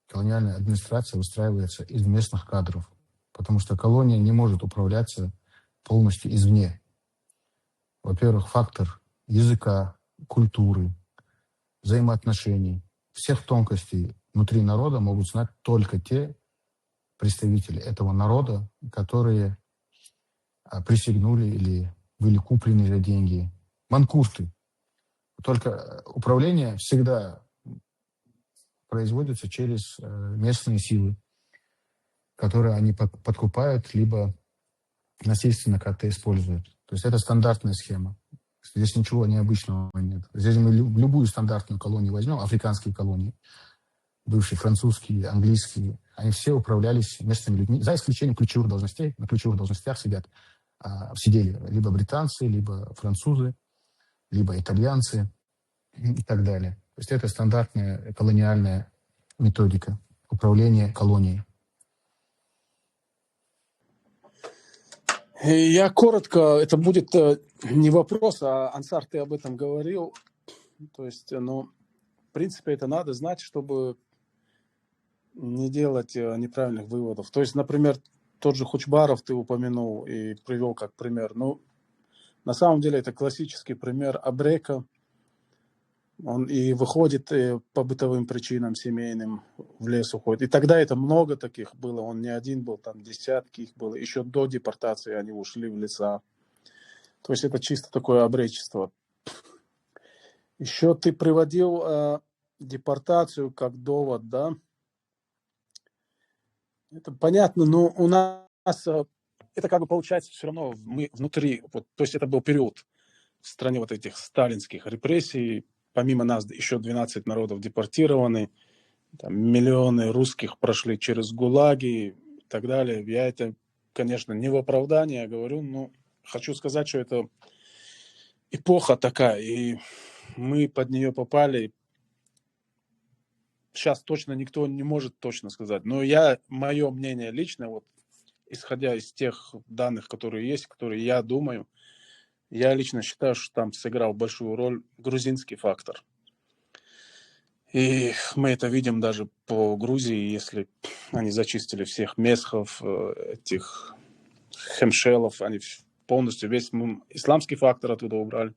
колониальная администрация выстраивается из местных кадров, потому что колония не может управляться полностью извне. Во-первых, фактор языка, культуры, взаимоотношений, всех тонкостей внутри народа могут знать только те представители этого народа, которые присягнули или были куплены за деньги. Манкурты. Только управление всегда производится через местные силы, которые они подкупают, либо насильственно как-то используют. То есть это стандартная схема. Здесь ничего необычного нет. Здесь мы любую стандартную колонию возьмем, африканские колонии, бывшие французские, английские, они все управлялись местными людьми, за исключением ключевых должностей. На ключевых должностях сидели либо британцы, либо французы, либо итальянцы и так далее. То есть это стандартная колониальная методика управления колонией. Я коротко, это будет не вопрос, а Ансар, ты об этом говорил. То есть, в принципе, это надо знать, чтобы не делать неправильных выводов. То есть, например, тот же Хучбаров ты упомянул и привел как пример. На самом деле это классический пример абрека. Он и выходит по бытовым причинам семейным, в лес уходит. И тогда это много таких было. Он не один был, там десятки их было. Еще до депортации они ушли в леса. То есть это чисто такое обречество. Еще ты приводил депортацию как довод, да? Это понятно, но у нас это как бы получается все равно мы внутри. То есть это был период в стране вот этих сталинских репрессий. Помимо нас еще 12 народов депортированы, там, миллионы русских прошли через ГУЛАГи и так далее. Я это, конечно, не в оправдание говорю, но хочу сказать, что это эпоха такая, и мы под нее попали. Сейчас точно никто не может точно сказать. Но мое мнение личное, вот, исходя из тех данных, которые есть, которые я думаю, я лично считаю, что там сыграл большую роль грузинский фактор. И мы это видим даже по Грузии, если они зачистили всех месхов, этих хемшелов, они полностью весь исламский фактор оттуда убрали.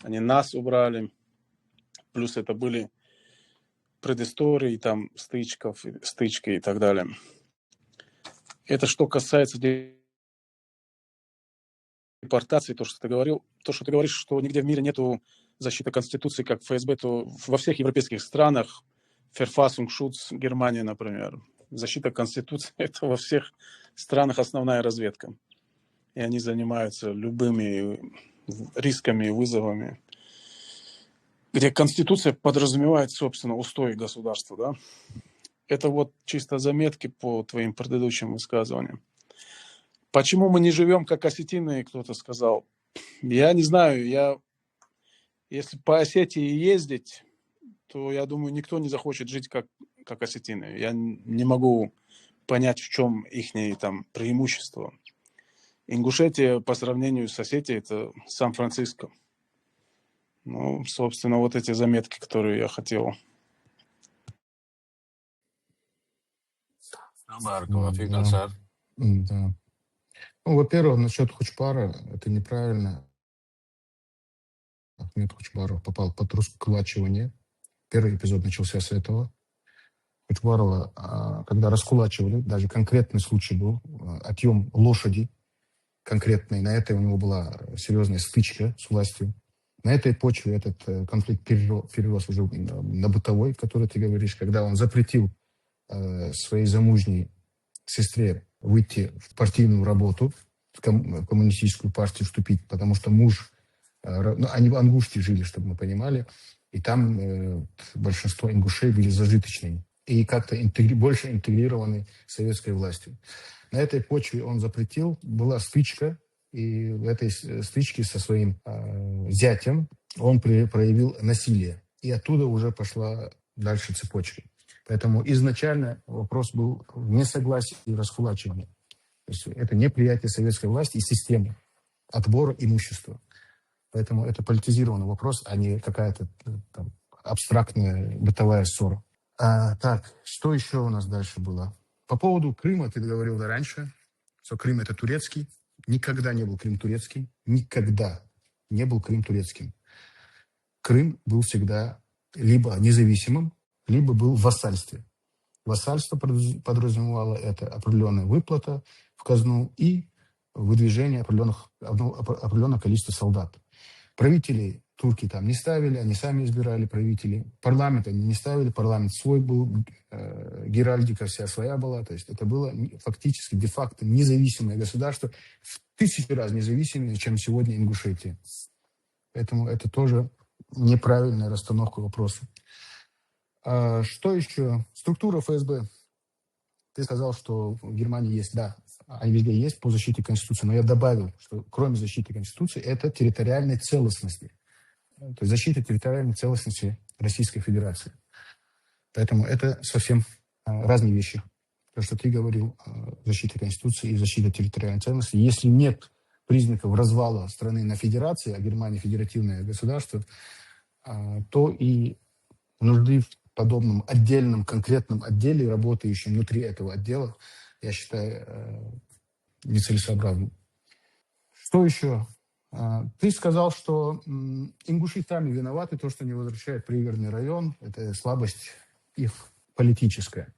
Они нас убрали. Плюс это были предыстории, там стычки и так далее. Это что касается депортации, то, что ты говорил, то, что ты говоришь, что нигде в мире нету защиты Конституции, как ФСБ, то во всех европейских странах, Verfassungsschutz, Германия, например, защита Конституции – это во всех странах основная разведка. И они занимаются любыми рисками и вызовами, где Конституция подразумевает, собственно, устои государства, да? Это вот чисто заметки по твоим предыдущим высказываниям. Почему мы не живем как осетины, кто-то сказал. Я не знаю, если по Осетии ездить, то, я думаю, никто не захочет жить как осетины. Я не могу понять, в чем их там преимущество. Ингушетия по сравнению с Осетией – это Сан-Франциско. Собственно, вот эти заметки, которые я хотел. Да. Во-первых, насчет Хучпара, это неправильно. Ахмед Хучбаров попал под раскулачивание. Первый эпизод начался с этого. Хучбарова, когда раскулачивали, даже конкретный случай был, отъем лошади конкретный, на это у него была серьезная стычка с властью. На этой почве этот конфликт перерос уже на бытовой, который ты говоришь, когда он запретил своей замужней сестре выйти в партийную работу, в коммунистическую партию вступить, потому что муж, они в Ангуште жили, чтобы мы понимали, и там большинство ингушей были зажиточными и как-то больше интегрированы советской властью. На этой почве он запретил, была стычка, И в этой стычке со своим зятем он проявил насилие. И оттуда уже пошла дальше цепочка. Поэтому изначально вопрос был в несогласии и раскулачивании. То есть это неприятие советской власти и системы отбора имущества. Поэтому это политизированный вопрос, а не какая-то там абстрактная бытовая ссора. Так, что еще у нас дальше было? По поводу Крыма ты говорил раньше, что Крым – это турецкий. Никогда не был Крым турецким. Никогда не был Крым турецким. Крым был всегда либо независимым, либо был в вассальстве. Вассальство подразумевало это определенная выплата в казну и выдвижение определенного количества солдат. Правителей турки там не ставили, они сами избирали правителей. Парламент они не ставили, парламент свой был, геральдика вся своя была. То есть это было фактически, де-факто независимое государство, в 1000 раз независимее, чем сегодня Ингушетия. Поэтому это тоже неправильная расстановка вопроса. Что еще? Структура ФСБ. Ты сказал, что в Германии есть, да, они везде есть по защите Конституции, но я добавил, что кроме защиты Конституции, это территориальной целостности. То есть защита территориальной целостности Российской Федерации. Поэтому это совсем разные вещи. То, что ты говорил, защита Конституции и защита территориальной целостности. Если нет признаков развала страны на федерации, а Германия федеративное государство, то и нужды в подобном отдельном, конкретном отделе, работающем внутри этого отдела, я считаю нецелесообразным. Что еще? Ты сказал, что ингуши сами виноваты, то, что не возвращают пригородный район, это слабость их политическая.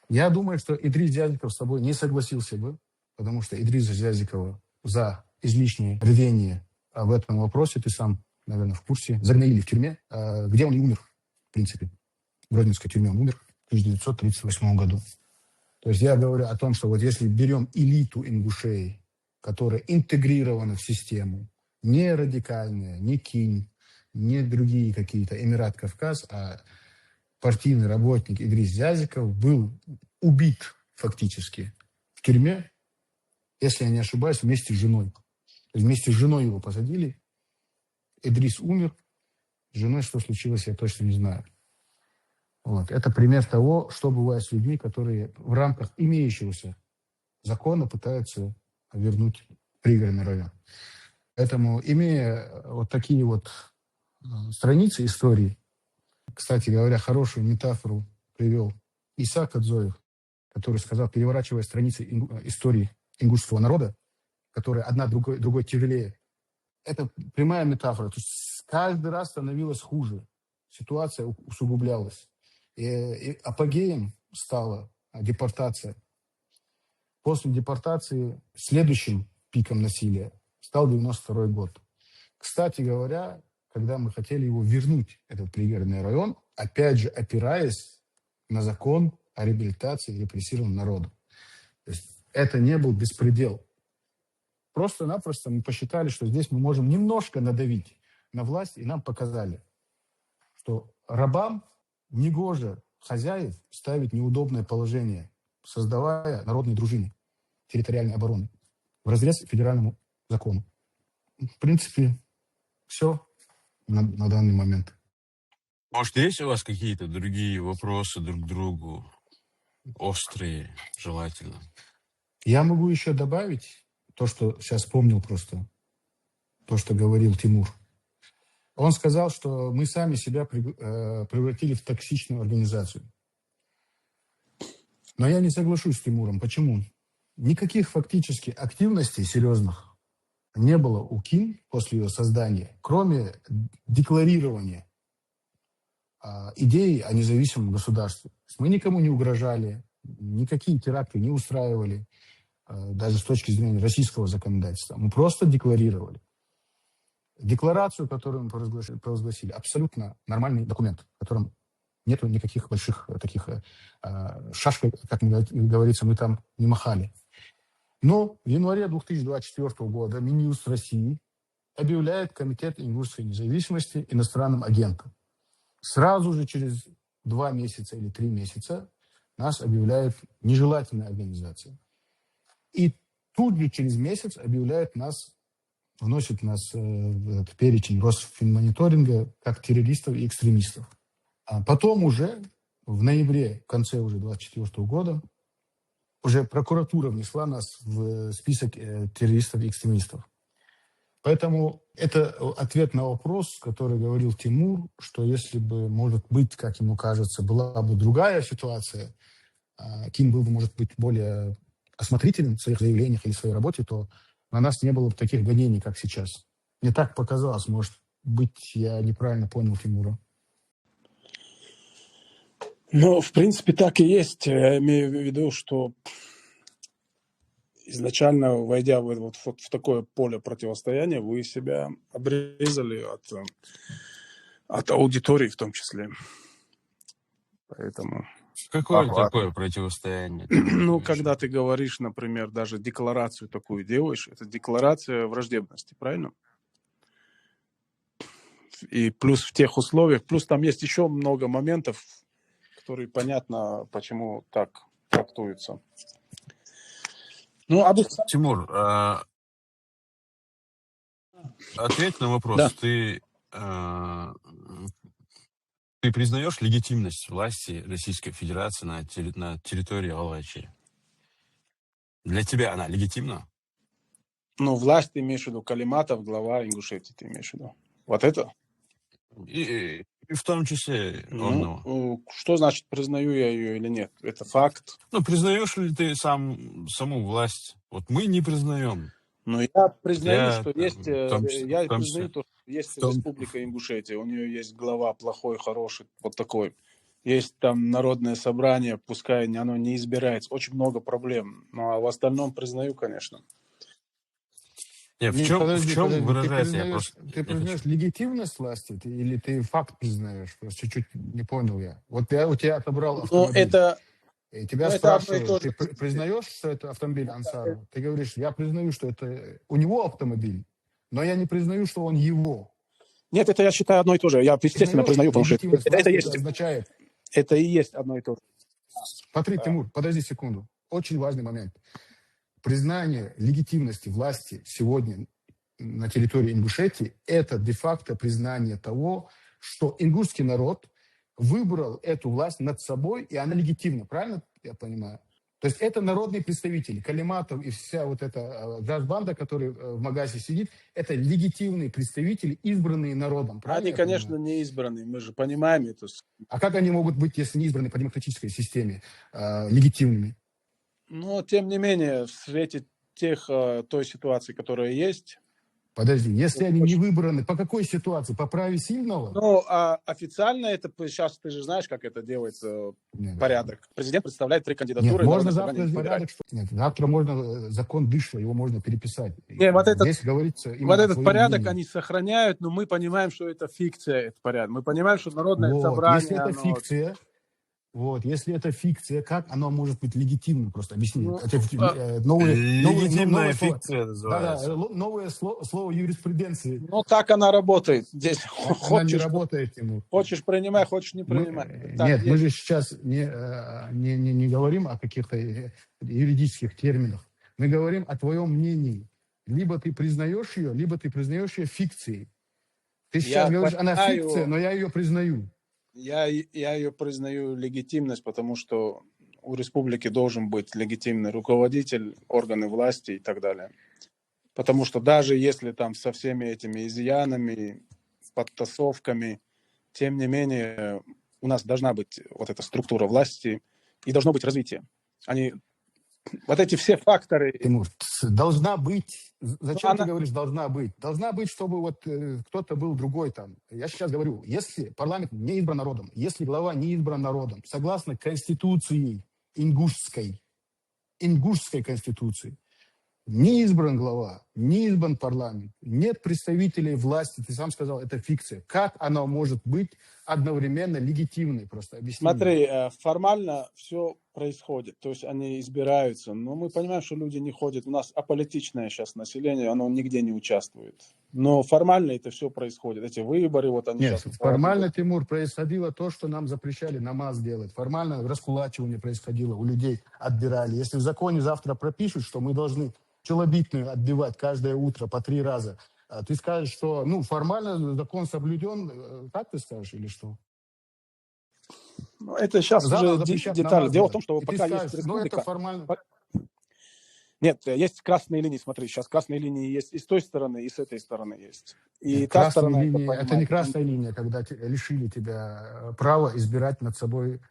Я думаю, что Идрис Зязиков с тобой не согласился бы, потому что Идриса Зязикова за излишнее рвение в этом вопросе, ты сам, наверное, в курсе, загноили в тюрьме, где он и умер, в принципе. В Гродненской тюрьме он умер в 1938 году. То есть я говорю о том, что вот если берем элиту ингушей, которая интегрирована в систему, не радикальная, не Кинь, не другие какие-то Эмират Кавказ, а партийный работник Идрис Зязиков был убит фактически в тюрьме, если я не ошибаюсь, вместе с женой. То есть вместе с женой его посадили. Идрис умер. С женой что случилось, я точно не знаю. Вот. Это пример того, что бывает с людьми, которые в рамках имеющегося закона пытаются вернуть пригородный район. Поэтому, имея вот такие вот страницы истории, кстати говоря, хорошую метафору привел Исаак Адзоев, который сказал, переворачивая страницы истории ингушского народа, которая одна другой тяжелее. Это прямая метафора. То есть каждый раз становилось хуже. Ситуация усугублялась. И апогеем стала депортация. После депортации следующим пиком насилия стал 92 год. Кстати говоря, когда мы хотели его вернуть, этот пригородный район, опять же опираясь на закон о реабилитации репрессированного народа. То есть это не был беспредел. Просто-напросто мы посчитали, что здесь мы можем немножко надавить на власть, и нам показали, что рабам негоже хозяев ставить неудобное положение, создавая народные дружины территориальной обороны вразрез федеральному закону. В принципе, все на данный момент. Может, есть у вас какие-то другие вопросы друг к другу? Острые, желательно. Я могу еще добавить то, что сейчас вспомнил просто, то, что говорил Тимур. Он сказал, что мы сами себя превратили в токсичную организацию. Но я не соглашусь с Тимуром. Почему? Никаких фактически активностей серьезных не было у КИН после ее создания, кроме декларирования идеи о независимом государстве. Мы никому не угрожали, никакие теракты не устраивали, даже с точки зрения российского законодательства. Мы просто декларировали. Декларацию, которую мы провозгласили, абсолютно нормальный документ, в котором нет никаких больших таких шашек, как говорится, мы там не махали. Но в январе 2024 года Минюст России объявляет Комитет ингушской независимости иностранным агентом. Сразу же через 2 месяца или 3 месяца нас объявляют нежелательной организацией. И тут же через месяц объявляют нас, вносят нас в этот перечень Росфинмониторинга как террористов и экстремистов. А потом уже в ноябре, в конце уже 2024 года, уже прокуратура внесла нас в список террористов и экстремистов. Поэтому это ответ на вопрос, который говорил Тимур, что если бы, может быть, как ему кажется, была бы другая ситуация, Ким был бы, может быть, более осмотрителен в своих заявлениях или в своей работе, то на нас не было бы таких гонений, как сейчас. Мне так показалось, может быть, я неправильно понял Тимура. Ну, в принципе, так и есть. Я имею в виду, что изначально, войдя в такое поле противостояния, вы себя обрезали от аудитории в том числе. Поэтому... Какое такое противостояние? Ну, когда ты говоришь, например, даже декларацию такую делаешь, это декларация враждебности, правильно? И плюс в тех условиях, плюс там есть еще много моментов, которые понятно, почему так трактуются. Ну, Тимур, ответь на вопрос. Да. Ты признаешь легитимность власти Российской Федерации на территории Алачи? Для тебя она легитимна? Ну, власть ты имеешь в виду, Калиматов, глава Ингушетии ты имеешь в виду. Вот это? И в том числе он. Ну, что значит, признаю я ее или нет? Это факт. Ну, признаешь ли ты саму власть? Вот мы не признаем. Ну, я признаю, что там, есть... Я признаю то, что есть Республика Ингушетия. У нее есть глава плохой, хороший, вот такой. Есть там народное собрание, пускай оно не избирается. Очень много проблем. Ну, а в остальном признаю, конечно. Нет, в чем выражается? Ты признаешь легитимность власти или ты факт признаешь? Просто чуть-чуть не понял я. Вот я у тебя отобрал автомобиль. Ну, это... И тебя спрашивают, ты признаешь, что это автомобиль Ансарова? Ты говоришь, я признаю, что это у него автомобиль, но я не признаю, что он его. Нет, это я считаю одно и то же. Я, естественно, признаю, потому что это есть... означает. Это и есть одно и то же. Смотри, Тимур, подожди секунду. Очень важный момент. Признание легитимности власти сегодня на территории Ингушетии – это де-факто признание того, что ингушский народ выбрал эту власть над собой, и она легитимна. Правильно я понимаю? То есть это народные представители. Калиматов и вся вот эта джаз-банда, которая в Магасе сидит, это легитимные представители, избранные народом. Правильно? Они, конечно, не избранные, мы же понимаем это. А как они могут быть, если не избраны по демократической системе, легитимными? Но, тем не менее, в свете той ситуации, которая есть... Подожди, если они не выбраны, по какой ситуации? По праве сильного? Ну, официально это, сейчас ты же знаешь, как это делается, порядок. Президент представляет 3 кандидатуры. Нет, можно завтра порядок, что... Нет, завтра можно закон Дышла, его можно переписать. Нет, вот здесь говорится вот этот порядок мнение. Они сохраняют, но мы понимаем, что это фикция, этот порядок. Мы понимаем, что народное собрание... Если это фикция... Вот, если это фикция, как оно может быть легитимным? Просто объясни. Легитимная фикция называется. Да, новое слово юриспруденции. Ну, так она работает. Здесь она не работает, Тимур. Хочешь принимай, хочешь не принимай. Нет, мы же сейчас не говорим о каких-то юридических терминах. Мы говорим о твоем мнении. Либо ты признаешь ее, либо ты признаешь ее фикцией. Ты сейчас говоришь, она фикция, но я ее признаю. Я ее признаю легитимность, потому что у республики должен быть легитимный руководитель, органы власти и так далее. Потому что даже если там со всеми этими изъянами, подтасовками, тем не менее у нас должна быть вот эта структура власти и должно быть развитие. Вот эти все факторы... Тимур, должна быть... Зачем ты говоришь «должна быть»? Должна быть, чтобы вот кто-то был другой там. Я сейчас говорю, если парламент не избран народом, если глава не избран народом, согласно Конституции ингушской Конституции, не избран глава, не избран парламент, нет представителей власти, ты сам сказал, это фикция. Как она может быть одновременно легитимной? Просто объясни. Смотри, формально все происходит, то есть они избираются, но мы понимаем, что люди не ходят. У нас аполитичное сейчас население, оно нигде не участвует. Но формально это все происходит. Эти выборы, вот они Нет, сейчас... формально, Тимур, происходило то, что нам запрещали намаз делать. Формально раскулачивание происходило, у людей отбирали. Если в законе завтра пропишут, что мы должны челобитную отбивать каждое утро по 3 раза, ты скажешь, что, ну, формально закон соблюден, так ты скажешь или что? Ну, это сейчас Заново уже запрещать детали. намаз Дело в делать. том, что И ты пока есть скажешь, ну, это республика... формально. Нет, есть красные линии, смотри, сейчас красные линии есть и с той стороны, и с этой стороны есть. И Нет, та красные сторона это линии, это не понимает. красная линия, когда лишили тебя права избирать над собой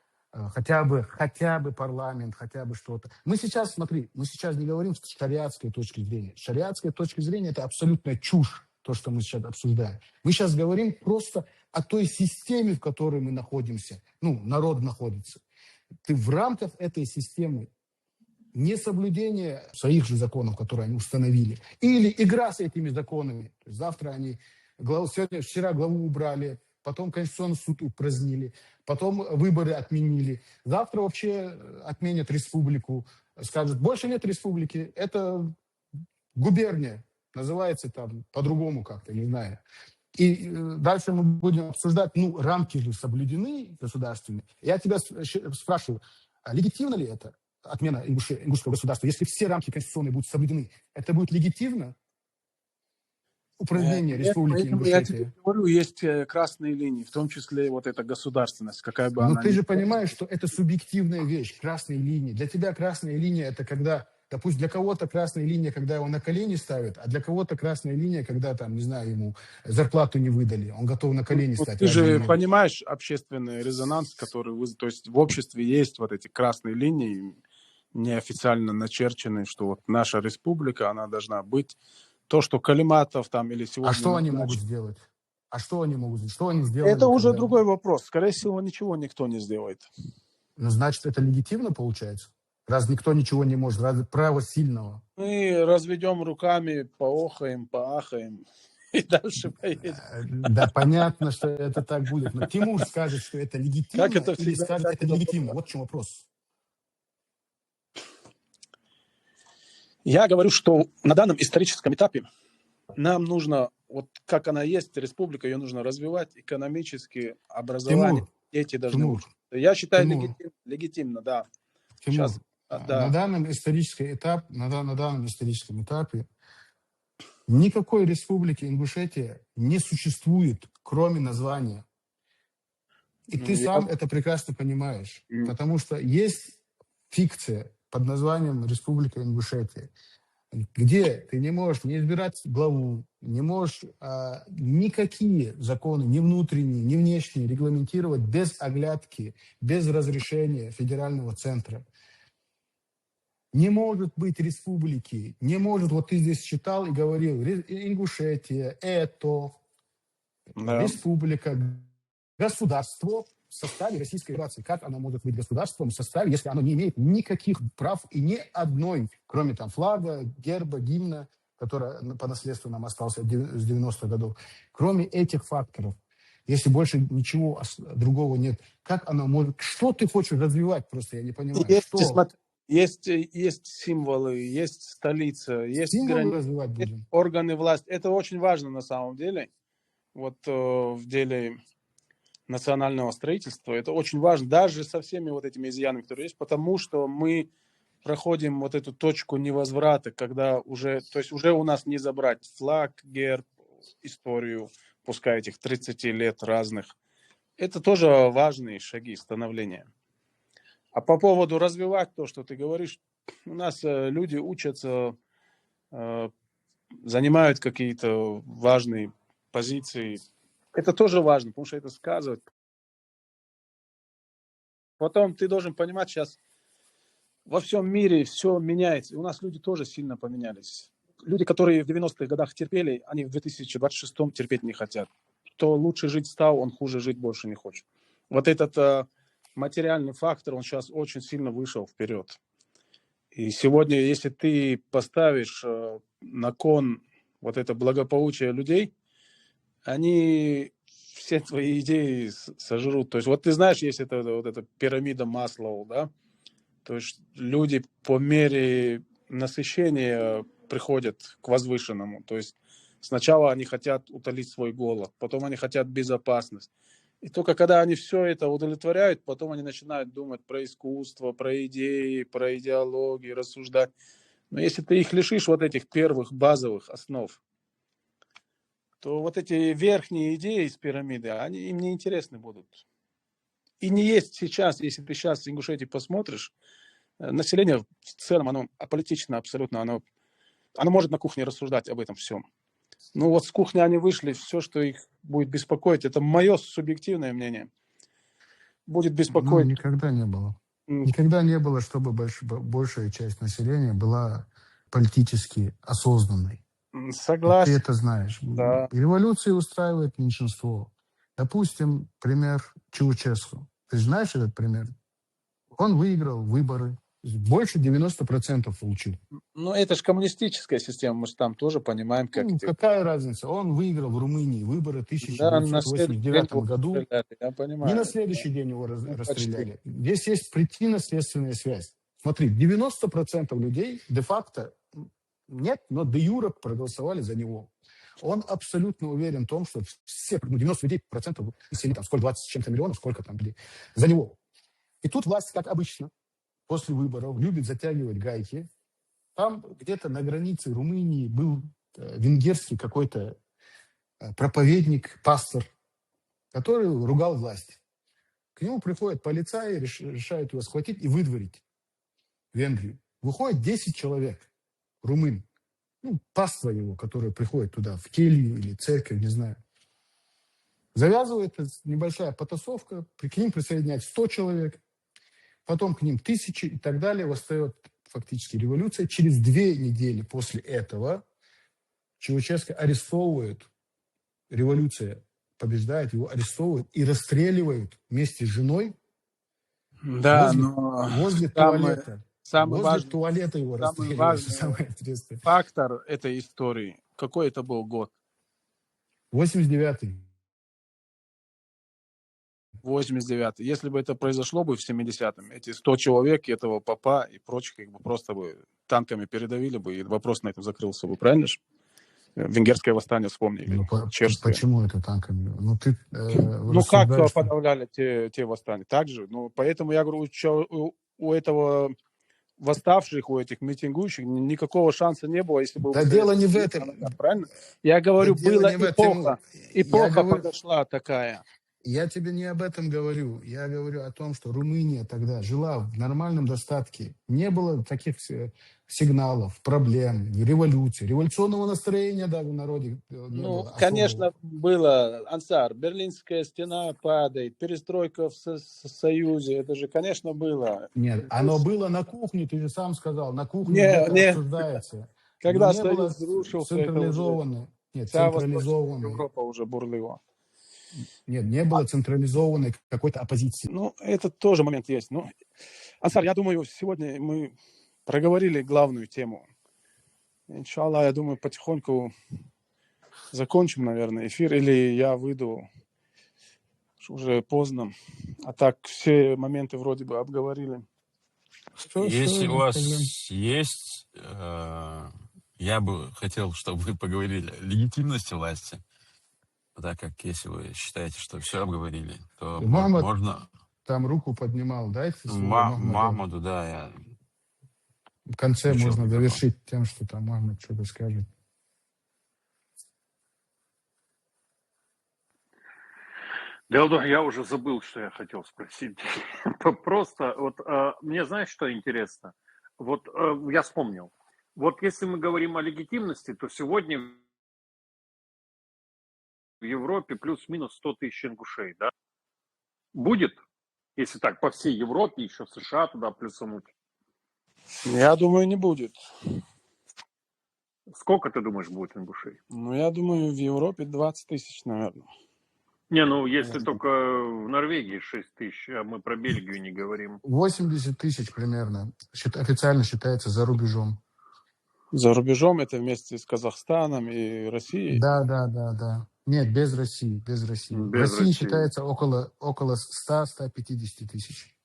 хотя бы парламент, хотя бы что-то. Мы сейчас, смотри, мы сейчас не говорим с шариатской точки зрения. С шариатской точки зрения это абсолютная чушь, то, что мы сейчас обсуждаем. Мы сейчас говорим просто о той системе, в которой мы находимся, ну, народ находится. Ты в рамках этой системы несоблюдение своих же законов, которые они установили, или игра с этими законами. То есть завтра они вчера главу убрали, потом Конституционный суд упразднили, потом выборы отменили. Завтра вообще отменят республику, скажут, больше нет республики, это губерния, называется там по-другому как-то, не знаю. И дальше мы будем обсуждать, ну, рамки же соблюдены государственные. Я тебя спрашиваю, легитимно ли это? Отмена ингушского государства, если все рамки конституционные будут соблюдены, это будет легитимно? Упразднение Нет, республики поэтому я тебе Ингушетия. говорю, есть красные линии, в том числе вот эта государственность, какая бы Но она ты ни же была. понимаешь, что это субъективная вещь, красные линии. Для тебя красная линия – это когда, допустим, для кого-то красная линия, когда его на колени ставят, а для кого-то красная линия, когда, там, не знаю, ему зарплату не выдали, он готов на колени стать. Ты Разве же нет? понимаешь общественный резонанс, который то есть в обществе есть вот эти красные линии, неофициально начерченные, что вот наша республика, она должна быть. То, что Калиматов там или сегодня... А что они могут сделать? А что они могут сделать? Что они сделали? Это уже когда... другой вопрос. Скорее всего, ничего никто не сделает. Ну, значит, это легитимно получается? Раз никто ничего не может, разве право сильного? Мы разведем руками, поохаем, поахаем и дальше поедем. Да, понятно, что это так будет. Но Тимур скажет, что это легитимно, Как это или всегда, скажет, как это это нелегитимно. было? Вот в чем вопрос. Я говорю, что на данном историческом этапе нам нужно, вот как она есть, республика, ее нужно развивать экономически, образование, Тимур, дети должны Тимур, учиться. Я считаю Тимур, легитимно, да. Сейчас, Тимур, на да. данном историческом этапе, на данном историческом этапе никакой республики Ингушетия не существует, кроме названия. И ты сам это прекрасно понимаешь, потому что есть фикция под названием Республика Ингушетия, где ты не можешь не избирать главу, не можешь никакие законы, ни внутренние, ни внешние, регламентировать без оглядки, без разрешения федерального центра. Не может быть республики, не может, вот ты здесь читал и говорил, Ингушетия, республика, государство в составе Российской Федерации. Как оно может быть государством в составе, если оно не имеет никаких прав и ни одной, кроме там флага, герба, гимна, который по наследству нам остался с 90-х годов. Кроме этих факторов, если больше ничего другого нет, как оно может... Что ты хочешь развивать просто, я не понимаю. Есть символы, есть столица, есть развивать будем. Органы власти. Это очень важно на самом деле. Вот в деле национального строительства. Это очень важно, даже со всеми вот этими изъянами, которые есть, потому что мы проходим вот эту точку невозврата, когда уже, то есть уже у нас не забрать флаг, герб, историю, пускай этих 30 лет разных. Это тоже важные шаги становления. А по поводу развивать то, что ты говоришь, у нас люди учатся, занимают какие-то важные позиции. Это тоже важно, потому что это сказывает. Потом ты должен понимать, сейчас во всем мире все меняется. И у нас люди тоже сильно поменялись. Люди, которые в 90-х годах терпели, они в 2026-м терпеть не хотят. Кто лучше жить стал, он хуже жить больше не хочет. Вот этот материальный фактор, он сейчас очень сильно вышел вперед. И сегодня, если ты поставишь на кон вот это благополучие людей, они все твои идеи сожрут. То есть вот ты знаешь, есть вот эта пирамида Маслоу, да? То есть люди по мере насыщения приходят к возвышенному. То есть сначала они хотят утолить свой голод, потом они хотят безопасность. И только когда они все это удовлетворяют, потом они начинают думать про искусство, про идеи, про идеологии, рассуждать. Но если ты их лишишь вот этих первых базовых основ, то вот эти верхние идеи из пирамиды, они им не интересны будут. И не есть сейчас, если ты сейчас в Ингушетии посмотришь, население в целом, оно аполитично абсолютно, оно может на кухне рассуждать об этом всем. Ну вот с кухни они вышли, все, что их будет беспокоить, это мое субъективное мнение, будет Ну, беспокоить. никогда не было. м, Никогда не было, чтобы большая часть населения была политически осознанной. И ты Согласен, это знаешь. да. Революции устраивает меньшинство. Допустим, пример Чаушеску. Ты знаешь этот пример? Он выиграл выборы. Больше 90% получил. Ну это же коммунистическая система, мы же там тоже понимаем, как Ну, эти... какая разница? Он выиграл в Румынии выборы в Да, на следующий день 1989 его году. расстреляли, я Не понимаю. на следующий день его Ну, почти. расстреляли. Здесь есть причинно-следственная связь. Смотри, 90% людей де-факто нет, но де-юре проголосовали за него. Он абсолютно уверен в том, что все, 99% населения, там, сколько, 20 с чем-то миллионов, сколько там людей, за него. И тут власть, как обычно, после выборов любит затягивать гайки. Там где-то на границе Румынии был венгерский какой-то проповедник, пастор, который ругал власть. К нему приходят полицаи, решают его схватить и выдворить в Венгрию. Выходит 10 человек, румын, ну, паства его, которые приходят туда, в келью или церковь, не знаю. Завязывается небольшая потасовка, к ним присоединяется 100 человек, потом к ним 1000 и так далее. Восстает фактически революция. Через 2 недели после этого Чаушеску арестовывают, революция побеждает, его арестовывают и расстреливают вместе с женой Да, возле но туалета. самый Возле важный, туалета его самый расстреливают. важный Самое интересное. фактор этой истории, какой это был год? 89-й. 89-й. Если бы это произошло бы в 70-м, эти 100 человек, этого попа и прочих, как бы просто бы танками передавили бы, и вопрос на этом закрылся бы, правильно же? Венгерское восстание вспомнили, Ну, чешское. почему это танками? Ну, ты Ну, как рассуждаешь... подавляли те восстания? Так же. Ну, поэтому я говорю, у этого восставших, у этих митингующих никакого шанса не было, если бы Да дело не в Советский этом. Союз, правильно? Я Да говорю, дело была не в этом. эпоха. Я Эпоха говорю, подошла такая. я тебе не об этом говорю. Я говорю о том, что Румыния тогда жила в нормальном достатке. Не было таких сигналов, проблем, революции. Революционного настроения даже в народе не Ну, было конечно, особого. было, Ансар, Берлинская стена падает, перестройка в Союзе, это же, конечно, было. Нет, оно было на кухне, ты же сам сказал, на кухне Не, где-то не, обсуждается. Но когда не было Союз рушился, это уже централизованной. Нет, вся Восточная централизованной. Европа уже бурлила. Нет, не было централизованной какой-то оппозиции. Ну, это тоже момент есть. Ну, Ансар, я думаю, сегодня мы проговорили главную тему. Иншаллах, я думаю, потихоньку закончим, наверное, эфир, или я выйду, уже поздно. А так все моменты вроде бы обговорили. Если у без вас проблем. есть, я бы хотел, чтобы вы поговорили о легитимности власти. Так как если вы считаете, что все обговорили, то Мухаммад можно там руку поднимал. Дайте слово Мухаммаду. Махмуду, да, я В конце включил можно микрофон. завершить тем, что там Мухаммад что-то скажет. Делдо, я уже забыл, что я хотел спросить. Просто, вот мне знаешь, что интересно? Вот я вспомнил. Вот если мы говорим о легитимности, то сегодня в Европе плюс-минус 100 тысяч ингушей, да? Будет, если так, по всей Европе, еще США туда плюсануть. Я думаю, не будет. Сколько, ты думаешь, будет ингушей? Ну, я думаю, в Европе 20 тысяч, наверное. Не, ну если только в Норвегии 6 тысяч, а мы про Бельгию не говорим. 80 тысяч примерно официально считается за рубежом. За рубежом это вместе с Казахстаном и Россией? Да. Нет, без России, без России. В Без России России. считается около 100-150 тысяч.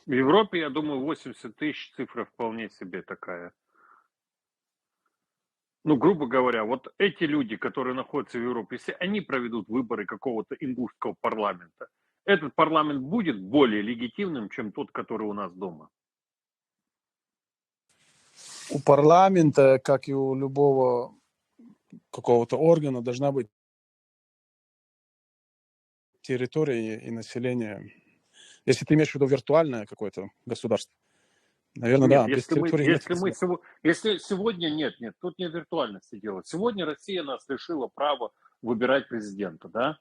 В Европе, я думаю, 80 тысяч, цифра вполне себе такая. Ну, грубо говоря, вот эти люди, которые находятся в Европе, если они проведут выборы какого-то ингушского парламента, этот парламент будет более легитимным, чем тот, который у нас дома. у парламента, как и у любого какого-то органа, должна быть территория и население. Если ты имеешь в виду виртуальное какое-то государство, наверное, Нет, да, без если территории нет. если сегодня нет, тут не виртуальности делать. Сегодня Россия нас лишила права выбирать президента, да?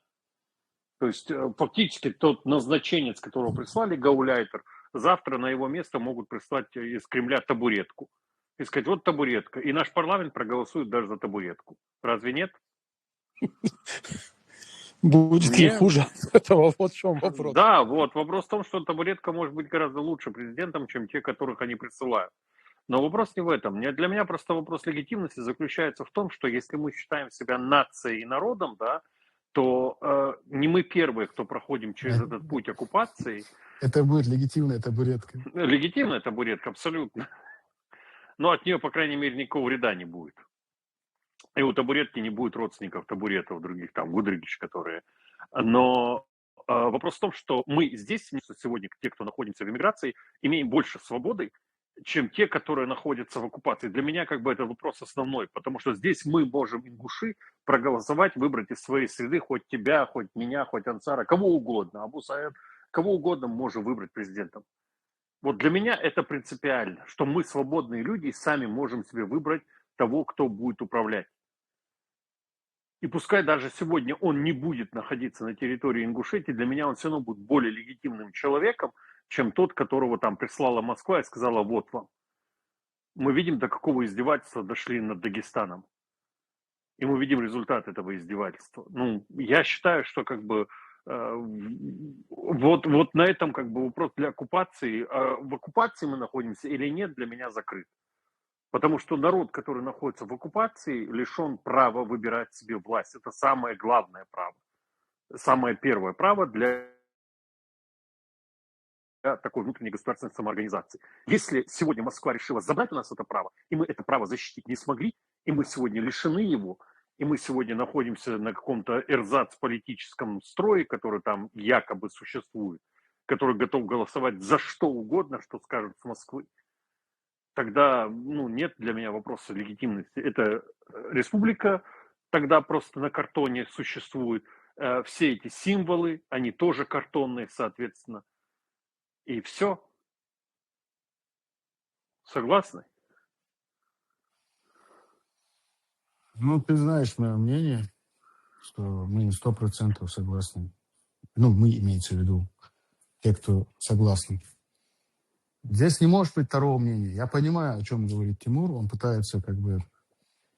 То есть фактически тот назначенец, которого прислали, гауляйтер, завтра на его место могут прислать из Кремля табуретку. И сказать, вот табуретка. И наш парламент проголосует даже за табуретку. Разве нет? Будет ли Не. хуже от этого? Вот в чем вопрос. Да, вот. Вопрос в том, что табуретка может быть гораздо лучше президентом, чем те, которых они присылают. Но вопрос не в этом. Для меня просто вопрос легитимности заключается в том, что если мы считаем себя нацией и народом, да, то не мы первые, кто проходим через этот путь оккупации. Это будет легитимная табуретка. Легитимная табуретка, абсолютно. Но от нее, по крайней мере, никакого вреда не будет. И у табуретки не будет родственников табуретов, других там, Гудригич, которые... Но вопрос в том, что мы здесь, сегодня, те, кто находится в эмиграции, имеем больше свободы, чем те, которые находятся в оккупации. Для меня как бы это вопрос основной, потому что здесь мы можем, ингуши, проголосовать, выбрать из своей среды хоть тебя, хоть меня, хоть Ансара, кого угодно, Абу Саид, кого угодно можем выбрать президентом. Вот для меня это принципиально, что мы свободные люди и сами можем себе выбрать того, кто будет управлять. И пускай даже сегодня он не будет находиться на территории Ингушетии, для меня он все равно будет более легитимным человеком, чем тот, которого там прислала Москва и сказала, вот вам. Мы видим, до какого издевательства дошли над Дагестаном. И мы видим результат этого издевательства. Ну, я считаю, что как бы вот на этом как бы вопрос для оккупации. В оккупации мы находимся или нет, для меня закрыт. Потому что народ, который находится в оккупации, лишен права выбирать себе власть. Это самое главное право. Самое первое право для такой внутренней государственной самоорганизации. Если сегодня Москва решила забрать у нас это право, и мы это право защитить не смогли, и мы сегодня лишены его, и мы сегодня находимся на каком-то эрзац-политическом строе, который там якобы существует, который готов голосовать за что угодно, что скажут с Москвы, тогда нет для меня вопроса легитимности. Это республика тогда просто на картоне существует. Все эти символы, они тоже картонные, соответственно. И все. Согласны? Ну, ты знаешь мое мнение, что мы 100% согласны. Ну, мы, имеется в виду, те, кто согласны. Здесь не может быть второго мнения. Я понимаю, о чем говорит Тимур. Он пытается как бы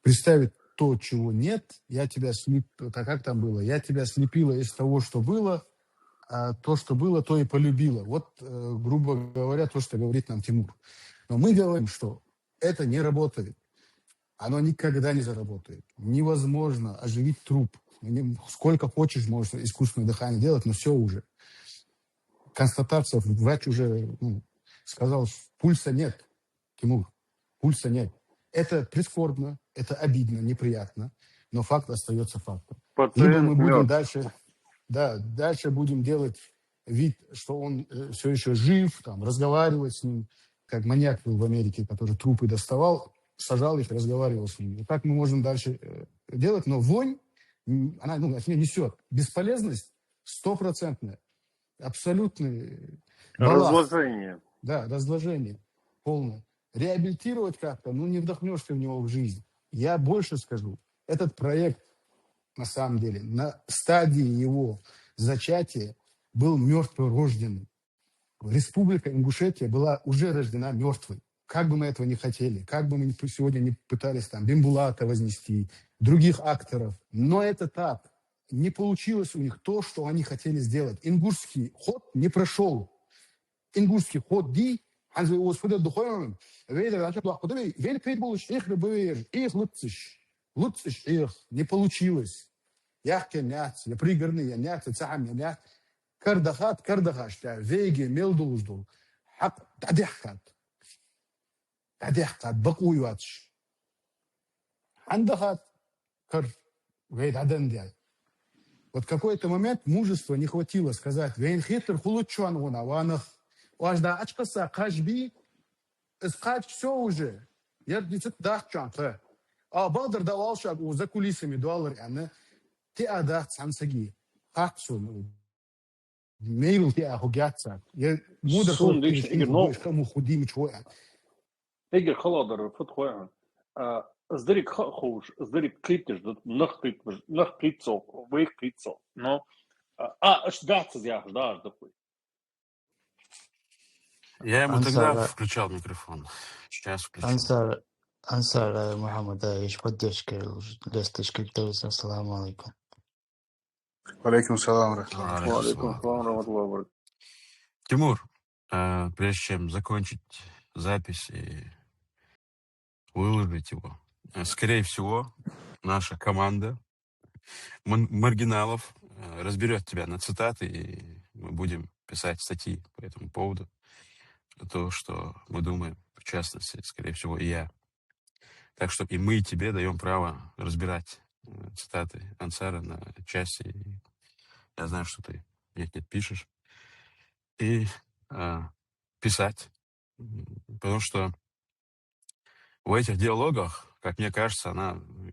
представить то, чего нет. Я тебя как там было? Я тебя слепила из того, что было, а то, что было, то и полюбила. Вот, грубо говоря, то, что говорит нам Тимур. Но мы говорим, что это не работает. Оно никогда не заработает. Невозможно оживить труп. Сколько хочешь, можешь искусственное дыхание делать, но все уже. Констатация, врач уже сказал, пульса нет, Тимур, пульса нет. Это прискорбно, это обидно, неприятно, но факт остается фактом. Пациент Либо мы будем мертв. дальше будем делать вид, что он все еще жив, там, разговаривать с ним, как маньяк был в Америке, который трупы доставал, сажал их, разговаривал с ними. И так мы можем дальше делать, но вонь, она от нее несет бесполезность 100%, абсолютный баллах. Разложение. Да, разложение полное. Реабилитировать как-то, не вдохнешь ты в него в жизнь. Я больше скажу. Этот проект, на самом деле, на стадии его зачатия был мертворожденный. Республика Ингушетия была уже рождена мертвой. Как бы мы этого не хотели, как бы мы сегодня не пытались там Бимбулата вознести, других акторов. Но это так. Не получилось у них то, что они хотели сделать. Ингушский ход не прошел. Ингушский ход ди, не получилось. Кардахаш, веги, мелдуздул, тадехкат, бакуюатш. Андахат, кар, вейд адендиат. Вот в какой-то момент мужества не хватило сказать, вейн хитр хулучуан гуна, ванах, важда ачкаса, кашби, искать все уже. Я дицет дахчанта. Багдер давалшак за кулисами дуалер ана. Ти адах цансаги. Хаксу. Мейл ти ахугятса. Я мудр Sun хлоп diks киришки Игорь, худой, но что му худим чоя. Игорь холодер футхоя. Здарик хуш, здарик критиш, dat nog kritsel, weeg kritsel. No, ждаться я, ждать такой. Я ему тогда Ансар, включал микрофон. Сейчас включу. Ансар, Мухаммад, ايش поддержка, лесточка, ассаламу алейкум. Алейкум салам, Алейкум Алейкум салам. салам, раматлаху ва баракатуху. Тимур, прежде чем закончить запись и выложить его, скорее всего, наша команда маргиналов разберет тебя на цитаты, и мы будем писать статьи по этому поводу. То, что мы думаем, в частности, скорее всего, и я. Так что и мы тебе даем право разбирать цитаты Ансара на части. Я знаю, что ты нет пишешь. И писать. Потому что в этих диалогах, как мне кажется,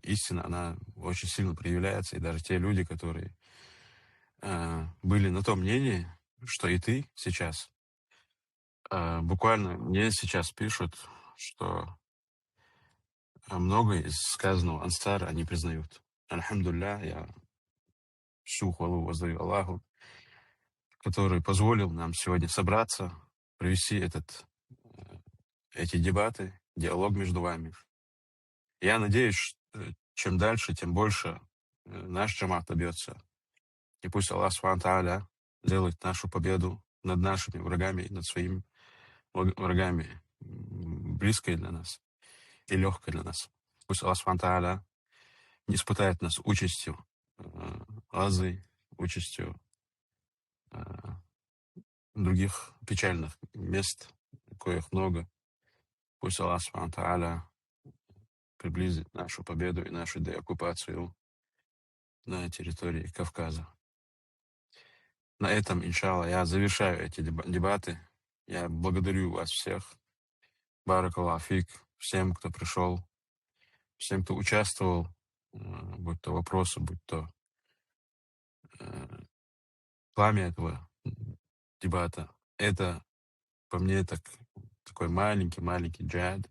истина, она очень сильно проявляется. И даже те люди, которые были на том мнении, что и ты сейчас, буквально мне сейчас пишут, что многое из сказанного Ансара они признают. Альхамдулилля, я всю хвалу воздаю Аллаху, который позволил нам сегодня собраться, провести эти дебаты, диалог между вами. Я надеюсь, что чем дальше, тем больше наш джамат добьется. И пусть Аллах Субхану Тааля делает нашу победу над нашими врагами и над своими врагами близкой для нас и легкой для нас. Пусть Аллах Субхану Тааля не испытает нас участью Азии, участью других печальных мест, коих много. Пусть Аллах Субхану Тааля приблизит нашу победу и нашу деоккупацию на территории Кавказа. На этом, иншалла, я завершаю эти дебаты. Я благодарю вас всех. Баракаллаху фик. Всем, кто пришел, всем, кто участвовал, будь то вопросы, будь то пламя этого дебата. Это, по мне, такой маленький джихад,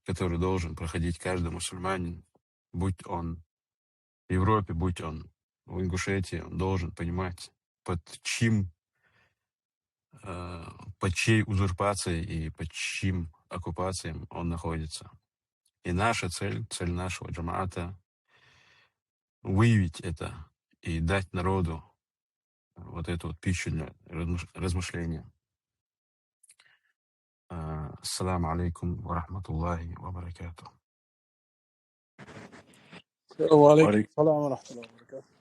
который должен проходить каждый мусульманин, будь он в Европе, будь он в Ингушетии, он должен понимать, под чьей узурпацией и под чьим оккупацией он находится. И наша цель нашего джамаата — выявить это и дать народу вот эту вот пищу для размышления. Ассаламу алейкум ва рахматуллахи ва баракатух. وعليكم السلام ورحمة الله وبركاته.